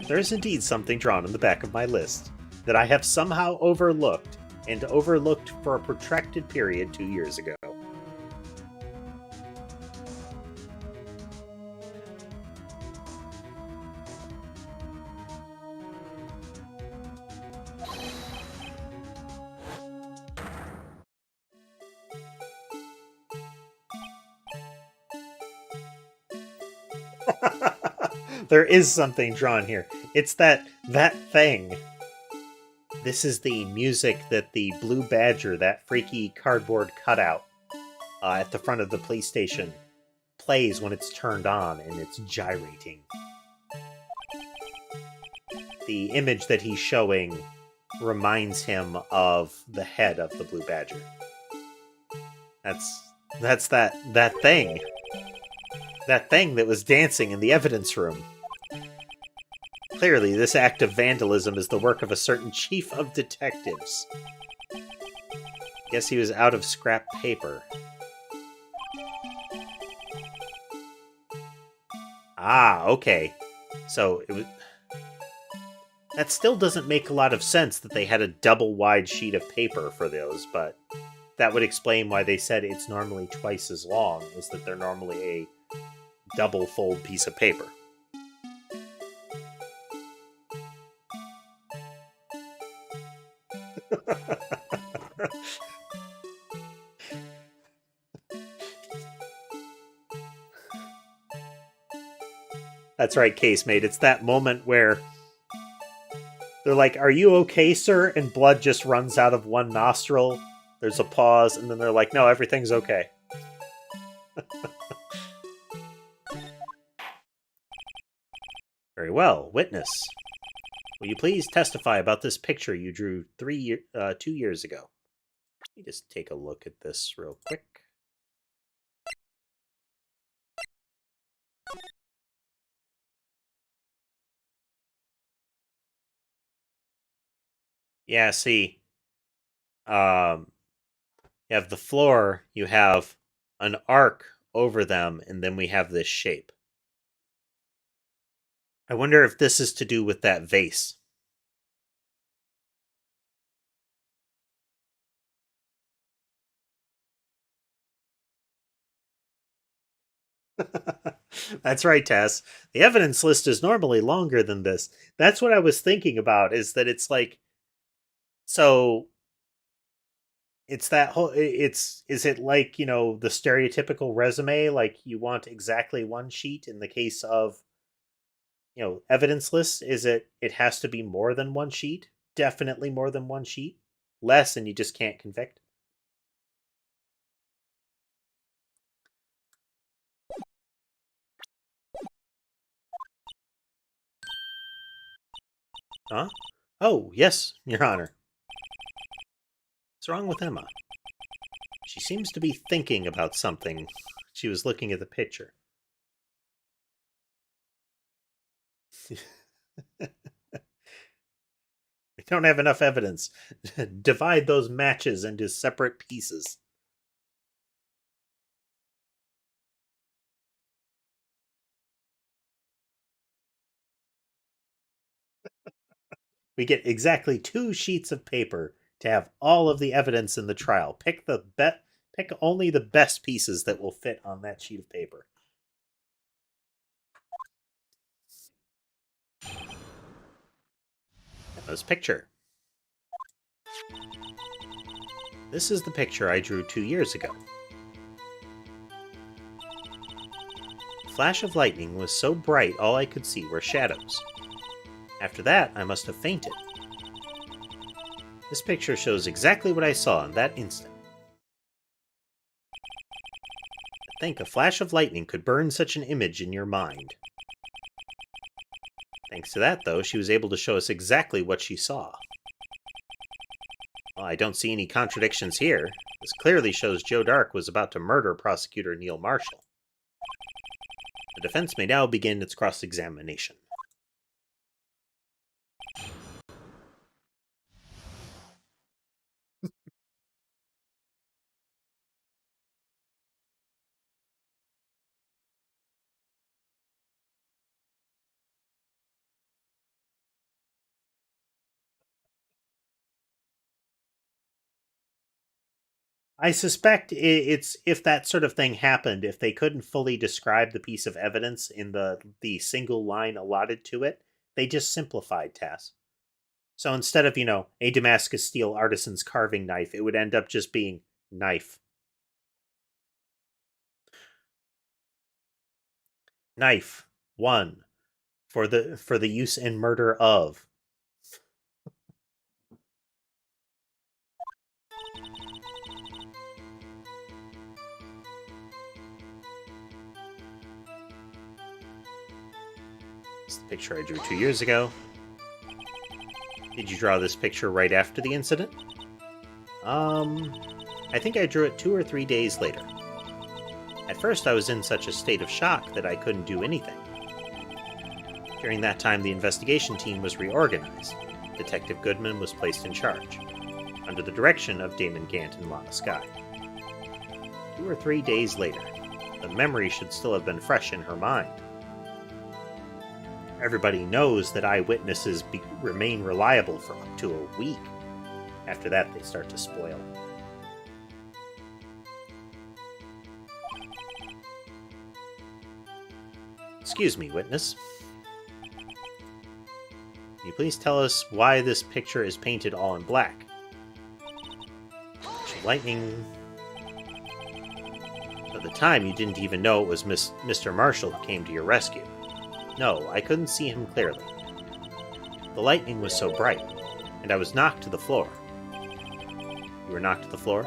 There is indeed something drawn on the back of my list that I have somehow overlooked, and overlooked for a protracted period 2 years ago. There is something drawn here. It's that thing. This is the music that the Blue Badger, that freaky cardboard cutout at the front of the police station, plays when it's turned on and it's gyrating. The image that he's showing reminds him of the head of the Blue Badger. That's that thing. That thing that was dancing in the evidence room. Clearly, this act of vandalism is the work of a certain chief of detectives. Guess he was out of scrap paper. Ah, okay. So, it was... That still doesn't make a lot of sense that they had a double-wide sheet of paper for those, but that would explain why they said it's normally twice as long, is that they're normally a double-fold piece of paper. That's right, casemate. It's that moment where they're like, "Are you okay, sir?" And blood just runs out of one nostril. There's a pause, and then they're like, "No, everything's okay." Very well. Witness, will you please testify about this picture you drew 2 years ago? Let me just take a look at this real quick. Yeah, see, um, you have the floor, you have an arc over them, and then we have this shape. I wonder if this is to do with that vase. That's right, Tess. The evidence list is normally longer than this. That's what I was thinking about, is that it's like, so it's that whole it's is it like, the stereotypical resume, like you want exactly one sheet? In the case of, evidence lists, is it has to be more than one sheet? Definitely more than one sheet. Less and you just can't convict. Huh? Oh, yes, Your Honor. What's wrong with Emma? She seems to be thinking about something. She was looking at the picture. We don't have enough evidence. Divide those matches into separate pieces. We get exactly 2 sheets of paper to have all of the evidence in the trial. Pick only the best pieces that will fit on that sheet of paper. Emma's picture. This is the picture I drew 2 years ago. The flash of lightning was so bright all I could see were shadows. After that, I must have fainted. This picture shows exactly what I saw in that instant. To think a flash of lightning could burn such an image in your mind. Thanks to that, though, she was able to show us exactly what she saw. Well, I don't see any contradictions here. This clearly shows Joe Dark was about to murder Prosecutor Neil Marshall. The defense may now begin its cross-examination. I suspect it's, if that sort of thing happened, if they couldn't fully describe the piece of evidence in the single line allotted to it, they just simplified tasks. So instead of, a Damascus steel artisan's carving knife, it would end up just being knife. Knife 1 for the use and murder of. It's the picture I drew 2 years ago. Did you draw this picture right after the incident? I think I drew it 2 or 3 days later. At first, I was in such a state of shock that I couldn't do anything. During that time, the investigation team was reorganized. Detective Goodman was placed in charge, under the direction of Damon Gant and Lana Skye. 2 or 3 days later, the memory should still have been fresh in her mind. Everybody knows that eyewitnesses remain reliable for up to a week. After that, they start to spoil. Excuse me, witness. Can you please tell us why this picture is painted all in black? Lightning... At the time, you didn't even know it was Mr. Marshall who came to your rescue. No, I couldn't see him clearly. The lightning was so bright, and I was knocked to the floor. You were knocked to the floor?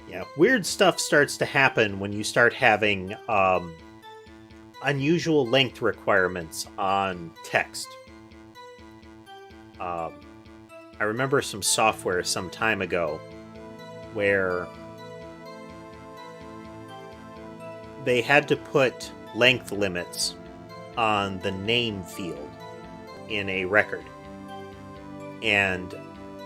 Yeah, weird stuff starts to happen when you start having unusual length requirements on text. I remember some software some time ago where they had to put length limits on the name field in a record. And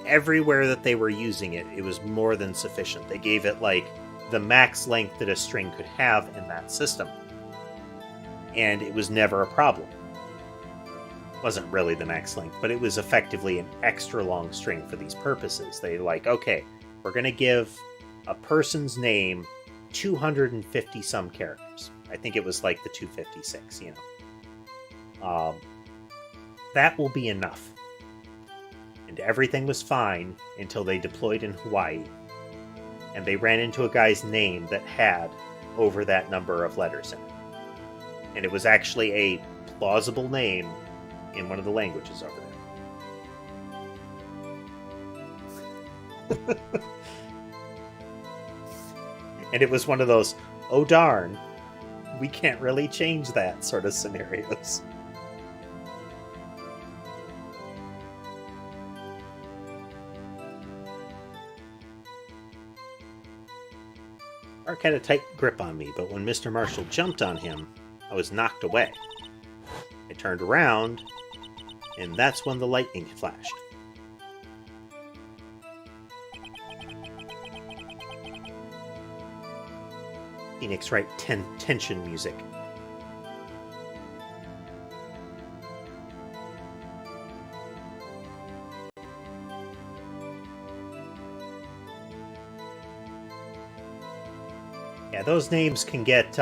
everywhere that they were using it, it was more than sufficient. They gave it like the max length that a string could have in that system. And it was never a problem. It wasn't really the max length, but it was effectively an extra long string for these purposes. They like, okay, we're going to give a person's name 250 some characters. I think it was like the 256, you know. That will be enough. And everything was fine until they deployed in Hawaii. And they ran into a guy's name that had over that number of letters in it. And it was actually a plausible name in one of the languages over there. And it was one of those, oh darn, we can't really change that sort of scenarios. Mark had a tight grip on me, but when Mr. Marshall jumped on him, I was knocked away. I turned around, and that's when the lightning flashed. Phoenix Wright tension music. Yeah, those names can get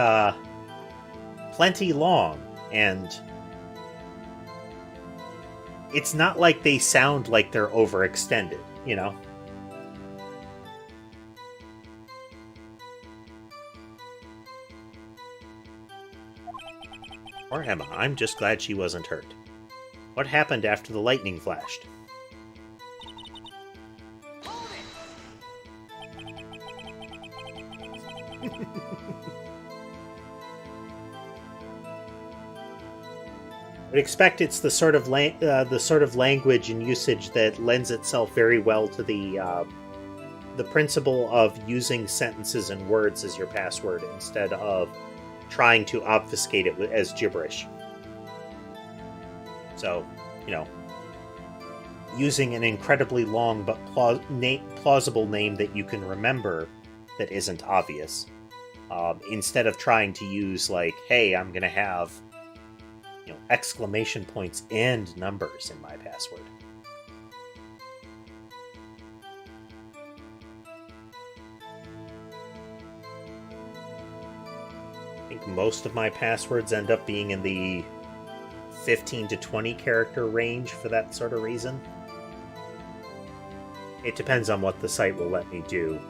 plenty long, and it's not like they sound like they're overextended, you know? Or Emma, I'm just glad she wasn't hurt. What happened after the lightning flashed? I would expect it's the sort of language and usage that lends itself very well to the principle of using sentences and words as your password instead of trying to obfuscate it as gibberish. So, you know, using an incredibly long but plausible name that you can remember that isn't obvious, instead of trying to use like, hey, I'm going to have, you know, exclamation points and numbers in my password. I think most of my passwords end up being in the 15 to 20 character range for that sort of reason. It depends on what the site will let me do.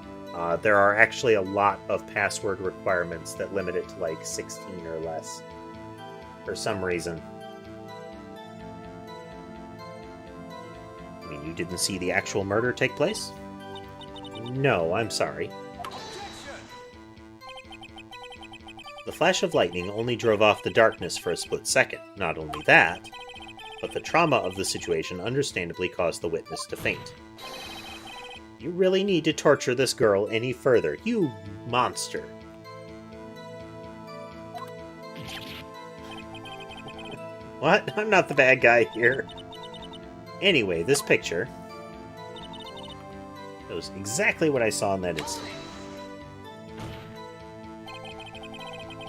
There are actually a lot of password requirements that limit it to like 16 or less for some reason. I mean, you didn't see the actual murder take place? No, I'm sorry. The flash of lightning only drove off the darkness for a split second. Not only that, but the trauma of the situation understandably caused the witness to faint. You really need to torture this girl any further, you monster. What? I'm not the bad guy here. Anyway, this picture shows exactly what I saw in that instant.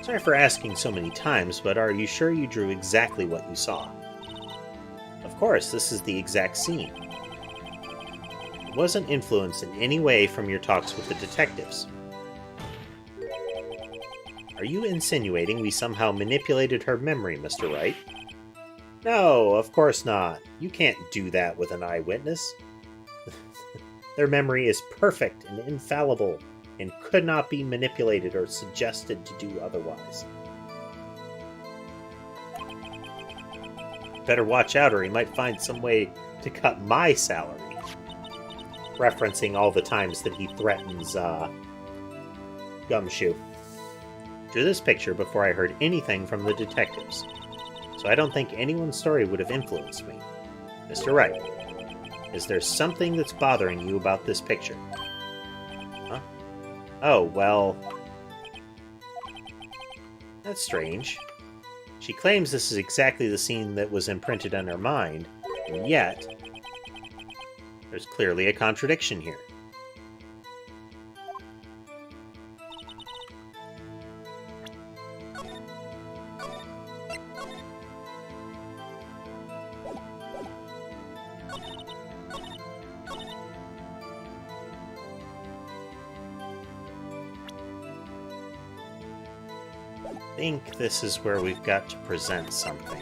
Sorry for asking so many times, but are you sure you drew exactly what you saw? Of course, this is the exact scene. wasn't influenced in any way from your talks with the detectives. Are you insinuating we somehow manipulated her memory, Mr. Wright? No, of course not. You can't do that with an eyewitness. Their memory is perfect and infallible, and could not be manipulated or suggested to do otherwise. Better watch out or he might find some way to cut my salary. Referencing all the times that he threatens Gumshoe. Drew this picture before I heard anything from the detectives, so I don't think anyone's story would have influenced me. Mr. Wright, is there something that's bothering you about this picture? Huh? Oh, well... That's strange. She claims this is exactly the scene that was imprinted on her mind, and yet... there's clearly a contradiction here. I think this is where we've got to present something.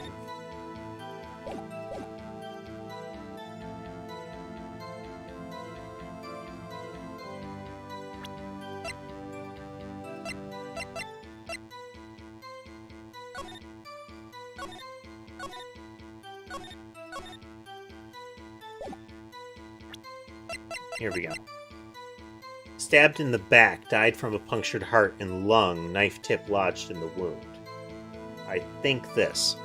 Here we go. Stabbed in the back, died from a punctured heart and lung, knife tip lodged in the wound. I think this.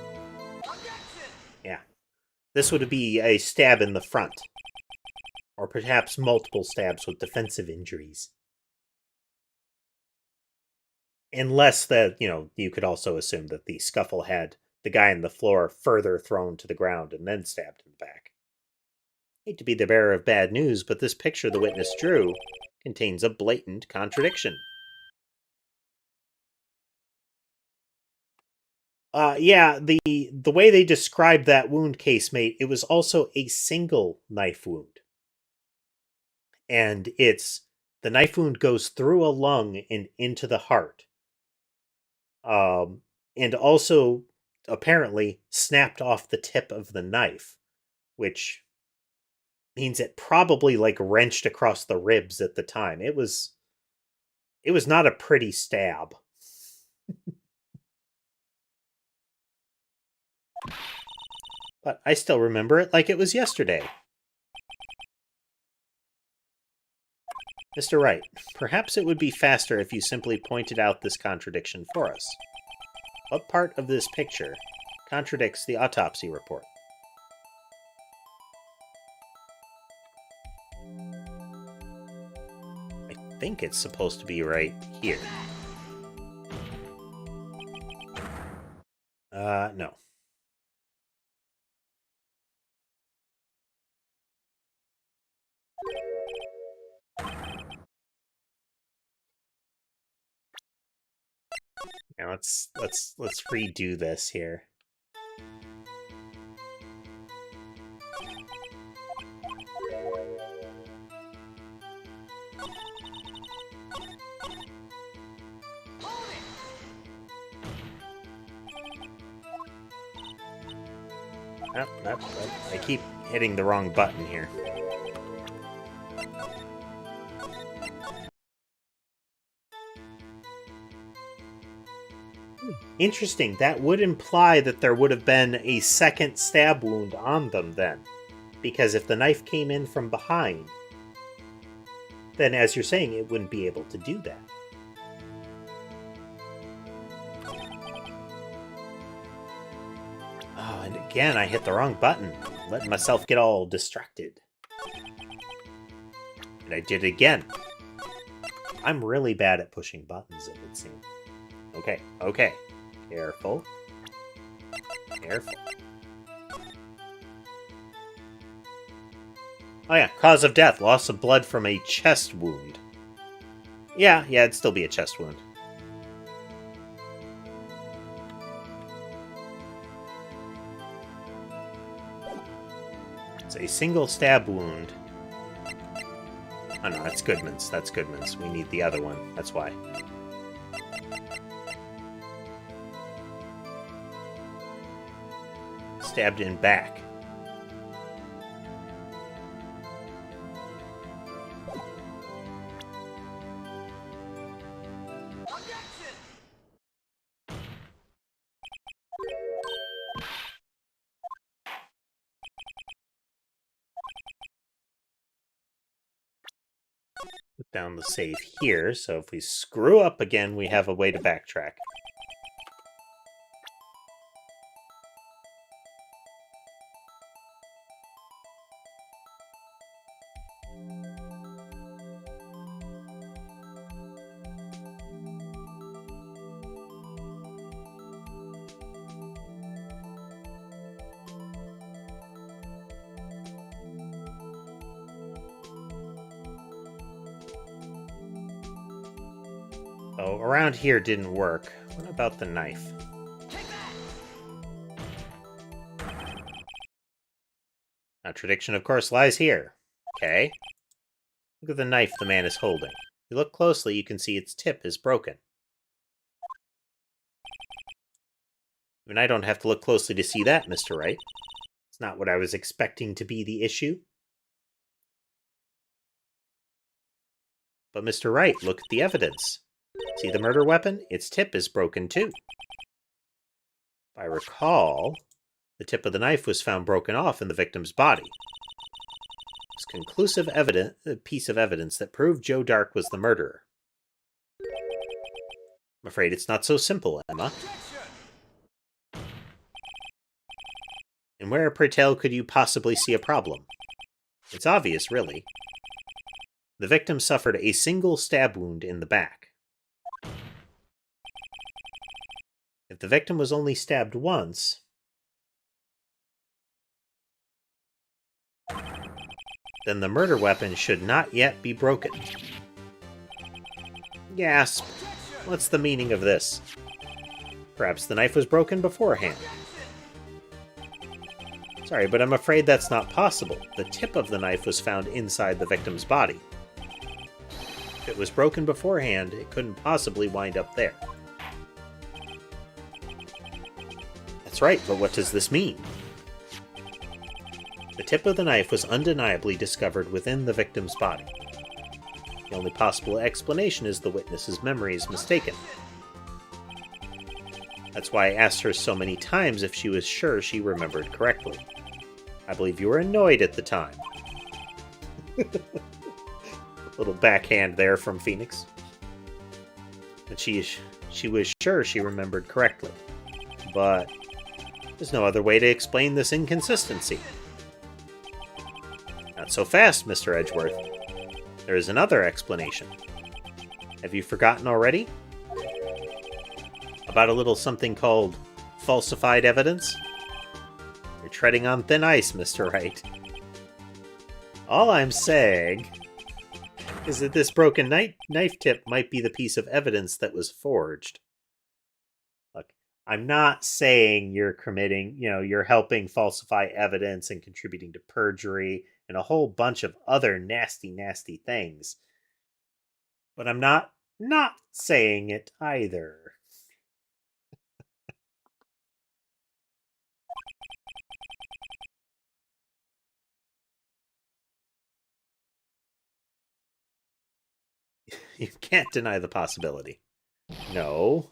Yeah. This would be a stab in the front. Or perhaps multiple stabs with defensive injuries. Unless that, you could also assume that the scuffle had the guy on the floor further thrown to the ground and then stabbed in the back. Hate to be the bearer of bad news, but this picture the witness drew contains a blatant contradiction. Yeah, the way they described that wound, casemate, it was also a single knife wound. And the knife wound goes through a lung and into the heart. And also apparently snapped off the tip of the knife, which means it probably wrenched across the ribs at the time. It was not a pretty stab. But I still remember it like it was yesterday. Mr. Wright, perhaps it would be faster if you simply pointed out this contradiction for us. What part of this picture contradicts the autopsy report? I think it's supposed to be right here. No. Now let's redo this here. I keep hitting the wrong button here. Interesting. That would imply that there would have been a second stab wound on them then. Because if the knife came in from behind, then as you're saying, it wouldn't be able to do that. Oh, and again, I hit the wrong button. Letting myself get all distracted. And I did it again. I'm really bad at pushing buttons, it would seem. Okay. Careful. Oh yeah, cause of death, loss of blood from a chest wound. Yeah, it'd still be a chest wound. It's a single stab wound Oh no, that's Goodman's. That's Goodman's. We need the other one. That's why. Stabbed in back. Put down the save here, so if we screw up again, we have a way to backtrack. Oh, around here didn't work. What about the knife? Contradiction, of course, lies here. Okay. Look at the knife the man is holding. If you look closely, you can see its tip is broken. Even I don't have to look closely to see that, Mr. Wright. It's not what I was expecting to be the issue. But Mr. Wright, look at the evidence. See the murder weapon? Its tip is broken too. If I recall, the tip of the knife was found broken off in the victim's body. It's conclusive piece of evidence that proved Joe Dark was the murderer. I'm afraid it's not so simple, Emma. And where, pray tell, could you possibly see a problem? It's obvious, really. The victim suffered a single stab wound in the back. If the victim was only stabbed once, then the murder weapon should not yet be broken. Gasp! What's the meaning of this? Perhaps the knife was broken beforehand. Sorry, but I'm afraid that's not possible. The tip of the knife was found inside the victim's body. If it was broken beforehand, it couldn't possibly wind up there. That's right, but what does this mean? The tip of the knife was undeniably discovered within the victim's body. The only possible explanation is the witness's memory is mistaken. That's why I asked her so many times if she was sure she remembered correctly. I believe you were annoyed at the time. Little backhand there from Phoenix. But she was sure she remembered correctly. But there's no other way to explain this inconsistency. Not so fast, Mr. Edgeworth. There is another explanation. Have you forgotten already? About a little something called falsified evidence? You're treading on thin ice, Mr. Wright. All I'm saying is that this broken knife tip might be the piece of evidence that was forged. Look, I'm not saying you're you're helping falsify evidence and contributing to perjury and a whole bunch of other nasty, nasty things. But I'm not saying it either. You can't deny the possibility. No.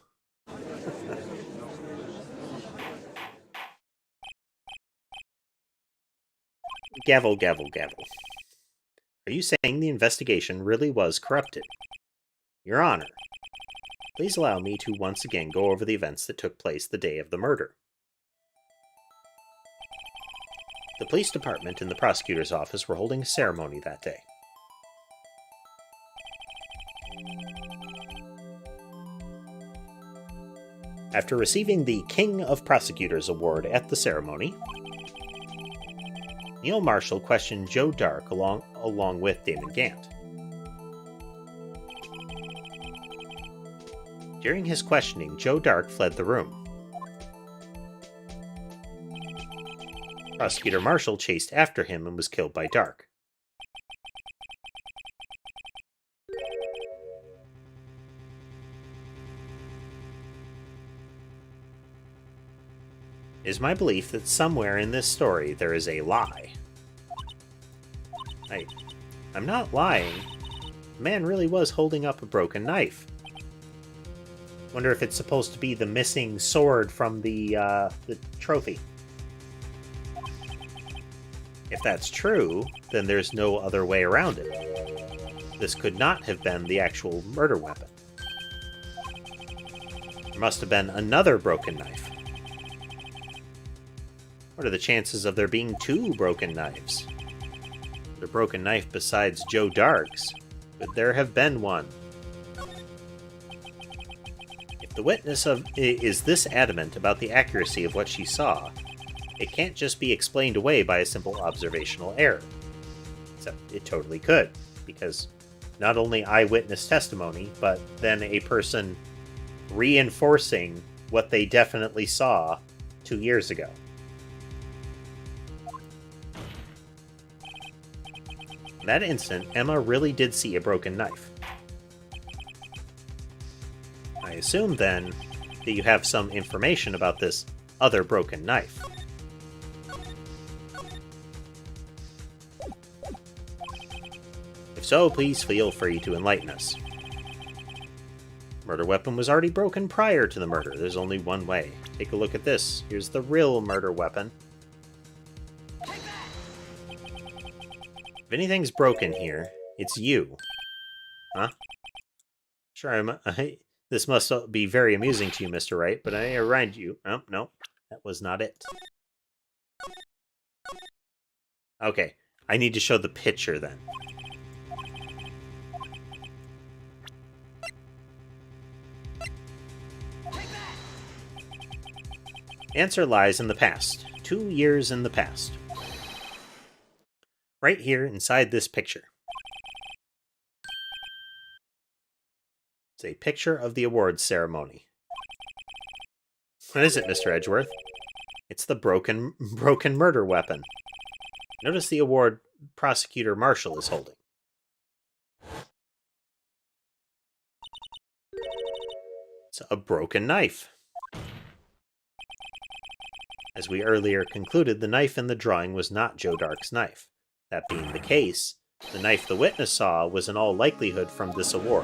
Gavel, gavel, gavel. Are you saying the investigation really was corrupted? Your Honor, please allow me to once again go over the events that took place the day of the murder. The police department and the prosecutor's office were holding a ceremony that day. After receiving the King of Prosecutors Award at the ceremony, Neil Marshall questioned Joe Dark along with Damon Gant. During his questioning, Joe Dark fled the room. Prosecutor Marshall chased after him and was killed by Dark. It is my belief that somewhere in this story there is a lie. I'm not lying. The man really was holding up a broken knife. Wonder if it's supposed to be the missing sword from the trophy. If that's true, then there's no other way around it. This could not have been the actual murder weapon. There must have been another broken knife. What are the chances of there being two broken knives? The broken knife besides Joe Dark's. Could there have been one? If the witness is this adamant about the accuracy of what she saw, it can't just be explained away by a simple observational error. Except it totally could, because not only eyewitness testimony, but then a person reinforcing what they definitely saw 2 years ago. In that instant, Emma really did see a broken knife. I assume, then, that you have some information about this other broken knife. If so, please feel free to enlighten us. Murder weapon was already broken prior to the murder. There's only one way. Take a look at this. Here's the real murder weapon. If anything's broken here, it's you. Huh? Sure, this must be very amusing to you, Mr. Wright, but I remind you... Oh, no, that was not it. Okay, I need to show the picture then. Answer lies in the past. 2 years in the past. Right here inside this picture. It's a picture of the awards ceremony. What is it, Mr. Edgeworth? It's the broken murder weapon. Notice the award Prosecutor Marshall is holding. It's a broken knife. As we earlier concluded, the knife in the drawing was not Joe Dark's knife. That being the case, the knife the witness saw was in all likelihood from this award.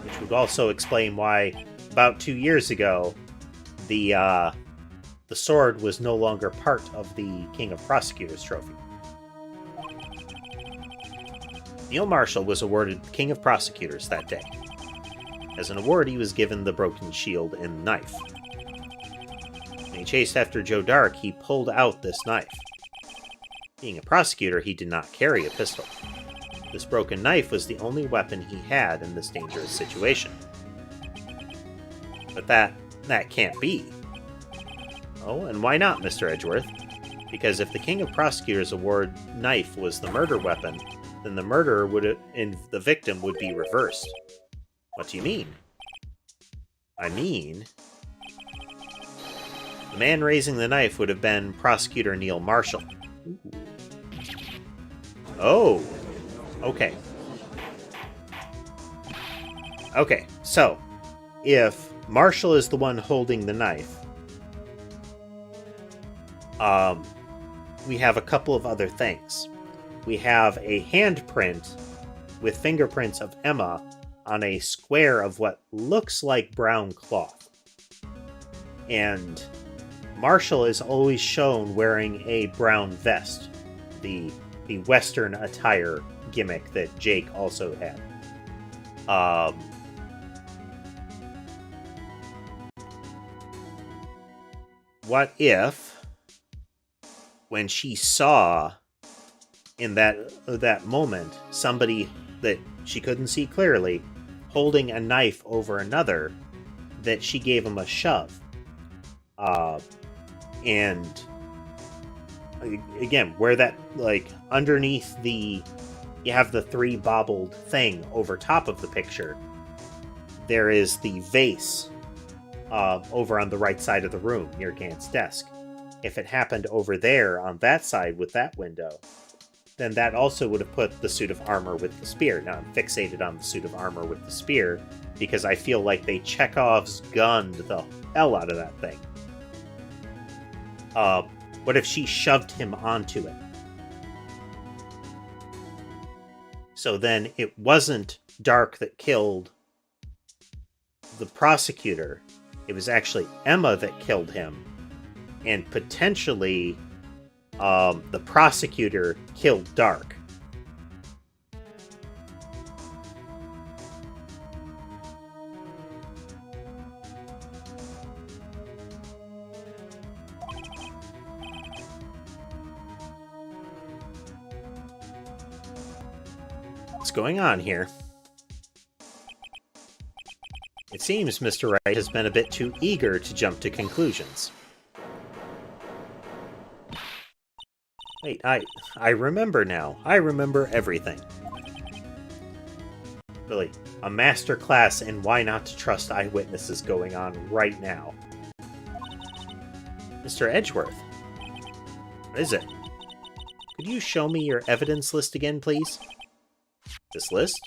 Which would also explain why, about 2 years ago, the sword was no longer part of the King of Prosecutors trophy. Neil Marshall was awarded King of Prosecutors that day. As an award, he was given the broken shield and knife. When he chased after Joe Dark, he pulled out this knife. Being a prosecutor, he did not carry a pistol. This broken knife was the only weapon he had in this dangerous situation. But that can't be. Oh, and why not, Mr. Edgeworth? Because if the King of Prosecutors award knife was the murder weapon, then the murderer and the victim would be reversed. What do you mean? I mean, the man raising the knife would have been Prosecutor Neil Marshall. Ooh. Oh, okay. Okay, so, if Marshall is the one holding the knife, we have a couple of other things. We have a handprint with fingerprints of Emma on a square of what looks like brown cloth. And Marshall is always shown wearing a brown vest, the Western attire gimmick that Jake also had. What if, when she saw in that moment somebody that she couldn't see clearly holding a knife over another, that she gave him a shove? And again, where that, like, underneath you have the 3 bobbled thing over top of the picture, there is the vase over on the right side of the room near Gant's desk. If it happened over there on that side with that window, then that also would have put the suit of armor with the spear. Now I'm fixated on the suit of armor with the spear because I feel like they Chekhov's gunned the hell out of that thing. What if she shoved him onto it? So then it wasn't Dark that killed the prosecutor. It was actually Emma that killed him. And potentially the prosecutor killed Dark. What's going on here? It seems Mr. Wright has been a bit too eager to jump to conclusions. Wait, I remember now. I remember everything. Really, a master class in why not to trust eyewitnesses going on right now. Mr. Edgeworth. What is it? Could you show me your evidence list again, please? This list?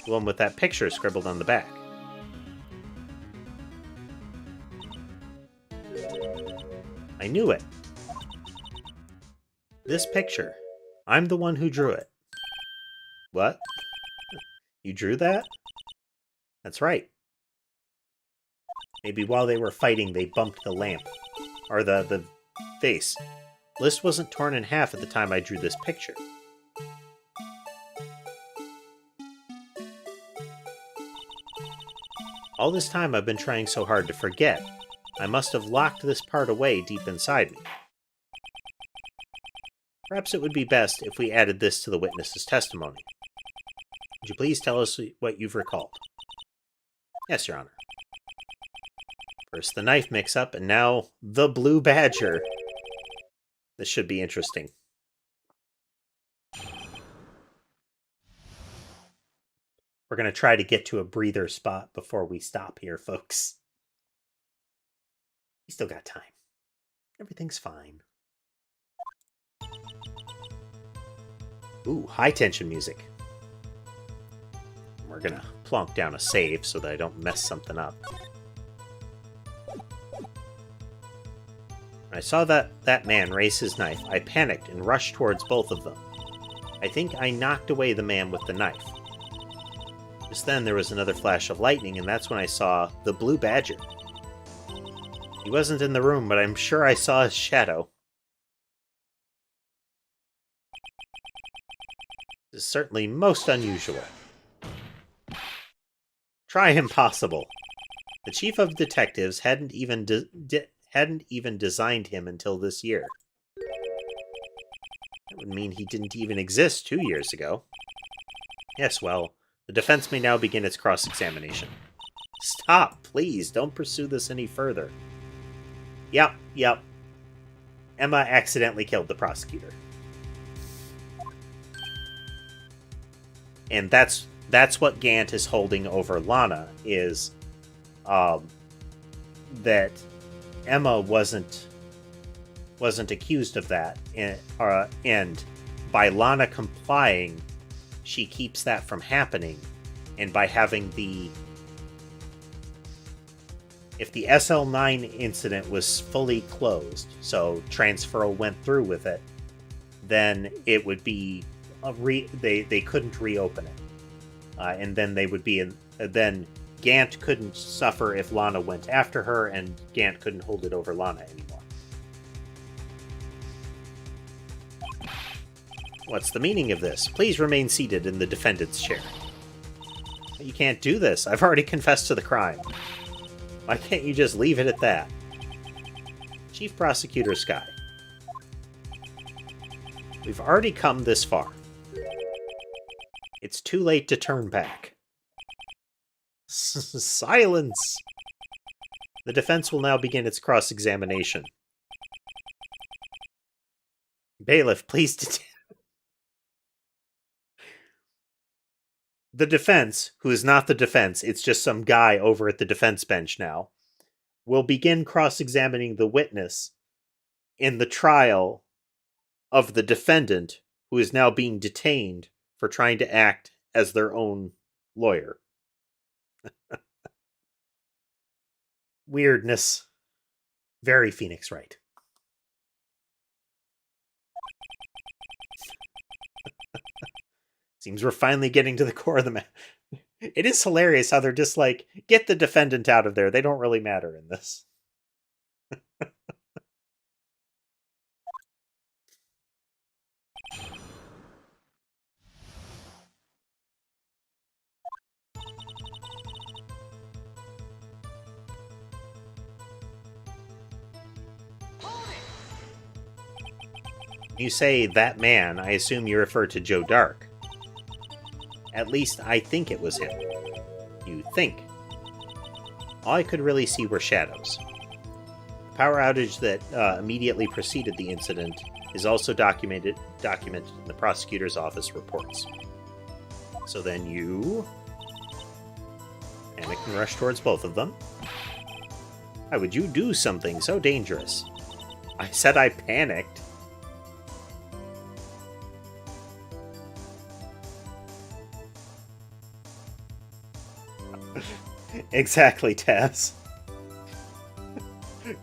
The one with that picture scribbled on the back. I knew it. This picture. I'm the one who drew it. What? You drew that? That's right. Maybe while they were fighting, they bumped the lamp. Or the vase. List wasn't torn in half at the time I drew this picture. All this time I've been trying so hard to forget. I must have locked this part away deep inside me. Perhaps it would be best if we added this to the witness's testimony. Would you please tell us what you've recalled? Yes, Your Honor. First the knife mix-up, and now the blue badger. This should be interesting. We're going to try to get to a breather spot before we stop here, folks. We still got time. Everything's fine. Ooh, high-tension music. We're going to plonk down a save so that I don't mess something up. When I saw that man raise his knife, I panicked and rushed towards both of them. I think I knocked away the man with the knife. Just then there was another flash of lightning, and that's when I saw the blue badger. He wasn't in the room, but I'm sure I saw his shadow. This is certainly most unusual. Try impossible. The chief of detectives hadn't even designed him until this year. That would mean he didn't even exist 2 years ago. Yes, well, the defense may now begin its cross-examination. Stop, please. Don't pursue this any further. Yep. Emma accidentally killed the prosecutor. And that's what Gant is holding over Lana, is that Emma wasn't accused of that, and by Lana complying, she keeps that from happening, and by having if the SL9 incident was fully closed, so transferal went through with it, then it would be they couldn't reopen it, and then they would be in. Then Gant couldn't suffer if Lana went after her, and Gant couldn't hold it over Lana anymore. What's the meaning of this? Please remain seated in the defendant's chair. You can't do this. I've already confessed to the crime. Why can't you just leave it at that? Chief Prosecutor Sky. We've already come this far. It's too late to turn back. Silence! The defense will now begin its cross-examination. Bailiff, please detain... The defense, who is not the defense, it's just some guy over at the defense bench now, will begin cross-examining the witness in the trial of the defendant, who is now being detained for trying to act as their own lawyer. Weirdness. Very Phoenix Wright. Seems we're finally getting to the core of the matter. It is hilarious how they're just like, get the defendant out of there. They don't really matter in this. You say that man, I assume you refer to Joe Dark. At least I think it was him. You think. All I could really see were shadows. The power outage that immediately preceded the incident is also documented in the prosecutor's office reports. So then you panic and rush towards both of them. Why would you do something so dangerous? I said I panicked. Exactly, Taz.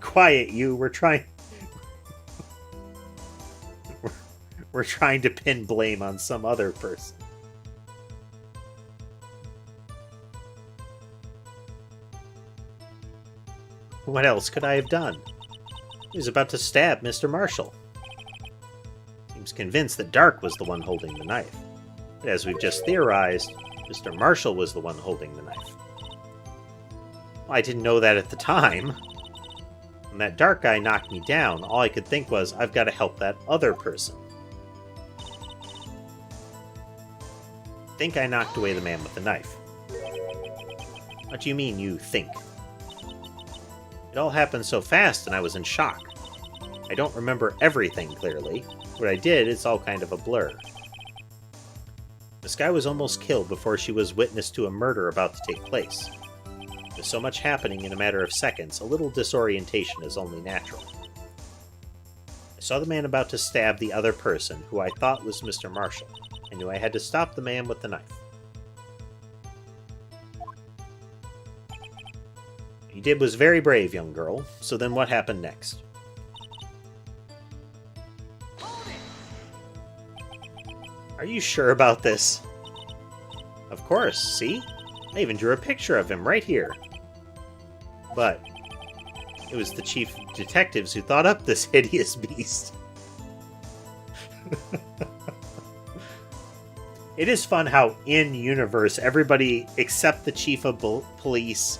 Quiet, you. We're trying to pin blame on some other person. What else could I have done? He was about to stab Mr. Marshall. Seems convinced that Dark was the one holding the knife. But as we've just theorized, Mr. Marshall was the one holding the knife. Well, I didn't know that at the time. When that Dark guy knocked me down, all I could think was, I've got to help that other person. I think I knocked away the man with the knife. What do you mean, you think? It all happened so fast and I was in shock. I don't remember everything clearly. What I did, it's all kind of a blur. This guy was almost killed before she was witness to a murder about to take place. With so much happening in a matter of seconds, a little disorientation is only natural. I saw the man about to stab the other person, who I thought was Mr. Marshall. I knew I had to stop the man with the knife. What you did was very brave, young girl. So then what happened next? Are you sure about this? Of course, see? I even drew a picture of him right here. But it was the chief of detectives who thought up this hideous beast. It is fun how in-universe everybody except the chief of police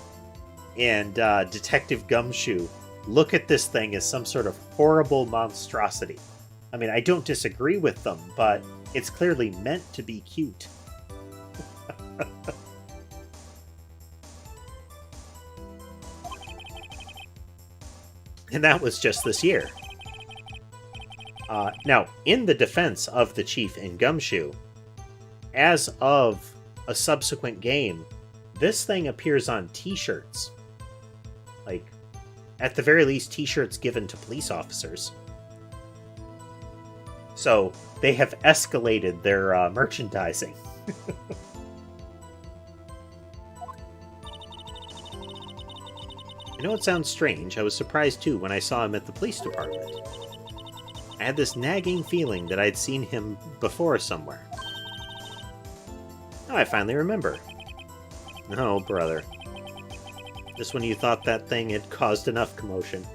and Detective Gumshoe look at this thing as some sort of horrible monstrosity. I mean, I don't disagree with them, but it's clearly meant to be cute. And that was just this year. Now, in the defense of the Chief and Gumshoe, as of a subsequent game, this thing appears on t-shirts. Like, at the very least, t-shirts given to police officers. So, they have escalated their merchandising. I know it sounds strange, I was surprised too when I saw him at the police department. I had this nagging feeling that I'd seen him before somewhere. Now I finally remember. Oh, brother. Just when you thought that thing had caused enough commotion.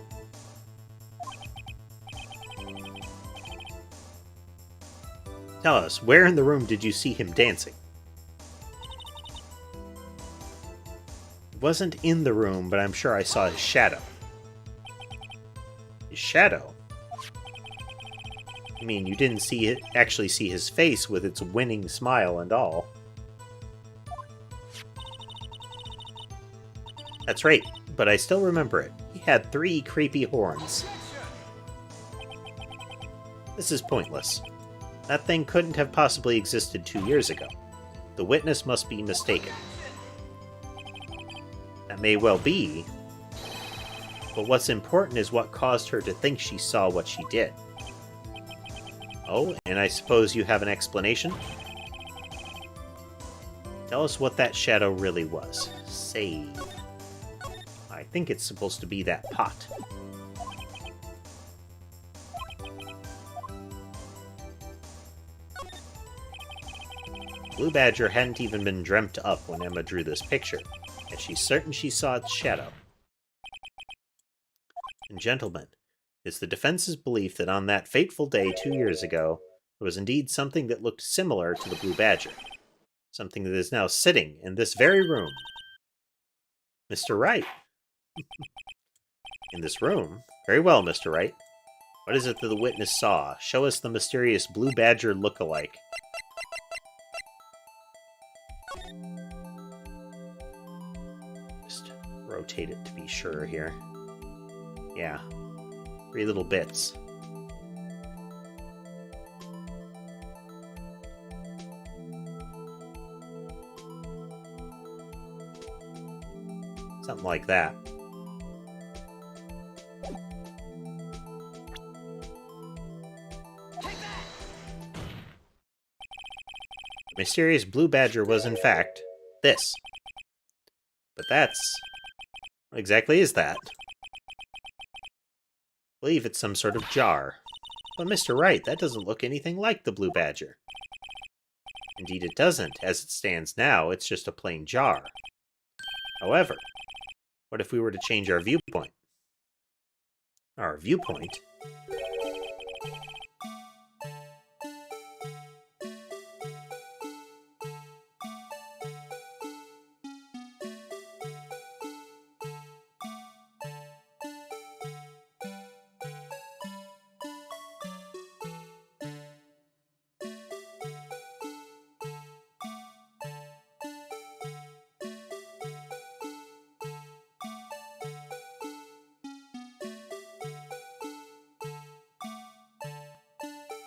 Tell us, where in the room did you see him dancing? Wasn't in the room, but I'm sure I saw his shadow. His shadow? I mean, you didn't actually see his face with its winning smile and all. That's right, but I still remember it. He had 3 creepy horns. This is pointless. That thing couldn't have possibly existed 2 years ago. The witness must be mistaken. That may well be, but what's important is what caused her to think she saw what she did. Oh, and I suppose you have an explanation? Tell us what that shadow really was. Save. I think it's supposed to be that pot. Blue Badger hadn't even been dreamt up when Emma drew this picture, and she's certain she saw its shadow. And gentlemen, it's the defense's belief that on that fateful day 2 years ago, there was indeed something that looked similar to the Blue Badger. Something that is now sitting in this very room. Mr. Wright. In this room? Very well, Mr. Wright. What is it that the witness saw? Show us the mysterious Blue Badger look-alike. Just rotate it to be sure here. Yeah. 3 little bits. Something like that. The mysterious Blue Badger was, in fact, this. But that's... what exactly is that? I believe it's some sort of jar. But Mr. Wright, that doesn't look anything like the Blue Badger. Indeed it doesn't. As it stands now, it's just a plain jar. However, what if we were to change our viewpoint? Our viewpoint?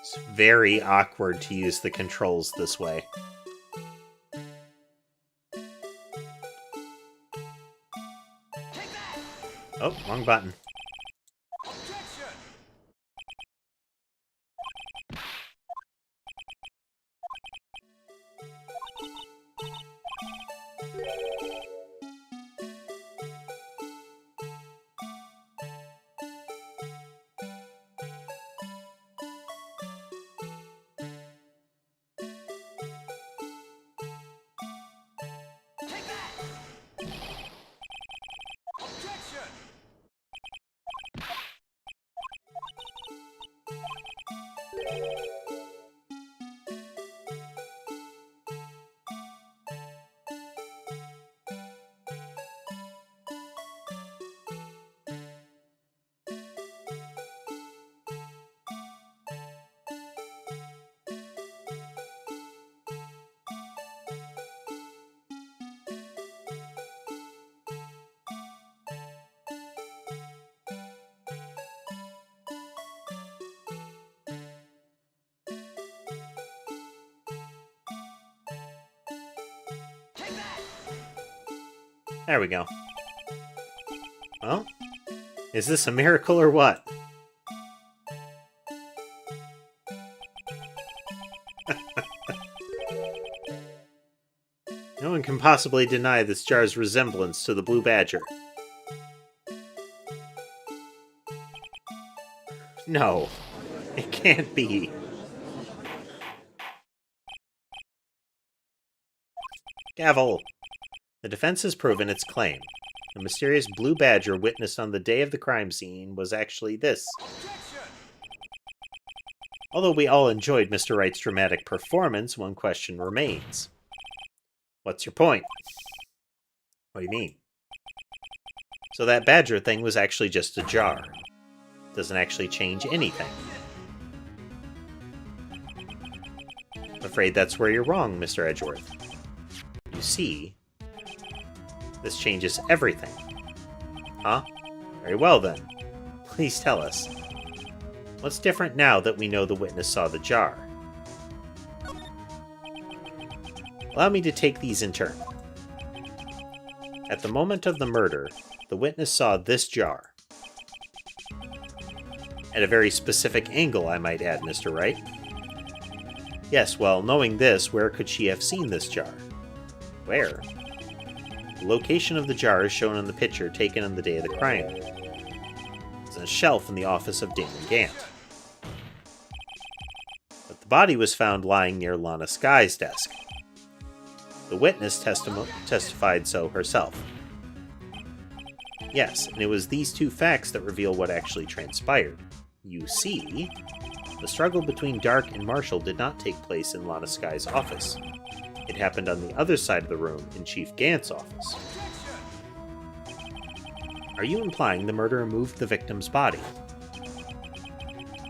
It's very awkward to use the controls this way. Oh, wrong button. There we go. Well, is this a miracle or what? No one can possibly deny this jar's resemblance to the Blue Badger. No, it can't be. Gavel! The defense has proven its claim. The mysterious Blue Badger witnessed on the day of the crime scene was actually this. Although we all enjoyed Mr. Wright's dramatic performance, one question remains. What's your point? What do you mean? So that Badger thing was actually just a jar. Doesn't actually change anything. I'm afraid that's where you're wrong, Mr. Edgeworth. You see, this changes everything. Huh? Very well then. Please tell us. What's different now that we know the witness saw the jar? Allow me to take these in turn. At the moment of the murder, the witness saw this jar. At a very specific angle, I might add, Mr. Wright. Yes, well, knowing this, where could she have seen this jar? Where? The location of the jar is shown on the picture taken on the day of the crime. It's on a shelf in the office of Damon Gant. But the body was found lying near Lana Skye's desk. The witness testified so herself. Yes, and it was these two facts that reveal what actually transpired. You see, the struggle between Dark and Marshall did not take place in Lana Sky's office. It happened on the other side of the room, in Chief Gant's office. Are you implying the murderer moved the victim's body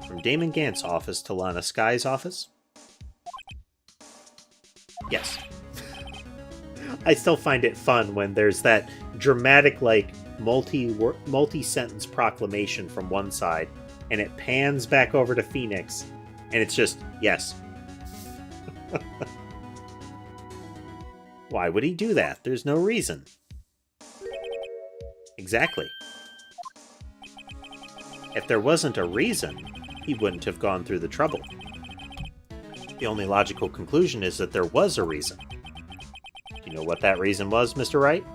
from Damon Gant's office to Lana Sky's office? Yes. I still find it fun when there's that dramatic, like, multi-sentence proclamation from one side, and it pans back over to Phoenix, and it's just, yes. Why would he do that? There's no reason. Exactly. If there wasn't a reason, he wouldn't have gone through the trouble. The only logical conclusion is that there was a reason. Do you know what that reason was, Mr. Wright?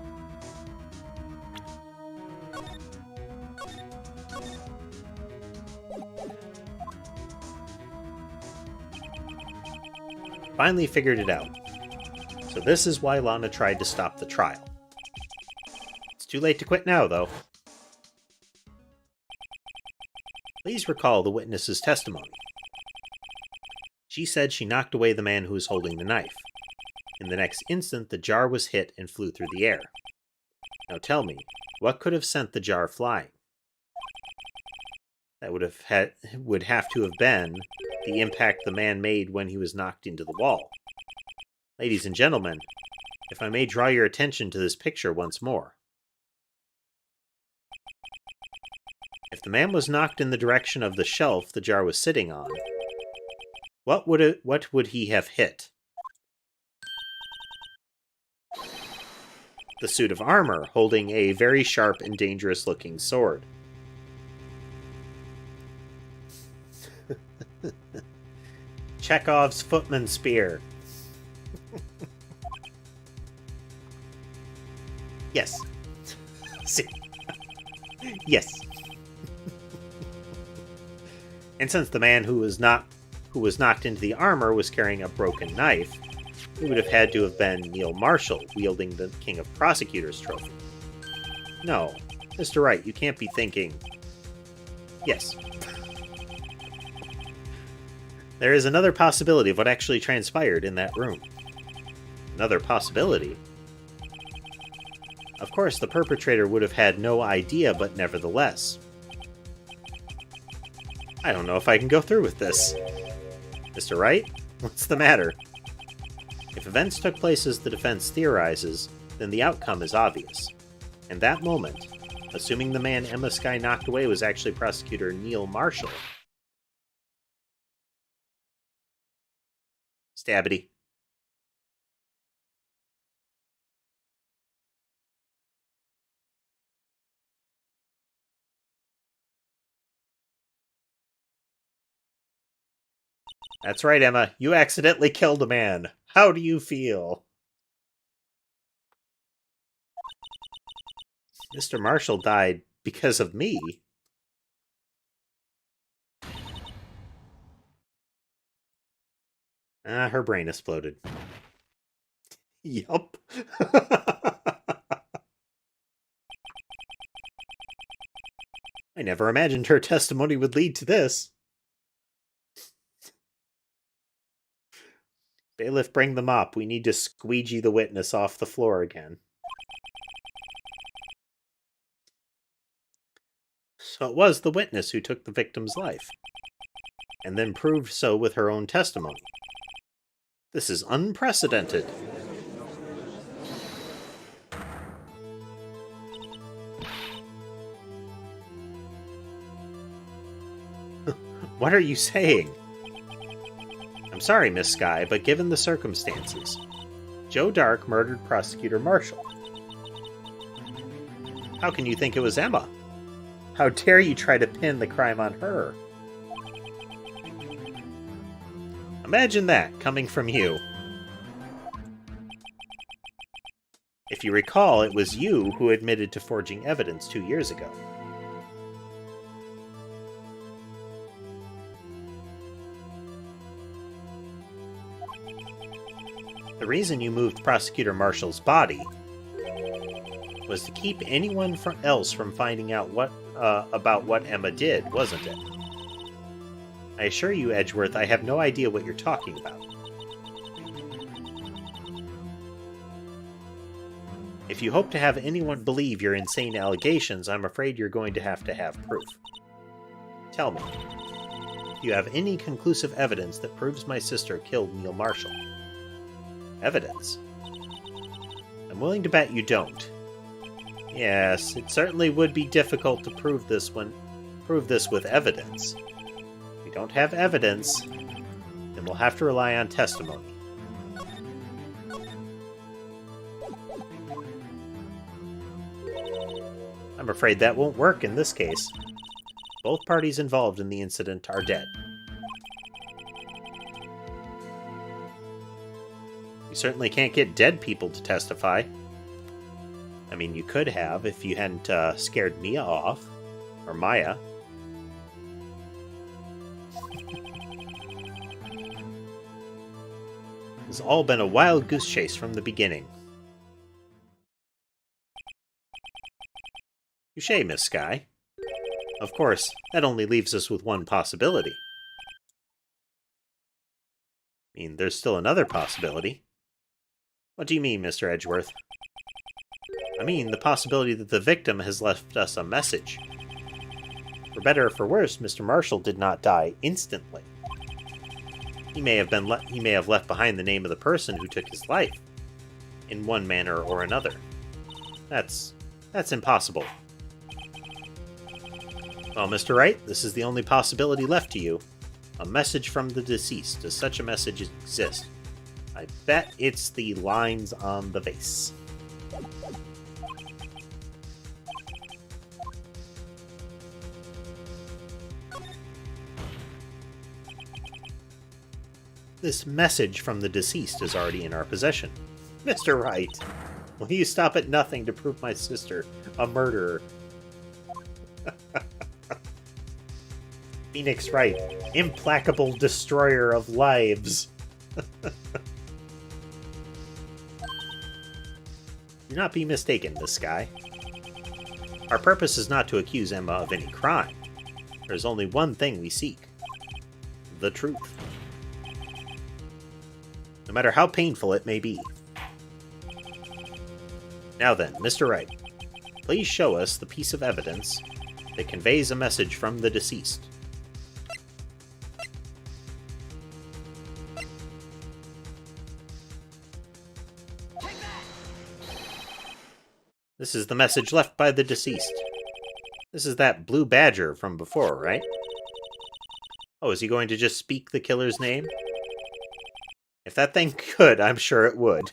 Finally figured it out. So this is why Lana tried to stop the trial. It's too late to quit now, though. Please recall the witness's testimony. She said she knocked away the man who was holding the knife. In the next instant, the jar was hit and flew through the air. Now tell me, what could have sent the jar flying? That would have to have been the impact the man made when he was knocked into the wall. Ladies and gentlemen, if I may draw your attention to this picture once more. If the man was knocked in the direction of the shelf the jar was sitting on, what would he have hit? The suit of armor, holding a very sharp and dangerous-looking sword. Chekhov's footman spear. Yes. See. Yes. And since the man who was knocked into the armor was carrying a broken knife, it would have had to have been Neil Marshall wielding the King of Prosecutors trophy. No, Mr. Wright, you can't be thinking. Yes. There is another possibility of what actually transpired in that room. Another possibility? Of course, the perpetrator would have had no idea, but nevertheless. I don't know if I can go through with this. Mr. Wright, what's the matter? If events took place as the defense theorizes, then the outcome is obvious. In that moment, assuming the man Emma Skye knocked away was actually prosecutor Neil Marshall. Stabbity. That's right, Emma. You accidentally killed a man. How do you feel? Mr. Marshall died because of me. Her brain exploded. Yup. I never imagined her testimony would lead to this. Bailiff, bring the mop. We need to squeegee the witness off the floor again. So it was the witness who took the victim's life, and then proved so with her own testimony. This is unprecedented. What are you saying? I'm sorry, Miss Skye, but given the circumstances, Joe Dark murdered Prosecutor Marshall. How can you think it was Emma? How dare you try to pin the crime on her? Imagine that, coming from you. If you recall, it was you who admitted to forging evidence 2 years ago. The reason you moved Prosecutor Marshall's body was to keep anyone else from finding out about what Emma did, wasn't it? I assure you, Edgeworth, I have no idea what you're talking about. If you hope to have anyone believe your insane allegations, I'm afraid you're going to have proof. Tell me, do you have any conclusive evidence that proves my sister killed Neil Marshall? Evidence? I'm willing to bet you don't. Yes, it certainly would be difficult to prove this with evidence. If we don't have evidence, then we'll have to rely on testimony. I'm afraid that won't work in this case. Both parties involved in the incident are dead. You certainly can't get dead people to testify. I mean, you could have if you hadn't scared Mia off. Or Maya. It's all been a wild goose chase from the beginning. Touché, Miss Skye. Of course, that only leaves us with one possibility. I mean, there's still another possibility. What do you mean, Mr. Edgeworth? I mean, the possibility that the victim has left us a message. For better or for worse, Mr. Marshall did not die instantly. He may have left behind the name of the person who took his life, in one manner or another. That's impossible. Well, Mr. Wright, this is the only possibility left to you. A message from the deceased. Does such a message exist? I bet it's the lines on the vase. This message from the deceased is already in our possession. Mr. Wright, will you stop at nothing to prove my sister a murderer? Phoenix Wright, implacable destroyer of lives. Do not be mistaken, Miss Skye. Our purpose is not to accuse Emma of any crime. There is only one thing we seek. The truth. No matter how painful it may be. Now then, Mr. Wright, please show us the piece of evidence that conveys a message from the deceased. This is the message left by the deceased. This is that blue badger from before, right? Oh, is he going to just speak the killer's name? If that thing could, I'm sure it would.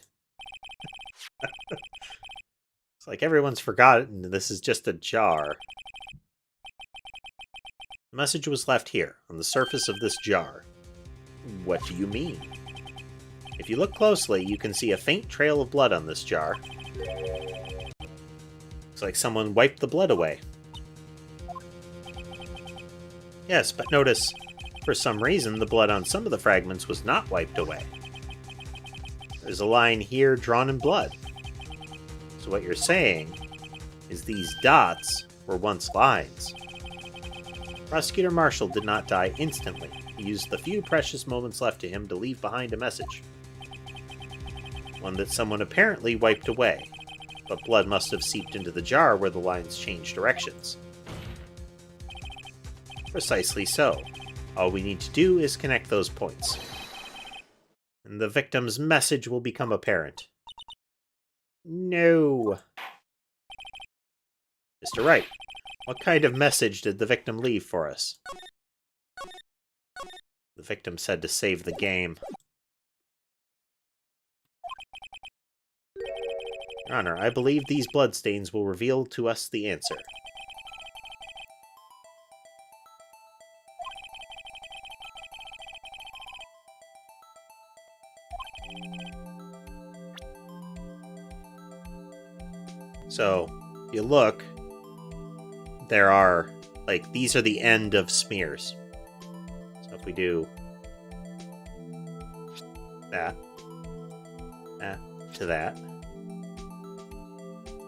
It's like everyone's forgotten this is just a jar. The message was left here, on the surface of this jar. What do you mean? If you look closely, you can see a faint trail of blood on this jar. Looks like someone wiped the blood away. Yes, but notice, for some reason, the blood on some of the fragments was not wiped away. There's a line here drawn in blood. So what you're saying is these dots were once lines. Prosecutor Marshall did not die instantly. He used the few precious moments left to him to leave behind a message. One that someone apparently wiped away, but blood must have seeped into the jar where the lines changed directions. Precisely so. All we need to do is connect those points. And the victim's message will become apparent. No. Mr. Wright, what kind of message did the victim leave for us? The victim said to save the game. Your Honor, I believe these bloodstains will reveal to us the answer. So, if you look, there are, like, these are the end of smears. So if we do that, That to that.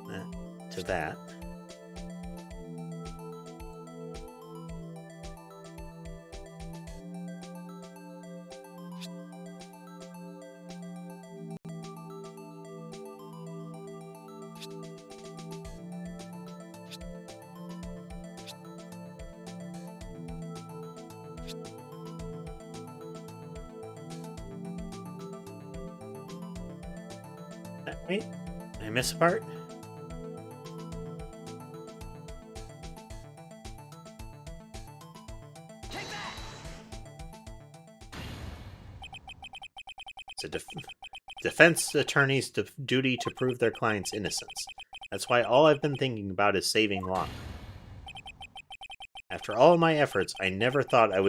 That to that. Wait, did I miss a part? It's a defense attorney's duty to prove their client's innocence. That's why all I've been thinking about is saving Lana. After all my efforts, I never thought it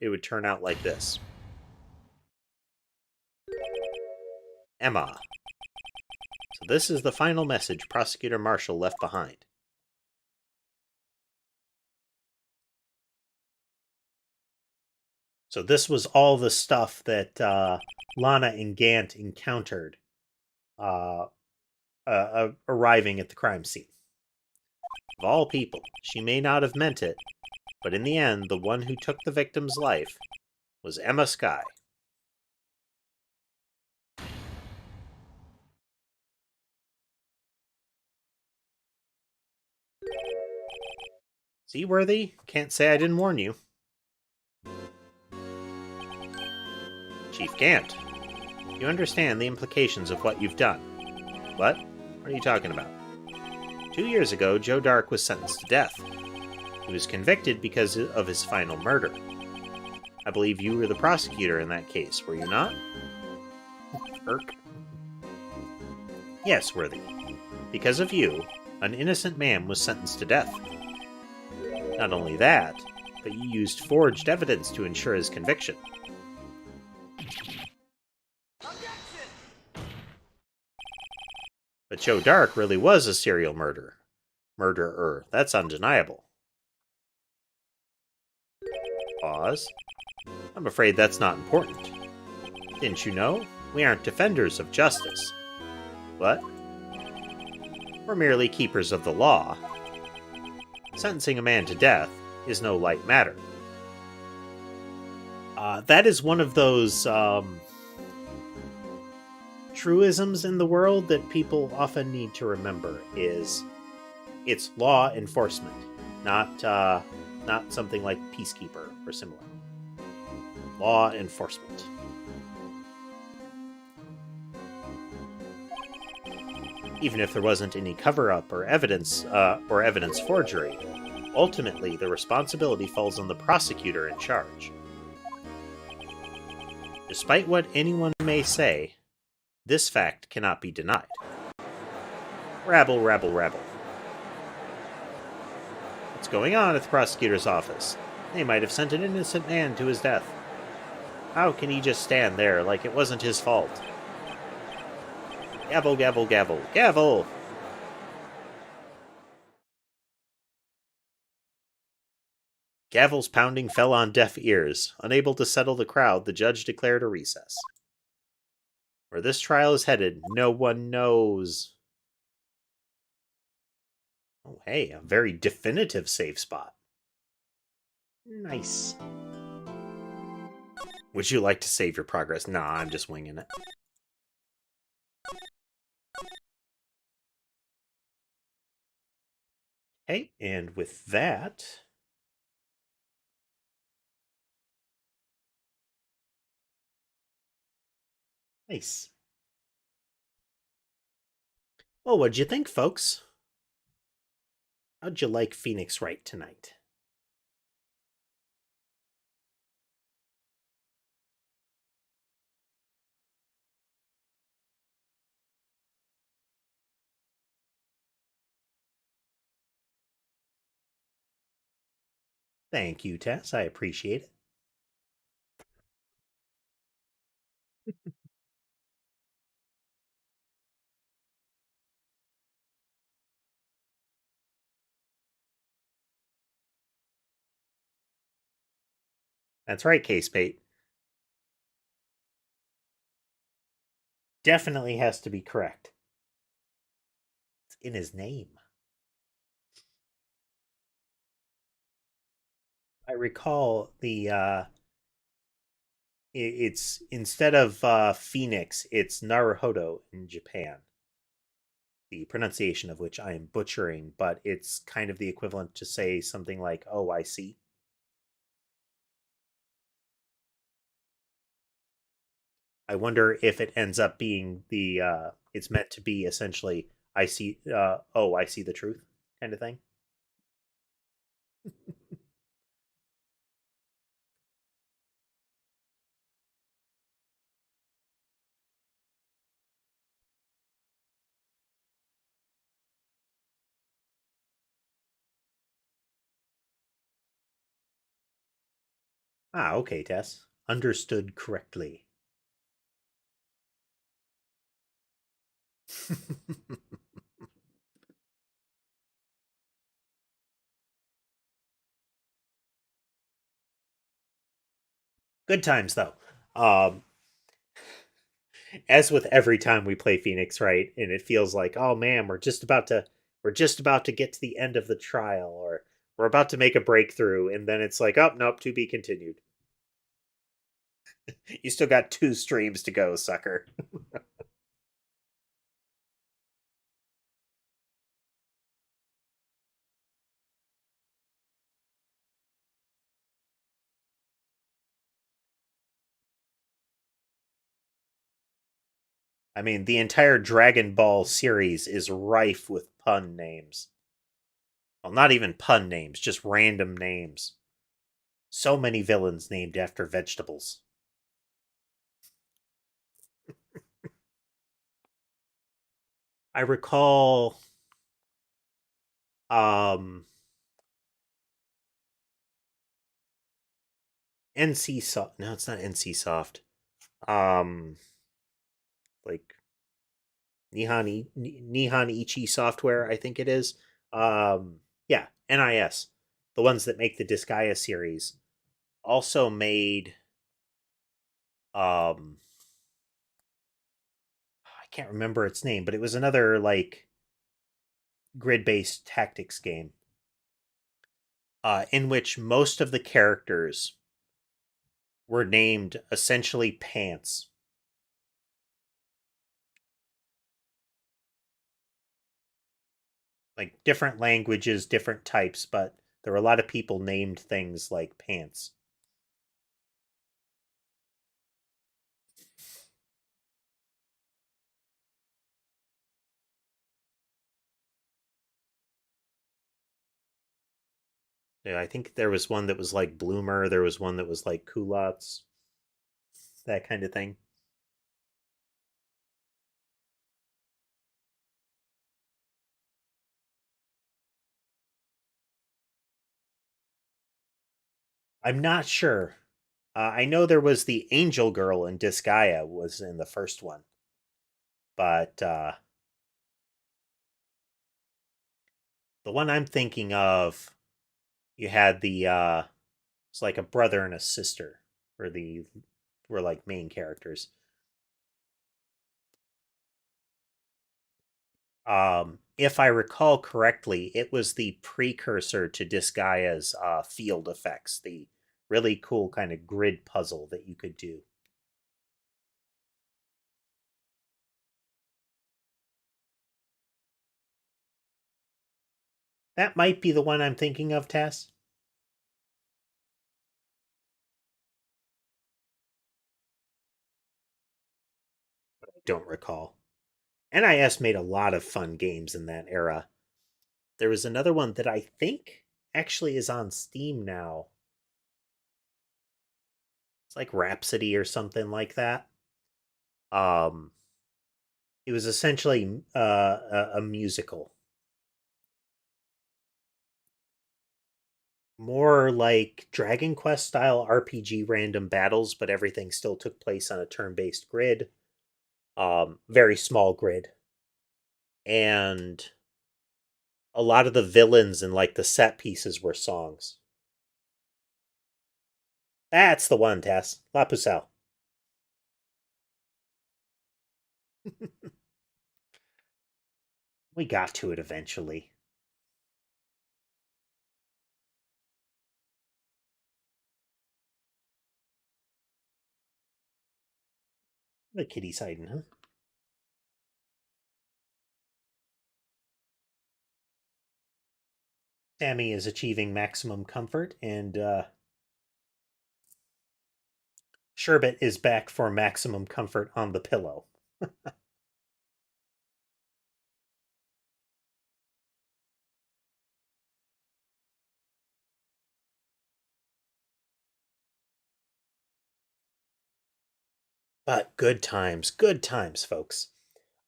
would turn out like this. Emma. So this is the final message Prosecutor Marshall left behind. So this was all the stuff that Lana and Gant encountered uh, arriving at the crime scene. Of all people, she may not have meant it, but in the end, the one who took the victim's life was Emma Skye. Seaworthy? Can't say I didn't warn you. Chief Gant, you understand the implications of what you've done. What? What are you talking about? 2 years ago, Joe Dark was sentenced to death. He was convicted because of his final murder. I believe you were the prosecutor in that case, were you not? Irk. Yes, Worthy. Because of you, an innocent man was sentenced to death. Not only that, but you used forged evidence to ensure his conviction. But Joe Dark really was a serial murderer. That's undeniable. Pause. I'm afraid that's not important. Didn't you know? We aren't defenders of justice. What? We're merely keepers of the law. Sentencing a man to death is no light matter. That is one of those truisms in the world that people often need to remember. Is it's law enforcement, not something like peacekeeper or similar. Law enforcement. Even if there wasn't any cover-up or evidence forgery, ultimately the responsibility falls on the prosecutor in charge. Despite what anyone may say, this fact cannot be denied. Rabble, rabble, rabble. What's going on at the prosecutor's office? They might have sent an innocent man to his death. How can he just stand there like it wasn't his fault? Gavel, gavel, gavel, gavel! Gavel's pounding fell on deaf ears. Unable to settle the crowd, the judge declared a recess. Where this trial is headed, no one knows. Oh, hey, a very definitive save spot. Nice. Would you like to save your progress? Nah, I'm just winging it. Okay, and with that... Nice. Well, what'd you think, folks? How'd you like Phoenix Wright tonight? Thank you, Tess. I appreciate it. That's right, K-Spate. Definitely has to be correct. It's in his name. I recall it's instead of Phoenix, it's Naruhodo in Japan. The pronunciation of which I am butchering, but it's kind of the equivalent to say something like, "Oh, I see." I wonder if it ends up being the it's meant to be essentially I see oh, I see the truth kind of thing. Ah, okay, Tess. Understood correctly. Good times though. Um as with every time we play Phoenix, right? And it feels like, "Oh man, we're just about to get to the end of the trial or we're about to make a breakthrough." And then it's like, "Oh, nope, to be continued." You still got two streams to go, sucker. I mean, the entire Dragon Ball series is rife with pun names. Well, not even pun names, just random names. So many villains named after vegetables. I recall um NC Soft. No, it's not NC Soft. Um like Nihon Ichi Software, I think it is. Yeah, NIS. The ones that make the Disgaea series also made I can't remember its name, but it was another like grid-based tactics game in which most of the characters were named essentially pants, like different languages, different types, but there were a lot of people named things like pants. Yeah, I think there was one that was like Bloomer. There was one that was like Culottes, that kind of thing. I'm not sure. I know there was the Angel Girl in Disgaea was in the first one, but the one I'm thinking of, you had the it's like a brother and a sister, were the were like main characters. If I recall correctly, it was the precursor to Disgaia's field effects, the really cool kind of grid puzzle that you could do. That might be the one I'm thinking of, Tess. Don't recall. NIS made a lot of fun games in that era. There was another one that I think actually is on Steam now. It's like Rhapsody or something like that. Um, it was essentially a musical, more like Dragon Quest style RPG random battles, but everything still took place on a turn-based grid. Very small grid, and a lot of the villains and like the set pieces were songs. That's the one, Tess. La Pucelle. We got to it eventually. The kitty's hiding, huh? Sammy is achieving maximum comfort, and Sherbet is back for maximum comfort on the pillow. But good times, folks.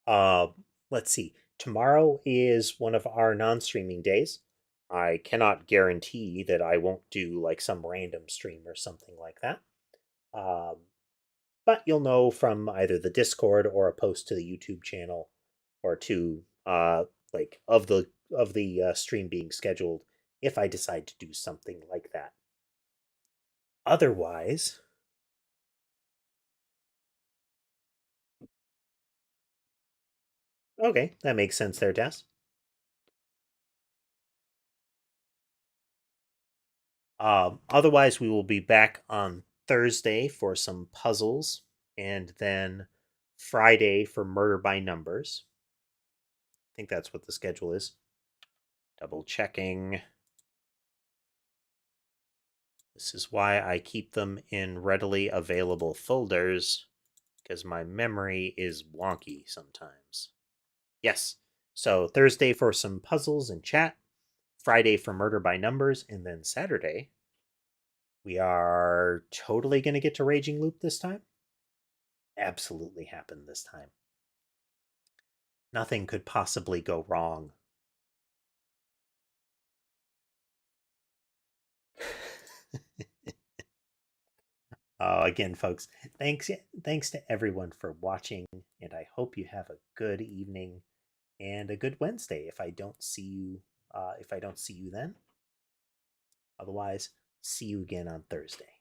Uh, let's see. Tomorrow is one of our non-streaming days. I cannot guarantee that I won't do like some random stream or something like that. Um, but you'll know from either the Discord or a post to the YouTube channel or to like of the stream being scheduled if I decide to do something like that. Otherwise, okay, that makes sense there, Des. Otherwise, we will be back on Thursday for some puzzles, and then Friday for Murder by Numbers. I think that's what the schedule is. Double checking. This is why I keep them in readily available folders, because my memory is wonky sometimes. Yes. So Thursday for some puzzles and chat, Friday for Murder by Numbers, and then Saturday we are totally going to get to Raging Loop this time. Absolutely happened this time. Nothing could possibly go wrong. Again, folks, thanks to everyone for watching, and I hope you have a good evening and a good Wednesday. If I don't see you then, otherwise, see you again on Thursday.